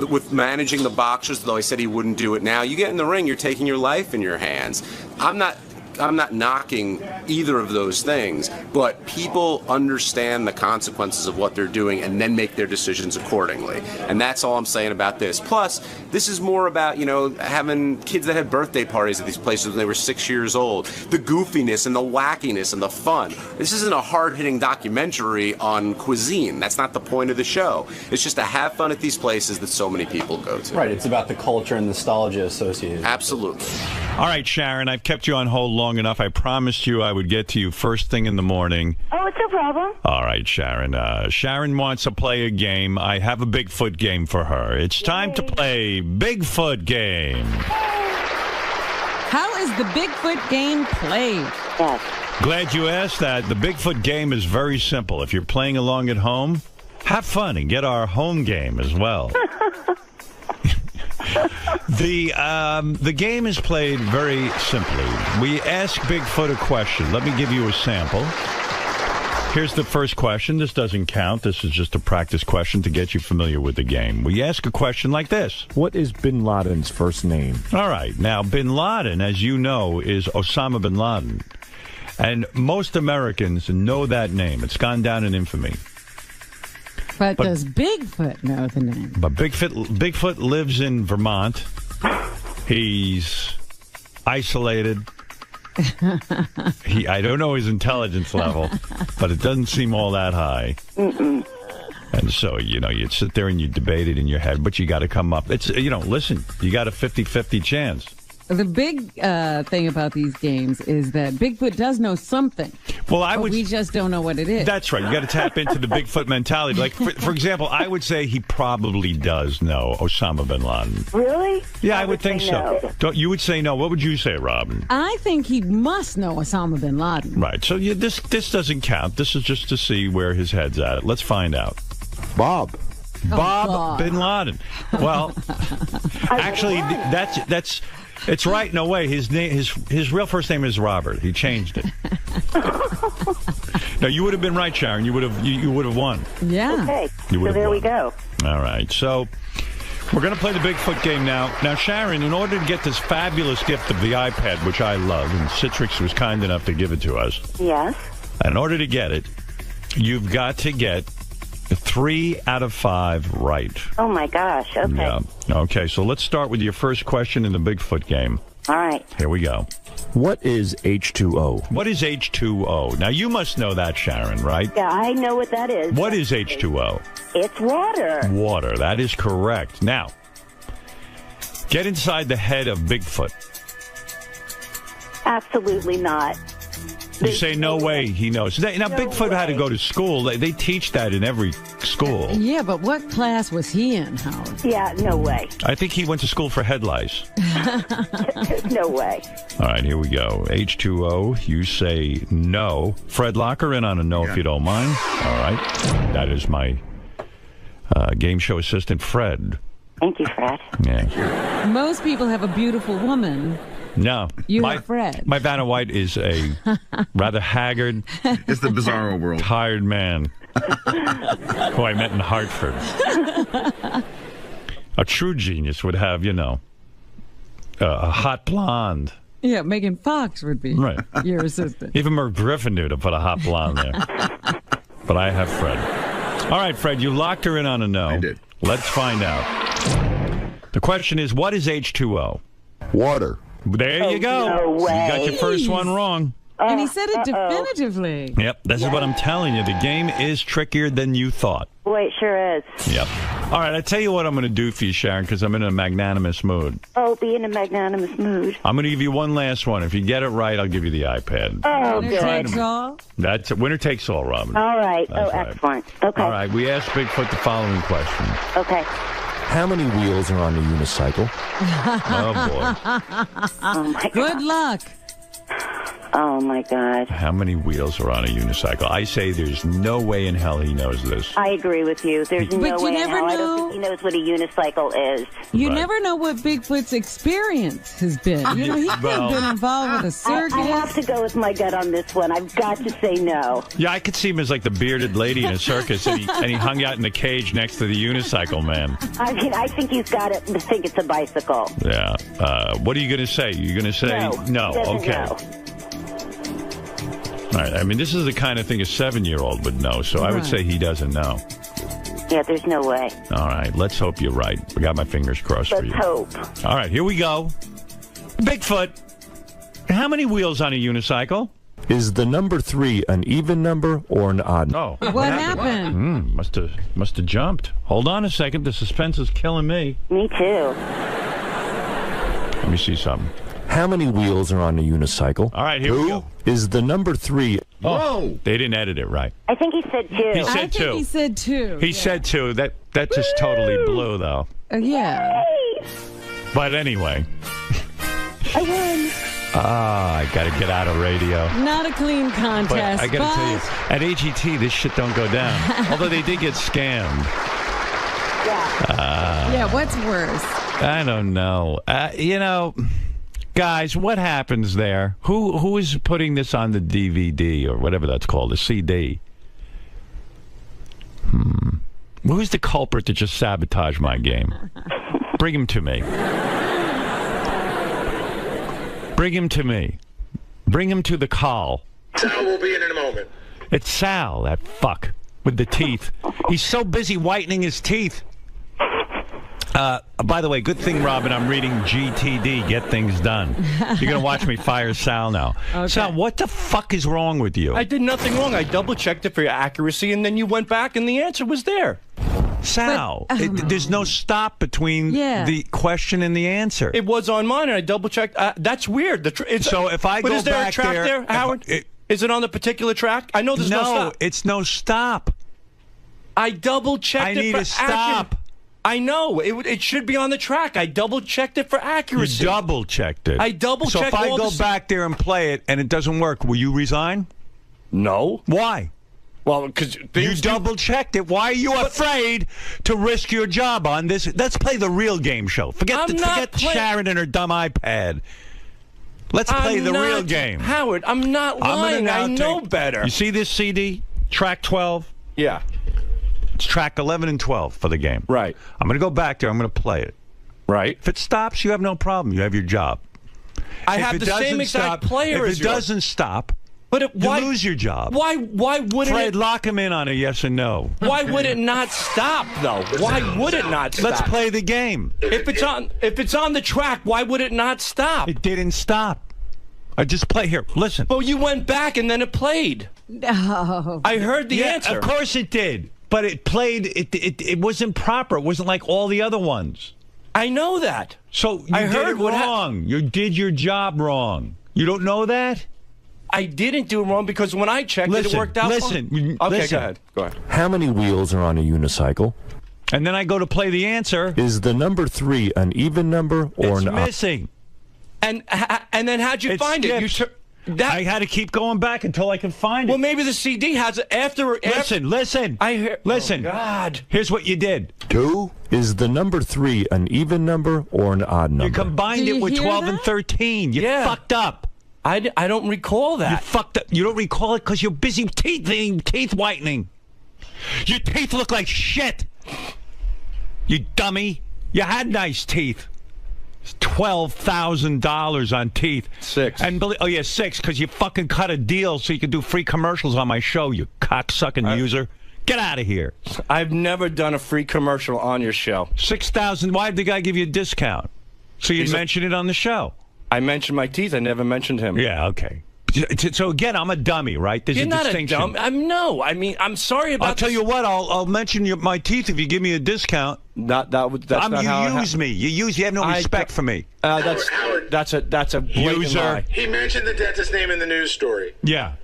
with managing the boxers, though I said he wouldn't do it now, you get in the ring, you're taking your life in your hands. I'm not knocking either of those things, but people understand the consequences of what they're doing and then make their decisions accordingly. And that's all I'm saying about this. Plus, this is more about, having kids that had birthday parties at these places when they were 6 years old. The goofiness and the wackiness and the fun. This isn't a hard-hitting documentary on cuisine. That's not the point of the show. It's just to have fun at these places that so many people go to. Right, it's about the culture and nostalgia associated. Absolutely. All right, Sharon, I've kept you on hold long enough. I promised you I would get to you first thing in the morning. Oh, it's no problem. All right, Sharon. Sharon wants to play a game. I have a Bigfoot game for her. It's time to play Bigfoot game. How is the Bigfoot game played? Yes. Glad you asked that. The Bigfoot game is very simple. If you're playing along at home, have fun and get our home game as well. The game is played very simply. We ask Bigfoot a question. Let me give you a sample. Here's the first question. This doesn't count. This is just a practice question to get you familiar with the game. We ask a question like this. What is bin Laden's first name? All right. Now, bin Laden, as you know, is Osama bin Laden. And most Americans know that name. It's gone down in infamy. But does Bigfoot know the name? But Bigfoot lives in Vermont. He's isolated. I don't know his intelligence level, but it doesn't seem all that high. Mm-mm. And so, you sit there and you debate it in your head, but you got to come up. It's, listen, you got a 50-50 chance. The big thing about these games is that Bigfoot does know something. Well, we just don't know what it is. That's right. You got to tap into the Bigfoot mentality. Like, for example, I would say he probably does know Osama bin Laden. Really? Yeah, I would think so. No. You would say no. What would you say, Robin? I think he must know Osama bin Laden. Right. So this doesn't count. This is just to see where his head's at. Let's find out. Bob bin Laden. Well, actually, that's. It's right. No way. His real first name is Robert. He changed it. No, you would have been right, Sharon. You would have won. Yeah. Okay. So there we go. All right. So we're going to play the Bigfoot game now. Now, Sharon, in order to get this fabulous gift of the iPad, which I love, and Citrix was kind enough to give it to us. Yes. In order to get it, you've got to get 3 out of 5 right. Oh, my gosh. Okay. Yeah. Okay, so let's start with your first question in the Bigfoot game. All right. Here we go. What is H2O? What is H2O? Now, you must know that, Sharon, right? Yeah, I know what that is. What is H2O? It's water. Water. That is correct. Now, get inside the head of Bigfoot. Absolutely not. You say, no way he knows. Now, Bigfoot had to go to school. They teach that in every school. Yeah, but what class was he in, Howard? Yeah, no way. I think he went to school for head lice. No way. All right, here we go. H2O, you say no. Fred, lock her in on a no if you don't mind. All right. That is my game show assistant, Fred. Thank you, Fred. Yeah. Most people have a beautiful woman. No. You're Fred. My Vanna White is a rather haggard. It's the bizarro world. Tired man who I met in Hartford. A true genius would have, a hot blonde. Yeah, Megan Fox would be your assistant. Even Merv Griffin knew to put a hot blonde there. But I have Fred. All right, Fred, you locked her in on a no. I did. Let's find out. The question is, what is H2O? Water. There you go. No way. You got your first one wrong. And he said it definitively. Yep, this is what I'm telling you. The game is trickier than you thought. Boy, it sure is. Yep. All right, I tell you what I'm going to do for you, Sharon, because I'm in a magnanimous mood. Oh, be in a magnanimous mood. I'm going to give you one last one. If you get it right, I'll give you the iPad. Oh, Winner takes all? That's it. Winner takes all, Robin. All right. That's right. Excellent. Okay. All right, we asked Bigfoot the following question. Okay. How many wheels are on a unicycle? Oh, boy. Oh, my God. Good luck. Oh, my God. How many wheels are on a unicycle? I say there's no way in hell he knows this. I agree with you. There's no way in hell. I don't think he knows what a unicycle is. You never know what Bigfoot's experience has been. He could have been involved with a circus. I have to go with my gut on this one. I've got to say no. Yeah, I could see him as like the bearded lady in a circus, and he hung out in the cage next to the unicycle man. I mean, I think he's got it. I think it's a bicycle. Yeah. What are you going to say? You're going to say no. Okay. No. All right. I mean, this is the kind of thing a 7-year-old would know, so I would say he doesn't know. Yeah, there's no way. All right. Let's hope you're right. I got my fingers crossed for you. Let's hope. All right. Here we go. Bigfoot. How many wheels on a unicycle? Is the number 3 an even number or an odd number? Oh. What happened? Must have jumped. Hold on a second. The suspense is killing me. Me too. Let me see something. How many wheels are on a unicycle? All right, here we go. Is the number 3? Oh, they didn't edit it right. I think he said 2. He said 2. He said 2. He said 2. That just totally blew, though. Yeah. But anyway. I won. I got to get out of radio. Not a clean But contest. I got to tell you, at AGT, this shit don't go down. Although they did get scammed. Yeah, what's worse? I don't know. Guys, what happens there? Who is putting this on the DVD or whatever that's called, the CD? Who's the culprit that just sabotaged my game? Bring him to me. Bring him to me. Bring him to the call. Sal will be in a moment. It's Sal, that fuck, with the teeth. He's so busy whitening his teeth. By the way, good thing, Robin, I'm reading GTD, Get Things Done. You're going to watch me fire Sal now. Okay. Sal, what the fuck is wrong with you? I did nothing wrong. I double-checked it for your accuracy, and then you went back, and the answer was there. Sal, there's no stop between the question and the answer. It was on mine, and I double-checked. That's weird. So if I go is there back a track there, Howard? Is it on the particular track? I know there's no stop. It's no stop. I double-checked it for I need a stop. I know. It should be on the track. I double-checked it for accuracy. You double-checked it. I double-checked So if I go back there and play it and it doesn't work, will you resign? No. Why? Well, because you double-checked it. Why are you afraid to risk your job on this? Let's play the real game show. Forget Sharon and her dumb iPad. Let's play the real game. Howard, I'm not lying. I know better. You see this CD? Track 12? Yeah. It's track 11 and 12 for the game. Right. I'm going to go back there. I'm going to play it. Right. If it stops, you have no problem. You have your job. I have the same exact player as If it doesn't stop, you lose your job. Why wouldn't Fred, lock him in on a yes and no. Why would it not stop, though? Why would it not stop? Let's play the game. If it's on the track, why would it not stop? It didn't stop. I just play here. Listen. Well, you went back and then it played. No. I heard the answer. Of course it did. But it played, it wasn't proper. It wasn't like all the other ones. I know that. So you did it wrong. You did your job wrong. You don't know that? I didn't do it wrong because when I checked it worked out fine. Okay, go ahead. How many wheels are on a unicycle? And then I go to play the answer. Is the number 3 an even number or it's an missing. And then how'd you find it? I had to keep going back until I could find it. Well, maybe the CD has it after. Listen. Listen. Oh, God. Here's what you did. 2. Is the number 3 an even number or an odd number? You combined it with 12 and 13. You fucked up. I don't recall that. You fucked up. You don't recall it because you're busy teeth whitening. Your teeth look like shit. You dummy. You had nice teeth. $12,000 on teeth. 6. And 6 because you fucking cut a deal so you could do free commercials on my show, you cocksucking user. Get out of here. I've never done a free commercial on your show. 6,000. Why did the guy give you a discount? So you'd mention it on the show. I mentioned my teeth. I never mentioned him. Yeah, okay. So again, I'm a dummy, right? There's You're a not distinction. a dumb. I mean, I'm sorry about. I'll tell you what. I'll mention my teeth if you give me a discount. That's not how you use me. You have no respect for me. That's a blatant user. lie. He mentioned the dentist's name in the news story. Yeah.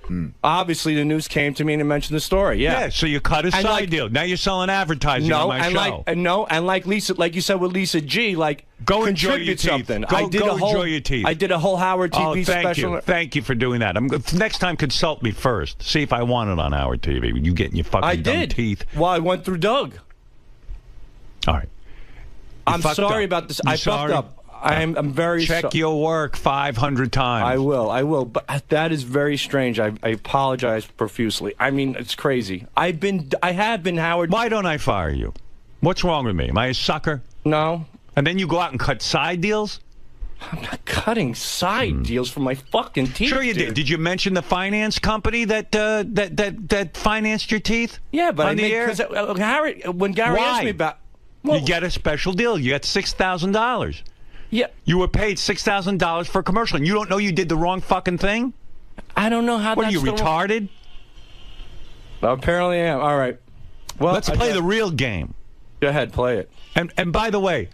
Obviously, the news came to me and mentioned the story. Yeah. So you cut a side deal. Now you're selling advertising on my show. Like Lisa, like you said with Lisa G, go enjoy your teeth. Something. Go enjoy your teeth. I did a whole Howard TV special. Thank you for doing that. Next time, consult me first. See if I want it on Howard TV. You getting your fucking dumb teeth. Well, I went through Doug. All right. I'm sorry about this. I fucked up. I'm very sorry. Check your work 500 times. I will. But that is very strange. I apologize profusely. I mean, it's crazy. I have been Howard. Why don't I fire you? What's wrong with me? Am I a sucker? No. And then you go out and cut side deals? I'm not cutting side deals for my fucking teeth. Sure you did. Did you mention the finance company that financed your teeth? Yeah, but on the air? When Gary asked me about. Well, you get a special deal. You got $6,000. Yeah. You were paid $6,000 for a commercial, and you don't know you did the wrong fucking thing? I don't know how What are you, retarded? Well, apparently I am. All right. Well, let's play the real game. Go ahead, play it. And by the way,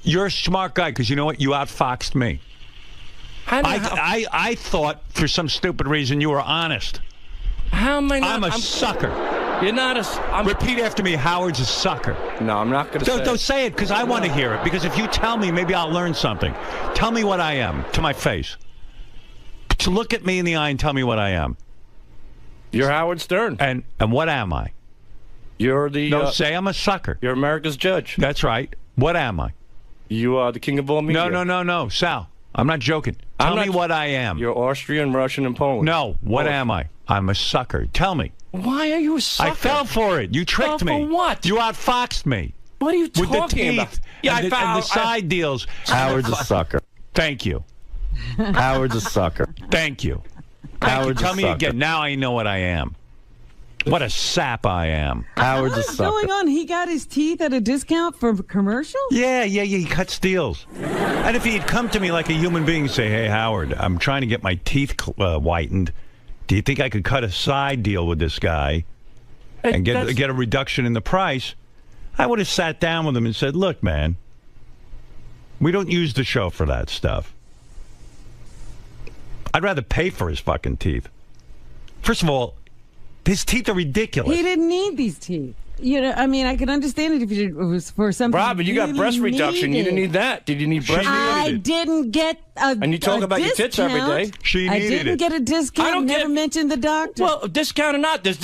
you're a smart guy because you know what? You outfoxed me. I thought for some stupid reason you were honest. How am I not? I'm a sucker. You're not a... Repeat after me, Howard's a sucker. No, I'm not going to say it. Don't say it, because I want to hear it. Because if you tell me, maybe I'll learn something. Tell me what I am, to my face. To look at me in the eye and tell me what I am. You're Howard Stern. And what am I? You're the... No, say I'm a sucker. You're America's judge. That's right. What am I? You are the king of all media. No, Sal. I'm not joking. Tell me what I am. You're Austrian, Russian, and Polish. No, what am I? I'm a sucker. Tell me. Why are you a sucker? I fell for it. You tricked me. For what? You outfoxed me. What are you talking With the teeth about? Yeah, and the side deals. Howard's a sucker. Thank you. Howard's a sucker. Thank you. Howard's Tell a me sucker. again. Now I know what I am. What a sap I am. Howard's a What's sucker. going on? He got his teeth at a discount for commercials? Yeah, he cuts deals. And if he'd come to me like a human being and say, hey, Howard, I'm trying to get my teeth whitened. Do you think I could cut a side deal with this guy and get a reduction in the price? I would have sat down with him and said, look, man, we don't use the show for that stuff. I'd rather pay for his fucking teeth. First of all, his teeth are ridiculous. He didn't need these teeth. You know, I mean, I could understand it if it was for something. Robin, you got really breast reduction. needed. You didn't need that. Did you need breast I didn't get a And you talk about your tits every day. She needed I didn't get a discount. I don't never mentioned the doctor. Well, discount or not, there's